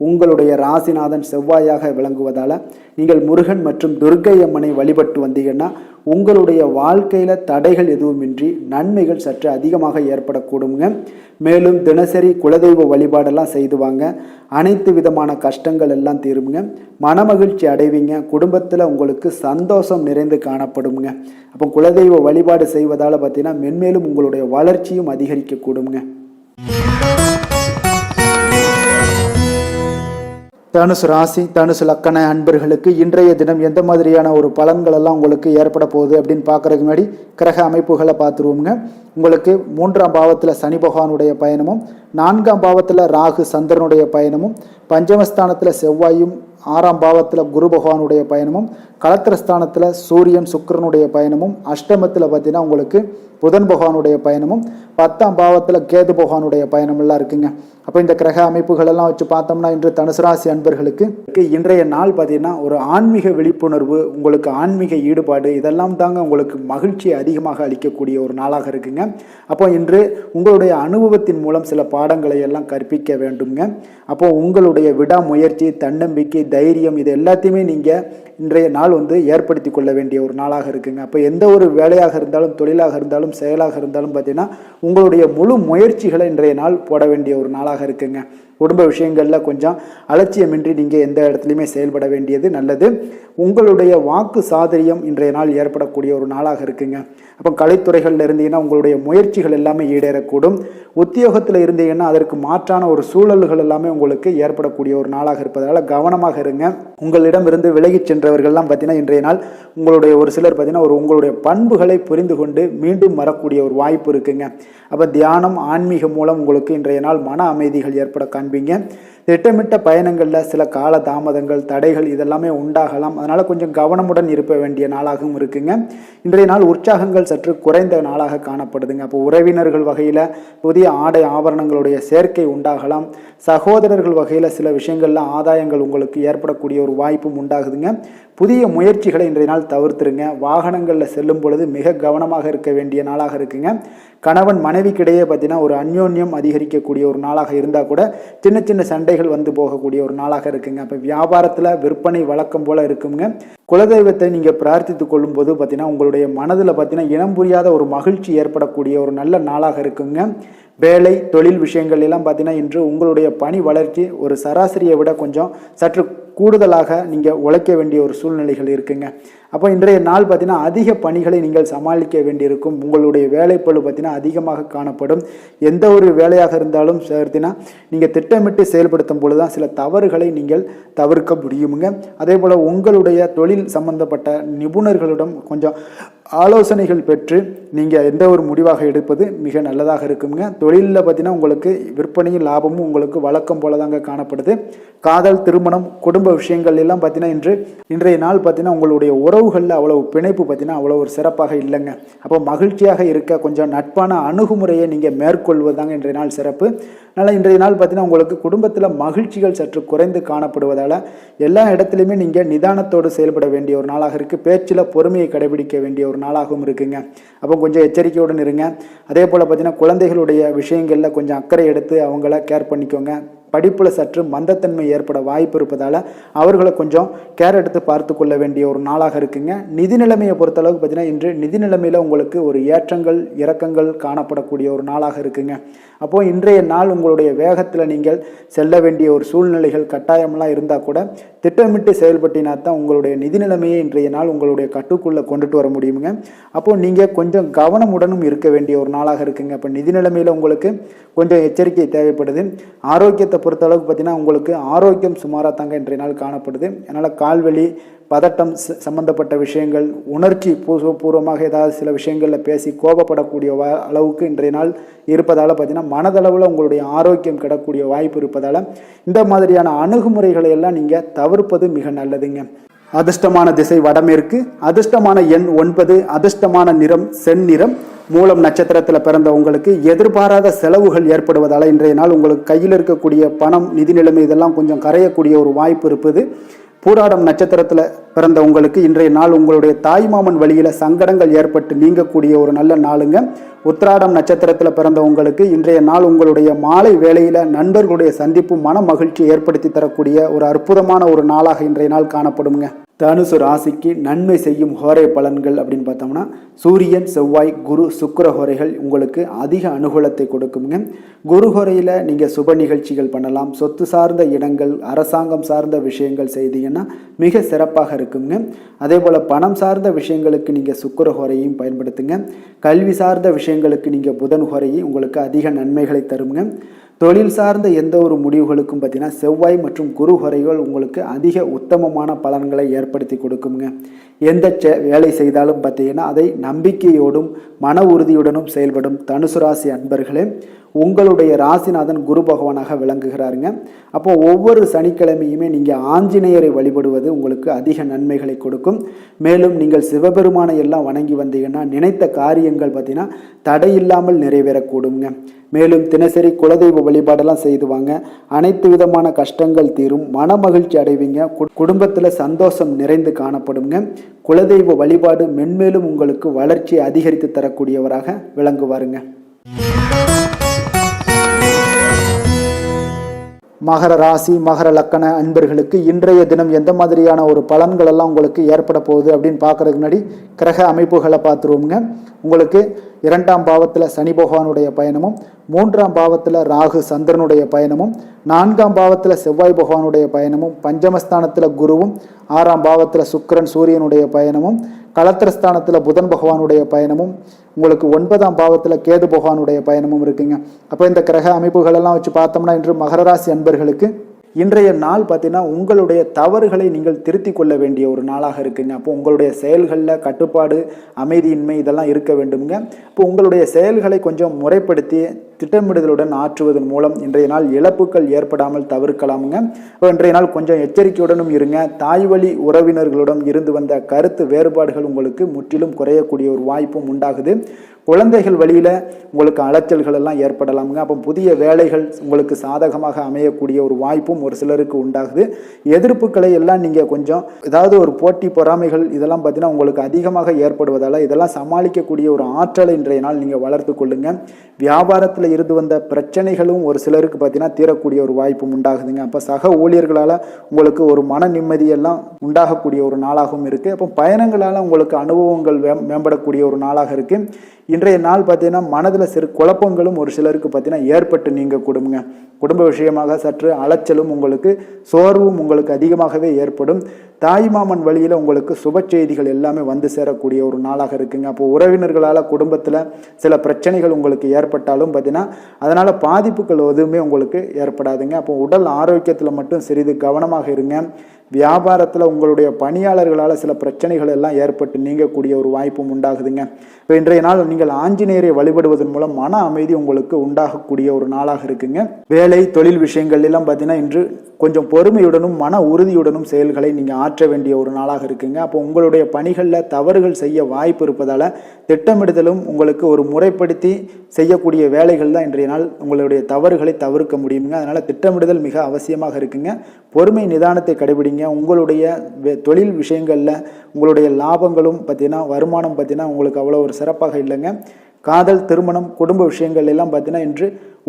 உங்களுடைய ராசிநாதன் செவ்வாயாக விளங்குவதால் நீங்கள் முருகன் மற்றும் துர்க்கை அம்மனை வழிபட்டு வந்தீங்கன்னா உங்களுடைய வாழ்க்கையில் தடைகள் எதுவுமின்றி நன்மைகள் சற்று அதிகமாக ஏற்படக்கூடுங்க. மேலும் தினசரி குலதெய்வ வழிபாடெல்லாம் செய்து வாங்க. அனைத்து விதமான கஷ்டங்கள் எல்லாம் தீருங்க. மனமகிழ்ச்சி அடைவீங்க. குடும்பத்தில் உங்களுக்கு சந்தோஷம் நிறைந்து காணப்படுங்க. அப்போ குலதெய்வ வழிபாடு செய்வதால் பார்த்தீங்கன்னா மென்மேலும் உங்களுடைய வளர்ச்சியும் அதிகரிக்கக்கூடுங்க. தனுசு ராசி, தனுசு லக்கண அன்பர்களுக்கு இன்றைய தினம் எந்த மாதிரியான ஒரு பலன்கள் எல்லாம் உங்களுக்கு ஏற்பட போகுது அப்படின்னு பார்க்கறதுக்கு முன்னாடி கிரக அமைப்புகளை பார்த்துருவோங்க. உங்களுக்கு 3ஆம் பாவத்தில் சனி பகவானுடைய பயணமும், 4ஆம் பாவத்தில் ராகு சந்திரனுடைய பயணமும், பஞ்சமஸ்தானத்தில் செவ்வாயும், 6ஆம் பாவத்தில் குரு பகவானுடைய பயணமும், களத்திரஸ்தானத்தில் சூரியன் சுக்கிரனுடைய பயணமும், அஷ்டமத்தில் பார்த்தீங்கன்னா உங்களுக்கு புதன் பகவானுடைய பயணமும், 10ஆம் பாவத்தில் கேது பகவானுடைய பயணம் எல்லாம் இருக்குங்க. அப்போ இந்த கிரக அமைப்புகள் எல்லாம் வச்சு பார்த்தோம்னா இன்று தனுசு ராசி அன்பர்களுக்கு இன்றைய நாள் பார்த்தீங்கன்னா ஒரு ஆன்மீக விழிப்புணர்வு, உங்களுக்கு ஆன்மீக ஈடுபாடு, இதெல்லாம் தாங்க உங்களுக்கு மகிழ்ச்சியை அதிகமாக அளிக்கக்கூடிய ஒரு நாளாக இருக்குங்க. அப்போ இன்று உங்களுடைய அனுபவத்தின் மூலம் சில பாடங்களை எல்லாம் கற்பிக்க வேண்டுங்க. அப்போ உங்களுடைய விடாமுயற்சி, தன்னம்பிக்கை, தைரியம் இது எல்லாத்தையுமே நீங்கள் இன்றைய நாள் ஏற்படுத்தி கொள்ள வேண்டிய ஒரு நாளாக இருக்குங்க. அப்போ எந்த ஒரு வேலையாக இருந்தாலும், தொழிலாக இருந்தாலும், செயலாக இருந்தாலும் பார்த்தீங்கன்னா உங்களுடைய முழு முயற்சிகளை இன்றைய நாள் போட வேண்டிய ஒரு நாளாக இருக்குங்க. குடும்ப விஷயங்களில் கொஞ்சம் அலட்சியமின்றி நீங்கள் எந்த இடத்துலையுமே செயல்பட வேண்டியது நல்லது. உங்களுடைய வாக்கு சாதுரியம் இன்றைய நாள் ஏற்படக்கூடிய ஒரு நாளாக இருக்குங்க. அப்போ கலைத்துறைகளில் இருந்தீங்கன்னா உங்களுடைய முயற்சிகள் எல்லாமே ஈடேறக்கூடும். உத்தியோகத்தில் இருந்தீங்கன்னா அதற்கு மாற்றான ஒரு சூழல்கள் எல்லாமே உங்களுக்கு ஏற்படக்கூடிய ஒரு நாளாக இருப்பதால் கவனமாக இருங்க. உங்களிடமிருந்து விலகி சென்றவர்கள்லாம் பார்த்தீங்கன்னா இன்றைய நாள் உங்களுடைய ஒரு சிலர் பார்த்தீங்கன்னா உங்களுடைய பண்புகளை புரிந்து கொண்டு மீண்டும் வரக்கூடிய ஒரு வாய்ப்பு இருக்குங்க. அப்போ தியானம், ஆன்மீகம் மூலம் உங்களுக்கு இன்றைய நாள் மன அமைதிகள் ஏற்பட காண்பீங்க. திட்டமிட்ட பயணங்களில் சில கால தாமதங்கள், தடைகள் இதெல்லாமே உண்டாகலாம். அதனால் கொஞ்சம் கவனமுடன் இருக்க வேண்டிய நாளாகவும் இருக்குங்க. இன்றைய நாள் உற்சாகங்கள் சற்று குறைந்த நாளாக காணப்படுதுங்க. அப்போ உறவினர்கள் வகையில் புதிய ஆடை ஆபரணங்களுடைய சேர்க்கை உண்டாகலாம். சகோதரர்கள் வகையில் சில விஷயங்களில் ஆதாயங்கள் உங்களுக்கு ஏற்படக்கூடிய ஒரு வாய்ப்பும் உண்டாகுதுங்க. புதிய முயற்சிகளை இன்றைய நாள் தவிர்த்துருங்க. வாகனங்களில் செல்லும் பொழுது மிக கவனமாக இருக்க வேண்டிய நாளாக இருக்குங்க. கணவன் மனைவிக்கிடையே பார்த்தீங்கன்னா ஒரு அந்யோன்யம் அதிகரிக்கக்கூடிய ஒரு நாளாக இருந்தால் கூட சின்ன சின்ன சண்டைகள் போகக்கூடிய ஒரு நாளாக இருக்குங்க. அப்போ வியாபாரத்தில் விற்பனை வழக்கம் போல இருக்குங்க. குலதெய்வத்தை நீங்கள் பிரார்த்தித்து கொள்ளும் போது பார்த்தீங்கன்னா உங்களுடைய மனதில் பார்த்தீங்கன்னா இனம் புரியாத ஒரு மகிழ்ச்சி ஏற்படக்கூடிய ஒரு நல்ல நாளாக இருக்குங்க. வேலை, தொழில் விஷயங்கள் எல்லாம் பார்த்தீங்கன்னா இன்று உங்களுடைய பணி வளர்ச்சி ஒரு சராசரியை விட கொஞ்சம் சற்று கூடுதலாக நீங்கள் உழைக்க வேண்டிய ஒரு சூழ்நிலைகள் இருக்குங்க. அப்போ இன்றைய நாள் பார்த்தீங்கன்னா அதிக பணிகளை நீங்கள் சமாளிக்க வேண்டியிருக்கும். உங்களுடைய வேலைப்பளு பார்த்தீங்கன்னா அதிகமாக காணப்படும். எந்த ஒரு வேலையாக இருந்தாலும் பார்த்தீங்கன்னா நீங்கள் திட்டமிட்டு செயல்படுத்தும் பொழுது தான் சில தவறுகளை நீங்கள் தவிர்க்க முடியுங்க. அதே போல் உங்களுடைய தொழில் சம்பந்தப்பட்ட நிபுணர்களிடம் கொஞ்சம் ஆலோசனைகள் பெற்று நீங்கள் எந்த ஒரு முடிவாக எடுப்பது மிக நல்லதாக இருக்குங்க. தொழிலில் பார்த்தீங்கன்னா உங்களுக்கு விற்பனையும் லாபமும் உங்களுக்கு வழக்கம் போல தாங்க காணப்படுது. காதல், திருமணம், குடும்ப விஷயங்கள் எல்லாம் பார்த்தீங்கன்னா இன்றைய நாள் பார்த்தீங்கன்னா உங்களுடைய உறவுகளில் அவ்வளவு பிணைப்பு பார்த்தீங்கன்னா அவ்வளோ ஒரு சிறப்பாக இல்லைங்க. அப்போ மகிழ்ச்சியாக இருக்க கொஞ்சம் நட்பான அணுகுமுறையை நீங்கள் மேற்கொள்வதாங்க இன்றைய நாள் சிறப்பு. அதனால் இன்றைய நாள் பார்த்தீங்கன்னா உங்களுக்கு குடும்பத்தில் மகிழ்ச்சிகள் சற்று குறைந்து காணப்படுவதால் எல்லா இடத்துலையுமே நீங்கள் நிதானத்தோடு செயல்பட வேண்டிய ஒரு நாளாக இருக்குது. பேச்சில் பொறுமையை கடைபிடிக்க வேண்டிய ஒரு நாளாகவும் இருக்குங்க. அப்போ கொஞ்சம் எச்சரிக்கையுடன் இருங்க. அதே போல் பார்த்தீங்கன்னா குழந்தைகளுடைய விஷயங்களில் கொஞ்சம் அக்கறை எடுத்து அவங்கள கேர் பண்ணிக்கோங்க. படிப்பில் சற்று மந்தத்தன்மை ஏற்பட வாய்ப்பு இருப்பதால் அவர்களை கொஞ்சம் கேர் எடுத்து பார்த்து கொள்ள வேண்டிய ஒரு நாளாக இருக்குங்க. நிதி நிலைமையை பொறுத்தளவுக்கு பார்த்தீங்கன்னா இன்று நிதி நிலைமையில் உங்களுக்கு ஒரு ஏற்றங்கள் இறக்கங்கள் காணப்படக்கூடிய ஒரு நாளாக இருக்குங்க. அப்போது இன்றைய நாள் உங்களுடைய வேகத்தில் நீங்கள் செல்ல வேண்டிய ஒரு சூழ்நிலைகள் கட்டாயமெல்லாம் இருந்தால் கூட திட்டமிட்டு செயல்பட்டினா தான் உங்களுடைய நிதி நிலைமையை இன்றைய நாள் உங்களுடைய கட்டுக்குள்ளே கொண்டுட்டு வர முடியுங்க. அப்போது நீங்கள் கொஞ்சம் கவனமுடனும் இருக்க வேண்டிய ஒரு நாளாக இருக்குங்க. அப்போ நிதி நிலைமையில் உங்களுக்கு கொஞ்சம் எச்சரிக்கை தேவைப்படுது. ஆரோக்கியத்தை பொறுத்தளவுக்கு பார்த்தீங்கன்னா உங்களுக்கு ஆரோக்கியம் சுமாராக தாங்க இன்றைய நாள் காணப்படுது. அதனால் கால்வலி, பதட்டம் சம்பந்தப்பட்ட விஷயங்கள், உணர்ச்சி பூர்வமாக ஏதாவது சில விஷயங்களில் பேசி கோபப்படக்கூடிய அளவுக்கு இன்றைய நாள் இருப்பதால் பார்த்தீங்கன்னா மனதளவில் உங்களுடைய ஆரோக்கியம் கிடக்கூடிய வாய்ப்பு இருப்பதால் இந்த மாதிரியான அணுகுமுறைகளை எல்லாம் நீங்கள் தவிர்ப்பது மிக நல்லதுங்க. அதிர்ஷ்டமான திசை வடமேற்கு, அதிர்ஷ்டமான எண் 9, அதிர்ஷ்டமான நிறம் செந்நிறம். மூலம் நட்சத்திரத்தில் பிறந்த உங்களுக்கு எதிர்பாராத செலவுகள் ஏற்படுவதால் இன்றைய நாள் உங்களுக்கு கையில் இருக்கக்கூடிய பணம், நிதி நிலைமை இதெல்லாம் கொஞ்சம் கரையக்கூடிய ஒரு வாய்ப்பு இருப்பது. பூராடம் நட்சத்திரத்தில் பிறந்த உங்களுக்கு இன்றைய நாள் உங்களுடைய தாய்மாமன் வழியில் சங்கடங்கள் ஏற்பட்டு நீங்கக்கூடிய ஒரு நல்ல நாளுங்க. உத்திராடம் நட்சத்திரத்தில் பிறந்த உங்களுக்கு இன்றைய நாள் உங்களுடைய மாலை வேளையில் நண்பர்களுடைய சந்திப்பு மன மகிழ்ச்சி ஏற்படுத்தி தரக்கூடிய ஒரு அற்புதமான ஒரு நாளாக இன்றைய நாள் காணப்படுங்க. தனுசு ராசிக்கு நன்மை செய்யும் ஹோரை பலன்கள் அப்படின்னு பார்த்தோம்னா, சூரியன், செவ்வாய், குரு, சுக்கிர ஹோரைகள் உங்களுக்கு அதிக அனுகூலத்தை கொடுக்குங்க. குரு ஹோரையில் நீங்கள் சுப நிகழ்ச்சிகள் பண்ணலாம். சொத்து சார்ந்த இடங்கள், அரசாங்கம் சார்ந்த விஷயங்கள் செய்தீங்கன்னா மிக சிறப்பாக இருக்குங்க. அதே போல் பணம் சார்ந்த விஷயங்களுக்கு நீங்கள் சுக்கிர ஹோரையும் பயன்படுத்துங்க. கல்வி சார்ந்த விஷயங்களுக்கு நீங்கள் புதன் ஹோரையும் உங்களுக்கு அதிக நன்மைகளை தருங்க. தொழில் சார்ந்த எந்த ஒரு முடிவுகளுக்கும் பார்த்தீங்கன்னா செவ்வாய் மற்றும் குரு ஹோரைகள் உங்களுக்கு அதிக உத்தமமான பலன்களை ஏற்படுத்தி கொடுக்குங்க. எந்த வேலை செய்தாலும் பார்த்தீங்கன்னா அதை நம்பிக்கையோடும் மன உறுதியுடனும் செயல்படும் தனுசு ராசி அன்பர்களே, உங்களுடைய ராசிநாதன் குரு பகவானாக விளங்குகிறாருங்க. அப்போ ஒவ்வொரு சனிக்கிழமையுமே நீங்கள் ஆஞ்சநேயரை வழிபடுவது உங்களுக்கு அதிக நன்மைகளை கொடுக்கும். மேலும் நீங்கள் சிவபெருமானை எல்லாம் வணங்கி வந்தீங்கன்னா நினைத்த காரியங்கள் பார்த்தீங்கன்னா தடையில்லாமல் நிறைவேறக்கூடுங்க. மேலும் தினசரி குலதெய்வ வழிபாடெல்லாம் செய்துவாங்க. அனைத்து விதமான கஷ்டங்கள் தீரும், மன மகிழ்ச்சி அடைவீங்க, குடும்பத்தில் சந்தோஷம் நிறைந்து காணப்படுங்க. குலதெய்வ வழிபாடு மென்மேலும் உங்களுக்கு வளர்ச்சியை அதிகரித்து தரக்கூடியவராக விளங்குவாருங்க. மகர ராசி, மகர லக்கண அன்பர்களுக்கு இன்றைய தினம் எந்த மாதிரியான ஒரு பலன்கள் எல்லாம் உங்களுக்கு ஏற்பட போகுது அப்படின்னு பார்க்கறதுக்கு முன்னாடி கிரக அமைப்புகளை பார்த்துருவோங்க. உங்களுக்கு 2ஆம் பாவத்தில் சனி பகவானுடைய பயணமும், 3ஆம் பாவத்தில் ராகு சந்திரனுடைய பயணமும், 4ஆம் பாவத்தில் செவ்வாய் பகவானுடைய பயணமும், பஞ்சமஸ்தானத்தில் குருவும், 6ஆம் பாவத்தில் சுக்கிரன் சூரியனுடைய பயணமும், களத்திரஸ்தானத்தில் புதன் பகவானுடைய பயணமும், உங்களுக்கு 9ஆம் பாவத்தில் கேது பகவானுடைய பயணமும் இருக்குங்க. அப்போ இந்த கிரக அமைப்புகளெல்லாம் வச்சு பார்த்தோம்னா இன்று மகர ராசி அன்பர்களுக்கு இன்றைய நாள் பார்த்தீங்கன்னா உங்களுடைய தவறுகளை நீங்கள் திருத்தி கொள்ள வேண்டிய ஒரு நாளாக இருக்குங்க. அப்போ உங்களுடைய செயல்களில் கட்டுப்பாடு, அமைதியின்மை இதெல்லாம் இருக்க வேண்டுங்க. இப்போ உங்களுடைய செயல்களை கொஞ்சம் முறைப்படுத்தி திட்டமிடுதலுடன் ஆற்றுவதன் மூலம் இன்றைய நாள் இழப்புகள் ஏற்படாமல் தவிர்க்கலாமுங்க. இப்போ இன்றைய நாள் கொஞ்சம் எச்சரிக்கையுடனும் இருங்க. தாய் வழி உறவினர்களுடன் இருந்து வந்த கருத்து வேறுபாடுகள் உங்களுக்கு முற்றிலும் குறையக்கூடிய ஒரு வாய்ப்பும் உண்டாகுது. குழந்தைகள் வழியில் உங்களுக்கு அலைச்சல்கள் எல்லாம் ஏற்படலாமுங்க. அப்போ புதிய வேலைகள் உங்களுக்கு சாதகமாக அமையக்கூடிய ஒரு வாய்ப்பும் ஒரு சிலருக்கு உண்டாகுது. எதிர்ப்புகளை எல்லாம் நீங்கள் கொஞ்சம் ஏதாவது ஒரு போட்டி பொறாமைகள் இதெல்லாம் பார்த்தீங்கன்னா உங்களுக்கு அதிகமாக ஏற்படுவதால் இதெல்லாம் சமாளிக்கக்கூடிய ஒரு ஆற்றலை இன்றைய நாள் நீங்கள் வளர்த்து கொள்ளுங்க. வியாபாரத்தில் இருந்து வந்த பிரச்சனைகளும் ஒரு சிலருக்கு பார்த்தீங்கன்னா தீரக்கூடிய ஒரு வாய்ப்பும் உண்டாகுதுங்க. அப்போ சக ஊழியர்களால் உங்களுக்கு ஒரு மன நிம்மதியெல்லாம் உண்டாகக்கூடிய ஒரு நாளாகவும் இருக்குது. அப்போ பயணங்களால் உங்களுக்கு அனுபவங்கள் மேம்படக்கூடிய ஒரு நாளாக இருக்குது. இன்றைய நாள் பார்த்தீங்கன்னா மனதில் சிறு குழப்பங்களும் ஒரு சிலருக்கு பார்த்தீங்கன்னா ஏற்பட்டு நீங்க கொடுங்க. குடும்ப விஷயமாக சற்று அலைச்சலும் உங்களுக்கு சோர்வும் உங்களுக்கு அதிகமாகவே ஏற்படும். தாய்மாமன் வழியில் உங்களுக்கு சுப செய்திகள் எல்லாமே வந்து சேரக்கூடிய ஒரு நாளாக இருக்குங்க. அப்போ உறவினர்களால் குடும்பத்தில் சில பிரச்சனைகள் உங்களுக்கு ஏற்பட்டாலும் பார்த்தீங்கன்னா அதனால் பாதிப்புகள் எதுவுமே உங்களுக்கு ஏற்படாதுங்க. அப்போ உடல் ஆரோக்கியத்தில் மட்டும் சிறிது கவனமாக இருங்க. வியாபாரத்தில் உங்களுடைய பணியாளர்களால் சில பிரச்சனைகள் எல்லாம் ஏற்பட்டு நீங்கக்கூடிய ஒரு வாய்ப்பும் உண்டாகுதுங்க. இப்போ இன்றைய நாள் நீங்கள் ஆஞ்சநேயரை வழிபடுவதன் மூலம் மன அமைதி உங்களுக்கு உண்டாகக்கூடிய ஒரு நாளாக இருக்குங்க. வேலை தொழில் விஷயங்கள் எல்லாம் பார்த்தீங்கன்னா இன்று கொஞ்சம் பொறுமையுடனும் மன உறுதியுடனும் செயல்களை நீங்கள் ஆற்ற வேண்டிய ஒரு நாளாக இருக்குங்க. அப்போ உங்களுடைய பணிகளில் தவறுகள் செய்ய வாய்ப்பு இருப்பதால் திட்டமிடுதலும் உங்களுக்கு ஒரு முறைப்படுத்தி செய்யக்கூடிய வேலைகள் தான் இன்றைய நாள் உங்களுடைய தவறுகளை தவிர்க்க முடியுங்க. அதனால் திட்டமிடுதல் மிக அவசியமாக இருக்குங்க. பொறுமை நிதானத்தை கடைபிடிங்க. உங்களுடைய தொழில் விஷயங்களில் உங்களுடைய லாபங்களும் பார்த்தீங்கன்னா வருமானம் பார்த்தீங்கன்னா உங்களுக்கு அவ்வளோ ஒரு சிறப்பாக இல்லைங்க. காதல், திருமணம், குடும்ப விஷயங்கள் எல்லாம் பார்த்தீங்கன்னா இன்று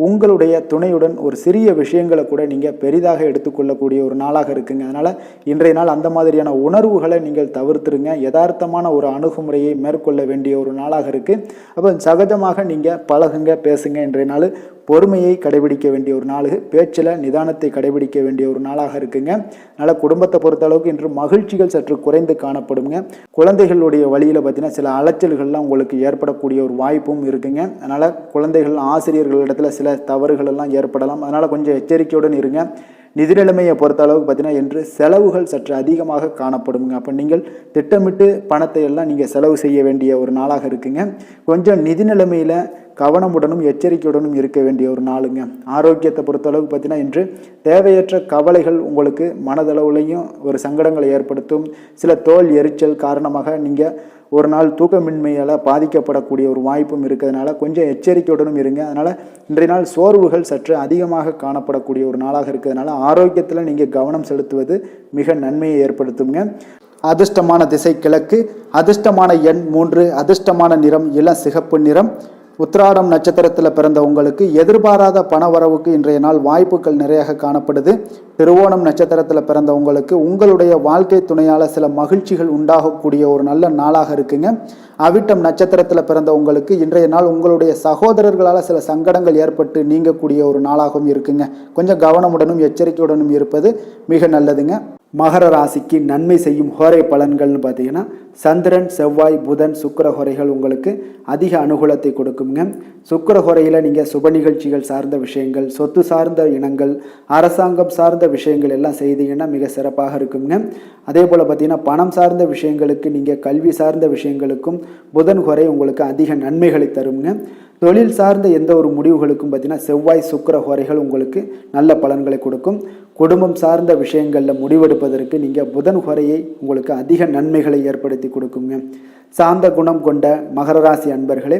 உங்களுடைய துணையுடன் ஒரு சிறிய விஷயங்களை கூட நீங்கள் பெரிதாக எடுத்துக்கொள்ளக்கூடிய ஒரு நாளாக இருக்குங்க. அதனால் இன்றைய நாள் அந்த மாதிரியான உணர்வுகளை நீங்கள் தவிர்த்துருங்க. யதார்த்தமான ஒரு அணுகுமுறையை மேற்கொள்ள வேண்டிய ஒரு நாளாக இருக்குது. அப்போ சகஜமாக நீங்கள் பழகுங்க, பேசுங்க. இன்றைய நாள் பொறுமையை கடைபிடிக்க வேண்டிய ஒரு நாள், பேச்சில் நிதானத்தை கடைபிடிக்க வேண்டிய ஒரு நாளாக இருக்குங்க. அதனால் குடும்பத்தை பொறுத்த அளவுக்கு இன்று மகிழ்ச்சிகள் சற்று குறைந்து காணப்படுங்க. குழந்தைகளுடைய வழியில் பார்த்தீங்கன்னா சில அலைச்சல்கள்லாம் உங்களுக்கு ஏற்படக்கூடிய ஒரு வாய்ப்பும் இருக்குங்க. அதனால் குழந்தைகள் ஆசிரியர்களிடத்தில் சில தவறுகள் எல்லாம் ஏற்படலாம். அதனால் கொஞ்சம் எச்சரிக்கையுடன் இருங்க. நிதி நிலைமையை பொறுத்த அளவுக்கு பார்த்தீங்கன்னா இன்று செலவுகள் சற்று அதிகமாக காணப்படுங்க. அப்போ நீங்கள் திட்டமிட்டு பணத்தை எல்லாம் நீங்கள் செலவு செய்ய வேண்டிய ஒரு நாளாக இருக்குங்க. கொஞ்சம் நிதி நிலைமையில் கவனமுடனும் எச்சரிக்கையுடனும் இருக்க வேண்டிய ஒரு நாளுங்க. ஆரோக்கியத்தை பொறுத்தளவுக்கு பார்த்தீங்கன்னா இன்று தேவையற்ற கவலைகள் உங்களுக்கு மனதளவுலையும் ஒரு சங்கடங்களை ஏற்படுத்தும். சில தோல் எரிச்சல் காரணமாக நீங்கள் ஒரு நாள் தூக்கமின்மையால் பாதிக்கப்படக்கூடிய ஒரு வாய்ப்பும் இருக்கிறதுனால கொஞ்சம் எச்சரிக்கையுடனும் இருங்க. அதனால் இன்றைய நாள் சோர்வுகள் சற்று அதிகமாக காணப்படக்கூடிய ஒரு நாளாக இருக்கிறதுனால ஆரோக்கியத்தில் நீங்கள் கவனம் செலுத்துவது மிக நன்மையை ஏற்படுத்துங்க. அதிர்ஷ்டமான திசை கிழக்கு, அதிர்ஷ்டமான எண் 3, அதிர்ஷ்டமான நிறம் இளம் சிகப்பு நிறம். உத்திராடம் நட்சத்திரத்தில் பிறந்த உங்களுக்கு எதிர்பாராத பணவரவுக்கு இன்றைய நாள் வாய்ப்புகள் நிறைய காணப்படுது. திருவோணம் நட்சத்திரத்தில் பிறந்த உங்களுக்கு உங்களுடைய வாழ்க்கை துணையால் சில மகிழ்ச்சிகள் உண்டாகக்கூடிய ஒரு நல்ல நாளாக இருக்குங்க. அவிட்டம் நட்சத்திரத்தில் பிறந்த உங்களுக்கு இன்றைய நாள் உங்களுடைய சகோதரர்களால் சில சங்கடங்கள் ஏற்பட்டு நீங்கக்கூடிய ஒரு நாளாகவும் இருக்குங்க. கொஞ்சம் கவனமுடனும் எச்சரிக்கையுடனும் இருப்பது மிக நல்லதுங்க. மகர ராசிக்கு நன்மை செய்யும் ஹோரை பலன்கள்னு பார்த்தீங்கன்னா சந்திரன், செவ்வாய், புதன், சுக்கிர ஹோரைகள் உங்களுக்கு அதிக அனுகூலத்தை கொடுக்குங்க. சுக்கிர ஹோரையில் நீங்கள் சுப நிகழ்ச்சிகள் சார்ந்த விஷயங்கள், சொத்து சார்ந்த இனங்கள், அரசாங்கம் சார்ந்த விஷயங்கள் எல்லாம் செய்தீங்கன்னா மிக சிறப்பாக இருக்குங்க. அதே போல் பார்த்தீங்கன்னா பணம் சார்ந்த விஷயங்களுக்கு, நீங்கள் கல்வி சார்ந்த விஷயங்களுக்கும் புதன் ஹோரை உங்களுக்கு அதிக நன்மைகளை தருங்க. தொழில் சார்ந்த எந்த ஒரு முடிவுகளுக்கும் பார்த்தீங்கன்னா செவ்வாய், சுக்கிர ஹோரைகள் உங்களுக்கு நல்ல பலன்களை கொடுக்கும். குடும்பம் சார்ந்த விஷயங்களில் முடிவெடுப்பதற்கு நீங்கள் புதன் ஹோரையை உங்களுக்கு அதிக நன்மைகளை ஏற்படுத்தி கொடுக்குங்க. சாந்த குணம் கொண்ட மகர ராசி அன்பர்களே,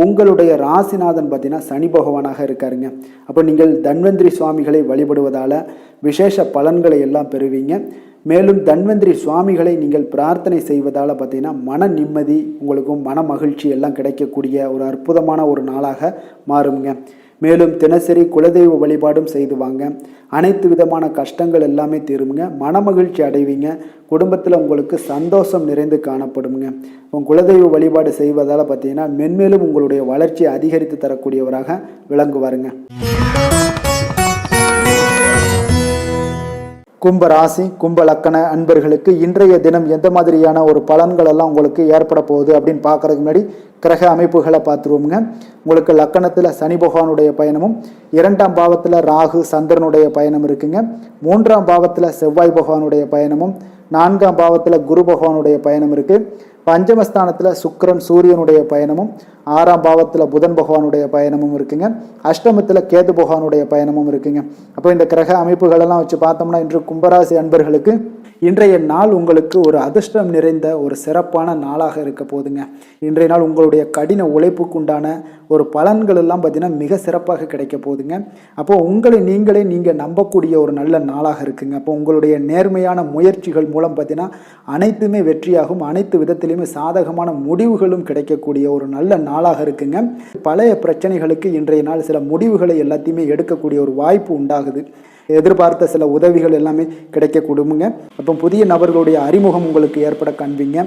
உங்களுடைய ராசிநாதன் பார்த்தீங்கன்னா சனி பகவானாக இருக்காருங்க. அப்போ நீங்கள் தன்வந்திரி சுவாமிகளை வழிபடுவதால் விசேஷ பலன்களை எல்லாம் பெறுவீங்க. மேலும் தன்வந்திரி சுவாமிகளை நீங்கள் பிரார்த்தனை செய்வதால் பார்த்தீங்கன்னா மன நிம்மதி, உங்களுக்கும் மன மகிழ்ச்சி எல்லாம் கிடைக்கக்கூடிய ஒரு அற்புதமான ஒரு நாளாக மாறுங்க. மேலும் தினசரி குலதெய்வ வழிபாடும் செய்து வாங்க. அனைத்து விதமான கஷ்டங்கள் எல்லாமே தீருங்க. மனமகிழ்ச்சி அடைவீங்க. குடும்பத்தில் உங்களுக்கு சந்தோஷம் நிறைந்து காணப்படுங்க. உங்கள் குலதெய்வ வழிபாடு செய்வதால் பார்த்தீங்கன்னா மென்மேலும் உங்களுடைய வளர்ச்சியை அதிகரித்து தரக்கூடியவராக விளங்குவாருங்க. கும்ப ராசி, கும்ப லக்கண அன்பர்களுக்கு இன்றைய தினம் எந்த மாதிரியான ஒரு பலன்கள் எல்லாம் உங்களுக்கு ஏற்பட போகுது அப்படின்னு பார்க்கறதுக்கு முன்னாடி கிரக அமைப்புகளை பார்த்துருவோங்க. உங்களுக்கு லக்கணத்தில் சனி பகவானுடைய பயணமும், 2ஆம் பாவத்தில் ராகு சந்திரனுடைய பயணம் இருக்குங்க. 3ஆம் பாவத்தில் செவ்வாய் பகவானுடைய பயணமும், 4ஆம் பாவத்தில் குரு பகவானுடைய பயணம் இருக்குது. பஞ்சமஸ்தானத்தில் சுக்கிரன் சூரியனுடைய பயணமும், 6ஆம் பாவத்தில் புதன் பகவானுடைய பயணமும் இருக்குங்க. அஷ்டமத்தில் கேது பகவானுடைய பயணமும் இருக்குங்க. அப்போ இந்த கிரக அமைப்புகளெல்லாம் வச்சு பார்த்தோம்னா இன்று கும்பராசி அன்பர்களுக்கு இன்றைய நாள் உங்களுக்கு ஒரு அதிர்ஷ்டம் நிறைந்த ஒரு சிறப்பான நாளாக இருக்க போதுங்க. இன்றைய நாள் உங்களுடைய கடின உழைப்புக்குண்டான ஒரு பலன்கள் எல்லாம் பார்த்தீங்கன்னா மிக சிறப்பாக கிடைக்க போதுங்க. அப்போ உங்களை நீங்கள் நம்பக்கூடிய ஒரு நல்ல நாளாக இருக்குங்க. அப்போ உங்களுடைய நேர்மையான முயற்சிகள் மூலம் பார்த்தீங்கன்னா அனைத்துமே வெற்றியாகும். அனைத்து விதத்திலையுமே சாதகமான முடிவுகளும் கிடைக்கக்கூடிய ஒரு நல்ல நாளாக இருக்குங்க. பழைய பிரச்சனைகளுக்கு இன்றைய நாள் சில முடிவுகளை எல்லாத்தையுமே எடுக்கக்கூடிய ஒரு வாய்ப்பு உண்டாகுது. எதிர்பார்த்த சில உதவிகள் எல்லாமே கிடைக்கக்கூடுமுங்க. அப்போ புதிய நபர்களுடைய அறிமுகம் உங்களுக்கு ஏற்பட காண்பீங்க.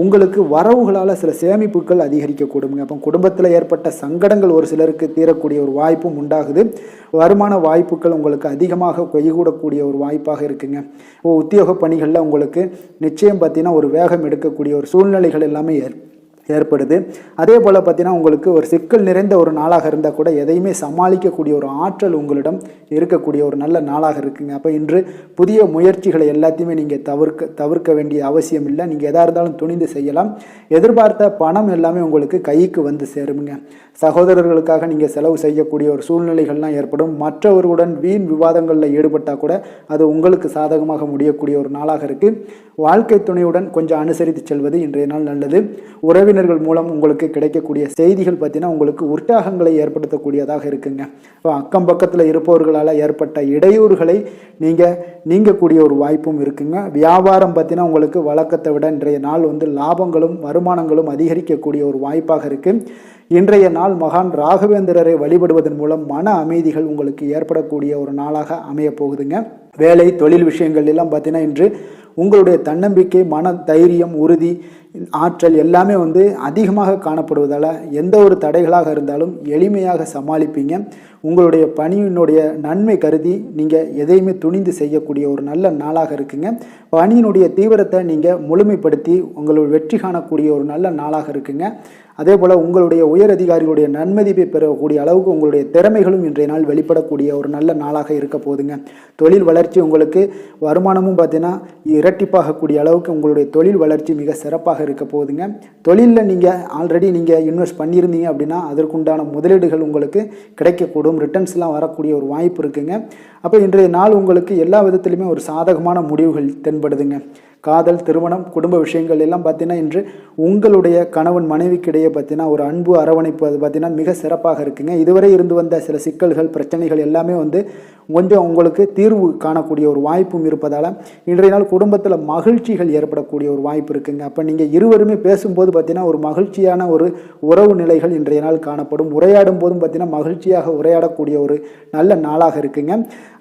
உங்களுக்கு வரவுகளால் சில சேமிப்புகள் அதிகரிக்கக்கூடுங்க. அப்போ குடும்பத்தில் ஏற்பட்ட சங்கடங்கள் ஒரு சிலருக்கு தீரக்கூடிய ஒரு வாய்ப்பும் உண்டாகுது. வருமான வாய்ப்புகள் உங்களுக்கு அதிகமாக கைகூடக்கூடிய ஒரு வாய்ப்பாக இருக்குங்க. உத்தியோக பணிகளில் உங்களுக்கு நிச்சயம் பார்த்தீங்கன்னா ஒரு வேகம் எடுக்கக்கூடிய ஒரு சூழ்நிலைகள் எல்லாமே ஏற்படுது. அதே போல் பார்த்தீங்கன்னா உங்களுக்கு ஒரு சிக்கல் நிறைந்த ஒரு நாளாக இருந்தால் கூட எதையுமே சமாளிக்கக்கூடிய ஒரு ஆற்றல் உங்களிடம் இருக்கக்கூடிய ஒரு நல்ல நாளாக இருக்குங்க. அப்போ இன்று புதிய முயற்சிகளை எல்லாத்தையுமே நீங்கள் தவிர்க்க வேண்டிய அவசியம் இல்லை. நீங்கள் எதாக இருந்தாலும் துணிந்து செய்யலாம். எதிர்பார்த்த பணம் எல்லாமே உங்களுக்கு கைக்கு வந்து சேருங்க. சகோதரர்களுக்காக நீங்கள் செலவு செய்யக்கூடிய ஒரு சூழ்நிலைகள்லாம் ஏற்படும். மற்றவர்களுடன் வீண் விவாதங்களில் ஈடுபட்டால் கூட அது உங்களுக்கு சாதகமாக முடியக்கூடிய ஒரு நாளாக இருக்குது. வாழ்க்கை துணையுடன் கொஞ்சம் அனுசரித்து செல்வது இன்றைய நாள் நல்லது. உறவினர்கள் மூலம் உங்களுக்கு கிடைக்கக்கூடிய செய்திகள் பார்த்தீங்கன்னா உங்களுக்கு உற்சாகங்களை ஏற்படுத்தக்கூடியதாக இருக்குங்க. இப்போ அக்கம் பக்கத்தில் இருப்பவர்களால் ஏற்பட்ட இடையூறுகளை நீங்கக்கூடிய ஒரு வாய்ப்பும் இருக்குங்க. வியாபாரம் பார்த்தீங்கன்னா உங்களுக்கு வழக்கத்தை விட இன்றைய நாள் லாபங்களும் வருமானங்களும் அதிகரிக்கக்கூடிய ஒரு வாய்ப்பாக இருக்குது. இன்றைய நாள் மகான் ராகவேந்திரரை வழிபடுவதன் மூலம் மன அமைதிகள் உங்களுக்கு ஏற்படக்கூடிய ஒரு நாளாக அமைய போகுதுங்க. வேலை தொழில் விஷயங்கள் எல்லாம் பார்த்தீங்கன்னா இன்று உங்களுடைய தன்னம்பிக்கை, மன தைரியம், உறுதி, ஆற்றல் எல்லாமே அதிகமாக காணப்படுவதால் எந்த ஒரு தடைகளாக இருந்தாலும் எளிமையாக சமாளிப்பீங்க. உங்களுடைய பணியினுடைய நன்மை கருதி நீங்கள் எதையுமே துணிந்து செய்யக்கூடிய ஒரு நல்ல நாளாக இருக்குங்க. பணியினுடைய தீவிரத்தை நீங்கள் முழுமைப்படுத்தி உங்களுடைய வெற்றி காணக்கூடிய ஒரு நல்ல நாளாக இருக்குங்க. அதே போல் உங்களுடைய உயர் அதிகாரிகளுடைய நன்மதிப்பை பெறக்கூடிய அளவுக்கு உங்களுடைய திறமைகளும் இன்றைய நாள் வெளிப்படக்கூடிய ஒரு நல்ல நாளாக இருக்க போதுங்க. தொழில் வளர்ச்சி உங்களுக்கு வருமானமும் பார்த்தீங்கன்னா இரட்டிப்பாகக்கூடிய அளவுக்கு உங்களுடைய தொழில் வளர்ச்சி மிக சிறப்பாக இருக்க போகுதுங்க. தொழிலில் நீங்கள் ஆல்ரெடி நீங்கள் இன்வெஸ்ட் பண்ணியிருந்தீங்க அப்படின்னா அதற்குண்டான முதலீடுகள் உங்களுக்கு கிடைக்கக்கூடும், ரிட்டர்ன்ஸ்லாம் வரக்கூடிய ஒரு வாய்ப்பு இருக்குங்க. அப்போ இன்றைய நாள் உங்களுக்கு எல்லா விதத்துலையுமே ஒரு சாதகமான முடிவுகள் தென்படுதுங்க. காதல், திருமணம், குடும்ப விஷயங்கள் எல்லாம் பார்த்தீங்கன்னா இன்று உங்களுடைய கணவன் மனைவிக்கிடையே பார்த்தீங்கன்னா ஒரு அன்பு அரவணைப்பு அது பார்த்தீங்கன்னா மிக சிறப்பாக இருக்குங்க. இதுவரை இருந்து வந்த சில சிக்கல்கள் பிரச்சனைகள் எல்லாமே கொஞ்சம் உங்களுக்கு தீர்வு காணக்கூடிய ஒரு வாய்ப்பும் இருப்பதால் இன்றைய நாள் குடும்பத்தில் மகிழ்ச்சிகள் ஏற்படக்கூடிய ஒரு வாய்ப்பு இருக்குங்க. அப்போ நீங்கள் இருவருமே பேசும்போது பார்த்தீங்கன்னா ஒரு மகிழ்ச்சியான ஒரு உறவு நிலைகள் இன்றைய நாள் காணப்படும். உரையாடும் போதும் பார்த்தீங்கன்னா மகிழ்ச்சியாக உரையாடக்கூடிய ஒரு நல்ல நாளாக இருக்குங்க.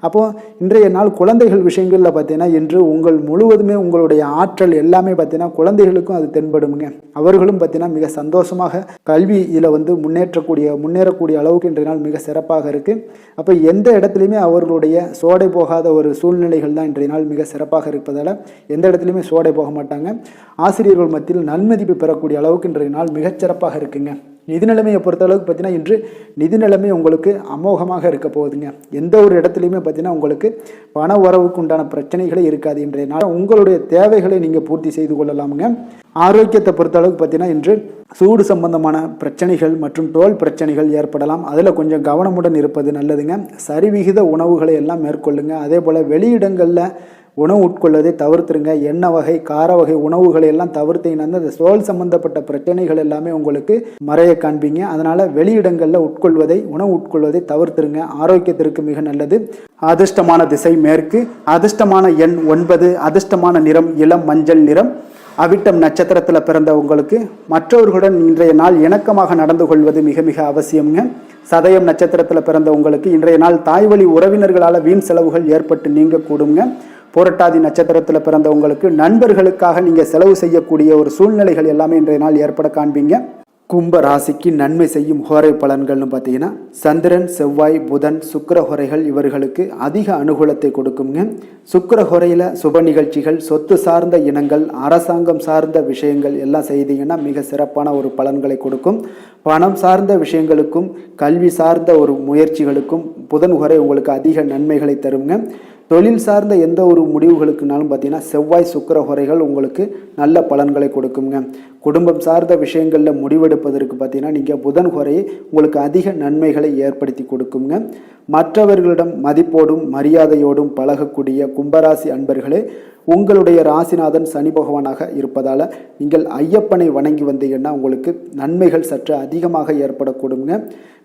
அப்போது இன்றைய நாள் குழந்தைகள் விஷயங்களில் பார்த்தீங்கன்னா இன்று முழுவதுமே உங்களுடைய ஆற்றல் எல்லாமே பார்த்தீங்கன்னா குழந்தைகளுக்கும் அது தென்படுங்க. அவர்களும் பார்த்தீங்கன்னா மிக சந்தோஷமாக கல்வியில் முன்னேறக்கூடிய அளவுக்கு இன்றைய நாள் மிக சிறப்பாக இருக்குது. அப்போ எந்த இடத்துலையுமே அவர்களுடைய சோடை போகாத ஒரு சூழ்நிலைகள் தான் இன்றைய நாள் மிக சிறப்பாக இருப்பதால் எந்த இடத்துலையுமே சோடை போக மாட்டாங்க. ஆசிரியர்கள் மத்தியில் நன்மதிப்பு பெறக்கூடிய அளவுக்கு இன்றைய நாள் மிகச்சிறப்பாக இருக்குங்க. நிதி நிலைமையை பொறுத்தளவுக்கு பார்த்தீங்கன்னா இன்று நிதி நிலைமை உங்களுக்கு அமோகமாக இருக்க போகுதுங்க. எந்த ஒரு இடத்துலையுமே பார்த்தீங்கன்னா உங்களுக்கு பண வரவுக்கு உண்டான பிரச்சனைகளே இருக்காது. இன்றைய நாள் உங்களுடைய தேவைகளை நீங்கள் பூர்த்தி செய்து கொள்ளலாமுங்க. ஆரோக்கியத்தை பொறுத்தளவுக்கு பார்த்தீங்கன்னா இன்று சூடு சம்பந்தமான பிரச்சனைகள் மற்றும் தோல் பிரச்சனைகள் ஏற்படலாம். அதில் கொஞ்சம் கவனமுடன் இருப்பது நல்லதுங்க. சரிவிகித உணவுகளை எல்லாம் மேற்கொள்ளுங்க. அதே போல் வெளியிடங்களில் உணவு உட்கொள்வதை தவிர்த்துருங்க. எண்ணெய் வகை, கார வகை உணவுகளை எல்லாம் தவிர்த்தீங்கன்னா அந்த தோல் சம்பந்தப்பட்ட பிரச்சனைகள் எல்லாமே உங்களுக்கு மறைய காண்பீங்க. அதனால் வெளியிடங்களில் உணவு உட்கொள்வதை தவிர்த்துருங்க. ஆரோக்கியத்திற்கு மிக நல்லது. அதிர்ஷ்டமான திசை மேற்கு, அதிர்ஷ்டமான எண் 9, அதிர்ஷ்டமான நிறம் இளம் மஞ்சள் நிறம். அவிட்டம் நட்சத்திரத்தில் பிறந்த உங்களுக்கு மற்றவர்களுடன் இன்றைய நாள் இணக்கமாக நடந்து கொள்வது மிக மிக அவசியம்ங்க. சதயம் நட்சத்திரத்தில் பிறந்த உங்களுக்கு இன்றைய நாள் தாய்வழி உறவினர்களால் வீண் செலவுகள் ஏற்பட்டு நீங்கக்கூடுங்க. புரட்டாதி நட்சத்திரத்தில் பிறந்த உங்களுக்கு நண்பர்களுக்காக நீங்கள் செலவு செய்யக்கூடிய ஒரு சூழ்நிலைகள் எல்லாமே இன்றைய நாள் ஏற்பட காண்பீங்க. கும்ப ராசிக்கு நன்மை செய்யும் ஹோரை பலன்கள்னு பார்த்தீங்கன்னா சந்திரன், செவ்வாய், புதன், சுக்கிர ஹோரைகள் இவர்களுக்கு அதிக அனுகூலத்தை கொடுக்குங்க. சுக்கிர ஹோரையில் சுப நிகழ்ச்சிகள், சொத்து சார்ந்த இனங்கள், அரசாங்கம் சார்ந்த விஷயங்கள் எல்லாம் செய்தீங்கன்னா மிக சிறப்பான ஒரு பலன்களை கொடுக்கும். பணம் சார்ந்த விஷயங்களுக்கும் கல்வி சார்ந்த ஒரு முயற்சிகளுக்கும் புதன் ஹோரை உங்களுக்கு அதிக நன்மைகளை தருங்க. தொழில் சார்ந்த எந்த ஒரு முடிவுகளுக்குனாலும் பார்த்தீங்கன்னா செவ்வாய், சுக்கிர ஹோரைகள் உங்களுக்கு நல்ல பலன்களை கொடுக்குங்க. குடும்பம் சார்ந்த விஷயங்களில் முடிவெடுப்பதற்கு பார்த்தீங்கன்னா நீங்கள் புதன் ஹோரையை உங்களுக்கு அதிக நன்மைகளை ஏற்படுத்தி கொடுக்குங்க. மற்றவர்களிடம் மதிப்போடும் மரியாதையோடும் பழகக்கூடிய கும்பராசி அன்பர்களே, உங்களுடைய ராசிநாதன் சனி பகவானாக இருப்பதால் நீங்கள் ஐயப்பனை வணங்கி வந்தீங்கன்னா உங்களுக்கு நன்மைகள் சற்று அதிகமாக ஏற்படக்கூடுங்க.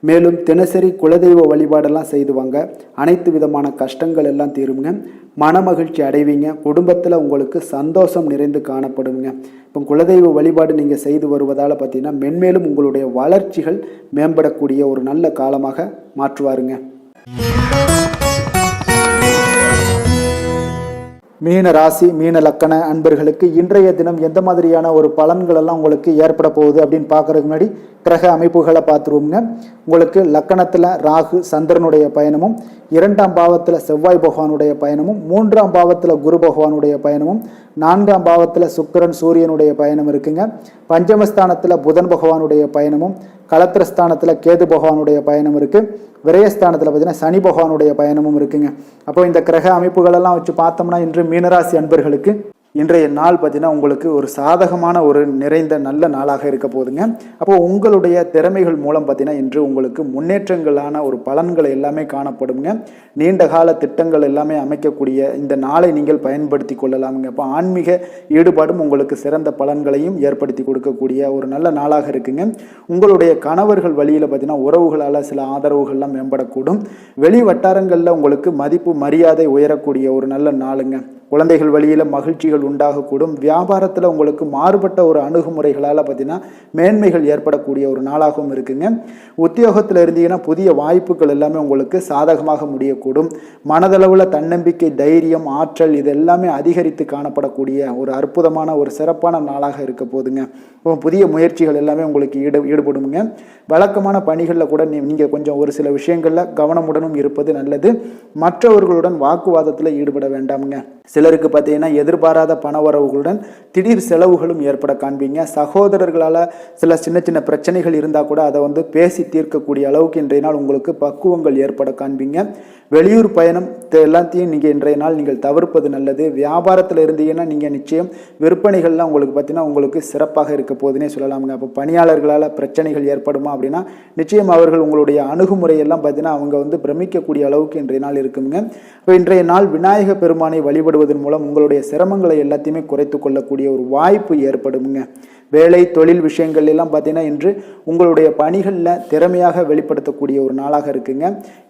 மேலும் தினசரி குலதெய்வ வழிபாடெல்லாம் செய்துவாங்க. அனைத்து விதமான கஷ்டங்கள் எல்லாம் தீருங்க. மனமகிழ்ச்சி அடைவீங்க. குடும்பத்தில் உங்களுக்கு சந்தோஷம் நிறைந்து காணப்படுங்க. இப்போ குலதெய்வ வழிபாடு நீங்கள் செய்து வருவதால் பார்த்தீங்கன்னா மென்மேலும் உங்களுடைய வளர்ச்சிகள் மேம்படக்கூடிய ஒரு நல்ல காலமாக மாற்றுவாருங்க. மீன ராசி, மீன லக்கண அன்பர்களுக்கு இன்றைய தினம் எந்த மாதிரியான ஒரு பலன்கள் எல்லாம் உங்களுக்கு ஏற்பட போகுது அப்படின்னு பார்க்கறதுக்கு முன்னாடி கிரக அமைப்புகளை பார்த்துருவோங்க. உங்களுக்கு லக்கணத்தில் ராகு சந்திரனுடைய பயணமும், 2ஆம் பாவத்தில் செவ்வாய் பகவானுடைய பயணமும், 3ஆம் பாவத்தில் குரு பகவானுடைய பயணமும், 4ஆம் பாவத்தில் சுக்கிரன் சூரியனுடைய பயணம் இருக்குங்க. பஞ்சமஸ்தானத்தில் புதன் பகவானுடைய பயணமும், களத்திரஸ்தானத்தில் கேது பகவானுடைய பயணம் இருக்குது. விரயஸ்தானத்தில் பார்த்தீங்கன்னா சனி பகவானுடைய பயணமும் இருக்குங்க. அப்போ இந்த கிரக அமைப்புகளெல்லாம் வச்சு பார்த்தோம்னா இன்று மீனராசி அன்பர்களுக்கு இன்றைய நாள் பார்த்தீங்கன்னா உங்களுக்கு ஒரு சாதகமான ஒரு நிறைந்த நல்ல நாளாக இருக்க போகுதுங்க. அப்போ உங்களுடைய திறமைகள் மூலம் பார்த்தீங்கன்னா இன்று உங்களுக்கு முன்னேற்றங்களான ஒரு பலன்களை எல்லாமே காணப்படுங்க. நீண்ட கால திட்டங்கள் எல்லாமே அமைக்கக்கூடிய இந்த நாளை நீங்கள் பயன்படுத்தி கொள்ளலாமுங்க. அப்போ ஆன்மீக ஈடுபாடும் உங்களுக்கு சிறந்த பலன்களையும் ஏற்படுத்தி கொடுக்கக்கூடிய ஒரு நல்ல நாளாக இருக்குங்க. உங்களுடைய கணவர்கள் வழியில் பார்த்தீங்கன்னா உறவுகளால் சில ஆதரவுகள்லாம் மேம்படக்கூடும். வெளி வட்டாரங்களில் உங்களுக்கு மதிப்பு மரியாதை உயரக்கூடிய ஒரு நல்ல நாளுங்க. குழந்தைகள் வழியில் மகிழ்ச்சிகள் உண்டாகக்கூடும். வியாபாரத்தில் உங்களுக்கு மாறுபட்ட ஒரு அணுகுமுறைகளால் பார்த்தீங்கன்னா மேன்மைகள் ஏற்படக்கூடிய ஒரு நாளாகவும் இருக்குங்க. உத்தியோகத்தில் இருந்தீங்கன்னா புதிய வாய்ப்புகள் எல்லாமே உங்களுக்கு சாதகமாக முடியக்கூடும். மனதளவில் தன்னம்பிக்கை, தைரியம், ஆற்றல் இது எல்லாமே அதிகரித்து காணப்படக்கூடிய ஒரு அற்புதமான ஒரு சிறப்பான நாளாக இருக்க போதுங்க. புதிய முயற்சிகள் எல்லாமே உங்களுக்கு ஈடுபடுங்க. வழக்கமான பணிகளில் கூட நீங்கள் கொஞ்சம் ஒரு சில விஷயங்களில் கவனமுடனும் இருப்பது நல்லது. மற்றவர்களுடன் வாக்குவாதத்தில் ஈடுபட வேண்டாமுங்க. சிலருக்கு பார்த்தீங்கன்னா எதிர்பாராத பணவரவுகளுடன் திடீர் செலவுகளும் ஏற்பட காண்பீங்க. சகோதரர்களால் சில சின்ன சின்ன பிரச்சனைகள் இருந்தால் கூட அதை பேசி தீர்க்கக்கூடிய அளவுக்கு இன்றைய நாள் உங்களுக்கு பக்குவங்கள் ஏற்பட காண்பீங்க. வெளியூர் பயணம் எல்லாத்தையும் நீங்கள் இன்றைய நாள் நீங்கள் தவிர்ப்பது நல்லது. வியாபாரத்தில் இருந்தீங்கன்னா நீங்கள் நிச்சயம் விற்பனைகள்லாம் உங்களுக்கு பார்த்தீங்கன்னா உங்களுக்கு சிறப்பாக இருக்க போதுன்னே சொல்லலாமுங்க. அப்போ பணியாளர்களால் பிரச்சனைகள் ஏற்படுமா அப்படின்னா நிச்சயம் அவர்கள் உங்களுடைய அணுகுமுறையெல்லாம் பார்த்தீங்கன்னா அவங்க பிரமிக்கக்கூடிய அளவுக்கு இன்றைய நாள் இருக்குங்க. இப்போ இன்றைய நாள் விநாயக பெருமானை வழிபடுவதன் மூலம் உங்களுடைய சிரமங்களை எல்லாத்தையுமே குறைத்து கொள்ளக்கூடிய ஒரு வாய்ப்பு ஏற்படுங்க. வேலை தொழில் விஷயங்கள் எல்லாம் பார்த்தீங்கன்னா இன்று உங்களுடைய பணிகளில் திறமையாக வெளிப்படுத்தக்கூடிய ஒரு நாளாக இருக்குங்க.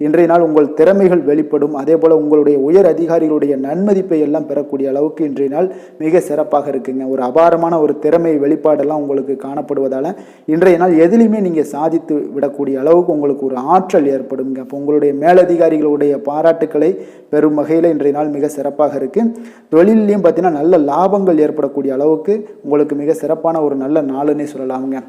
இன்றைய நாள் உங்கள் திறமைகள் வெளிப்படும். அதே போல் உங்களுடைய உயர் அதிகாரிகளுடைய நன்மதிப்பை எல்லாம் பெறக்கூடிய அளவுக்கு இன்றைய நாள் மிக சிறப்பாக இருக்குங்க. ஒரு அபாரமான ஒரு திறமை வெளிப்பாடெல்லாம் உங்களுக்கு காணப்படுவதால் இன்றைய நாள் எதிலுமே நீங்கள் சாதித்து விடக்கூடிய அளவுக்கு உங்களுக்கு ஒரு ஆற்றல் ஏற்படுங்க. அப்போ உங்களுடைய மேலதிகாரிகளுடைய பாராட்டுக்களை பெறும் வகையில் இன்றைய நாள் மிக சிறப்பாக இருக்குது. தொழிலையும் பார்த்தீங்கன்னா நல்ல லாபங்கள் ஏற்படக்கூடிய அளவுக்கு உங்களுக்கு மிக சிறப்பான ஒரு நல்ல நாளுன்னே சொல்லலாமுங்க.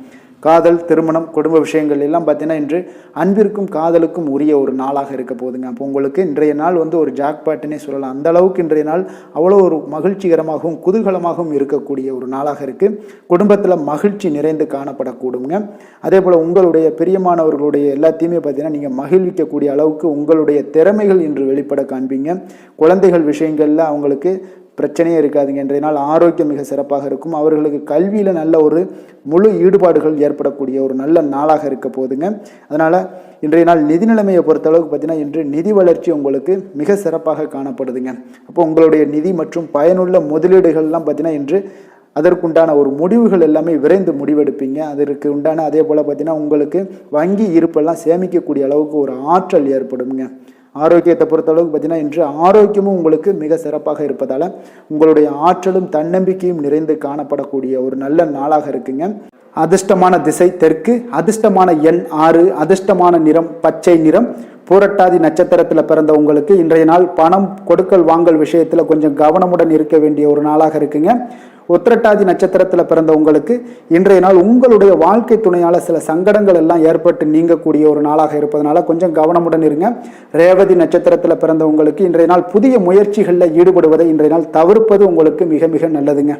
காதல், திருமணம், குடும்ப விஷயங்கள் எல்லாம் பார்த்தீங்கன்னா இன்று அன்பிற்கும் காதலுக்கும் உரிய ஒரு நாளாக இருக்க போகுதுங்க. அப்போ உங்களுக்கு இன்றைய நாள் ஒரு ஜாக்பாட்டுன்னே சொல்லலாம். அந்த அளவுக்கு இன்றைய நாள் அவ்வளோ ஒரு மகிழ்ச்சிகரமாகவும் குதூகலமாகவும் இருக்கக்கூடிய ஒரு நாளாக இருக்குது. குடும்பத்தில் மகிழ்ச்சி நிறைந்து காணப்படக்கூடுங்க. அதே போல் உங்களுடைய பிரியமானவர்களுடைய எல்லாத்தையுமே பார்த்தீங்கன்னா நீங்கள் மகிழ்விக்கக்கூடிய அளவுக்கு உங்களுடைய திறமைகள் இன்று வெளிப்பட காண்பீங்க. குழந்தைகள் விஷயங்களில் அவங்களுக்கு பிரச்சனையே இருக்காதுங்க. இன்றைய நாள் ஆரோக்கியம் மிக சிறப்பாக இருக்கும். அவர்களுக்கு கல்வியில் நல்ல ஒரு முழு ஈடுபாடுகள் ஏற்படக்கூடிய ஒரு நல்ல நாளாக இருக்க போதுங்க. அதனால் இன்றைய நாள் நிதி நிலைமையை பொறுத்தளவுக்கு பார்த்தீங்கன்னா இன்று நிதி வளர்ச்சி உங்களுக்கு மிக சிறப்பாக காணப்படுதுங்க. அப்போ உங்களுடைய நிதி மற்றும் பயனுள்ள முதலீடுகள்லாம் பார்த்தீங்கன்னா இன்று அதற்குண்டான ஒரு முடிவுகள் எல்லாமே விரைந்து முடிவெடுப்பீங்க. அதற்கு உண்டான அதே போல் பார்த்தீங்கன்னா உங்களுக்கு வங்கி இருப்பெல்லாம் சேமிக்கக்கூடிய அளவுக்கு ஒரு ஆற்றல் ஏற்படுங்க. ஆரோக்கியத்தை பொறுத்தளவுக்கு பார்த்தீங்கன்னா இன்று ஆரோக்கியமும் உங்களுக்கு மிக சிறப்பாக இருப்பதால் உங்களுடைய ஆற்றலும் தன்னம்பிக்கையும் நிறைந்து காணப்படக்கூடிய ஒரு நல்ல நாளாக இருக்குங்க. அதிர்ஷ்டமான திசை தெற்கு, அதிர்ஷ்டமான எண் 6, அதிர்ஷ்டமான நிறம் பச்சை நிறம். பூரட்டாதி நட்சத்திரத்தில் பிறந்த உங்களுக்கு இன்றைய நாள் பணம் கொடுக்கல் வாங்கல் விஷயத்தில் கொஞ்சம் கவனமுடன் இருக்க வேண்டிய ஒரு நாளாக இருக்குங்க. உத்திரட்டாதி நட்சத்திரத்தில் பிறந்த உங்களுக்கு இன்றைய நாள் உங்களுடைய வாழ்க்கை துணையால் சில சங்கடங்கள் எல்லாம் ஏற்பட்டு நீங்கக்கூடிய ஒரு நாளாக இருப்பதனால கொஞ்சம் கவனமுடன் இருங்க. ரேவதி நட்சத்திரத்தில் பிறந்த உங்களுக்கு இன்றைய நாள் புதிய முயற்சிகளில் ஈடுபடுவதை இன்றைய நாள் தவிர்ப்பது உங்களுக்கு மிக மிக நல்லதுங்க.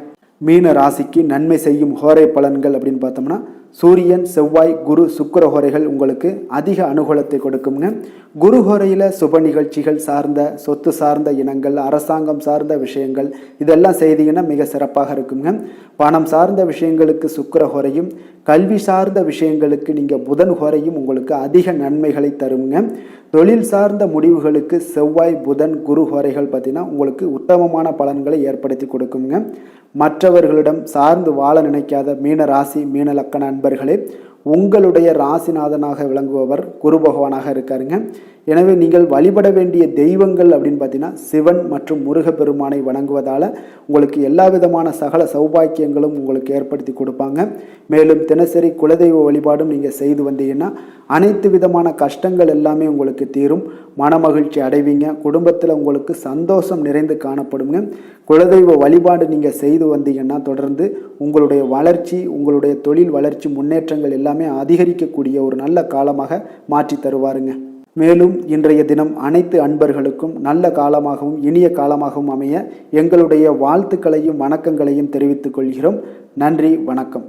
மீன ராசிக்கு நன்மை செய்யும் ஹோரை பலன்கள் அப்படின்னு பார்த்தோம்னா சூரியன், செவ்வாய், குரு, சுக்கிர ஹோரைகள் உங்களுக்கு அதிக அனுகூலத்தை கொடுக்குங்க. குரு ஹோரையில் சுப நிகழ்ச்சிகள் சார்ந்த சொத்து சார்ந்த இனங்கள், அரசாங்கம் சார்ந்த விஷயங்கள் இதெல்லாம் செய்தீங்கன்னா மிக சிறப்பாக இருக்குங்க. பணம் சார்ந்த விஷயங்களுக்கு சுக்கிர ஹோரையும், கல்வி சார்ந்த விஷயங்களுக்கு நீங்கள் புதன் ஹோரையும் உங்களுக்கு அதிக நன்மைகளை தருங்க. தொழில் சார்ந்த முடிவுகளுக்கு செவ்வாய், புதன், குரு ஹோரைகள் பார்த்தீங்கன்னா உங்களுக்கு உத்தமமான பலன்களை ஏற்படுத்தி கொடுக்குங்க. மற்றவர்களிடம் சார்ந்து வாழ நினைக்காத மீன ராசி, மீன லக்கண அன்பர்களே, உங்களுடைய ராசிநாதனாக விளங்குபவர் குரு பகவானாக இருக்காருங்க. எனவே நீங்கள் வழிபட வேண்டிய தெய்வங்கள் அப்படின்னு பார்த்தீங்கன்னா சிவன் மற்றும் முருகப்பெருமானை வணங்குவதால் உங்களுக்கு எல்லா விதமான சகல சௌபாக்கியங்களும் உங்களுக்கு ஏற்படுத்தி கொடுப்பாங்க. மேலும் தினசரி குலதெய்வ வழிபாடும் நீங்கள் செய்து வந்தீங்கன்னா அனைத்து விதமான கஷ்டங்கள் எல்லாமே உங்களுக்கு தீரும். மனமகிழ்ச்சி அடைவீங்க. குடும்பத்தில் உங்களுக்கு சந்தோஷம் நிறைந்து காணப்படுங்க. குலதெய்வ வழிபாடு நீங்கள் செய்து வந்தீங்கன்னா தொடர்ந்து உங்களுடைய வளர்ச்சி, உங்களுடைய தொழில் வளர்ச்சி, முன்னேற்றங்கள் எல்லாமே அதிகரிக்கக்கூடிய ஒரு நல்ல காலமாக மாற்றி தருவாருங்க. மேலும் இன்றைய தினம் அனைத்து அன்பர்களுக்கும் நல்ல காலமாகவும் இனிய காலமாகவும் அமைய எங்களுடைய வாழ்த்துக்களையும் வணக்கங்களையும் தெரிவித்துக் கொள்கிறோம். நன்றி, வணக்கம்.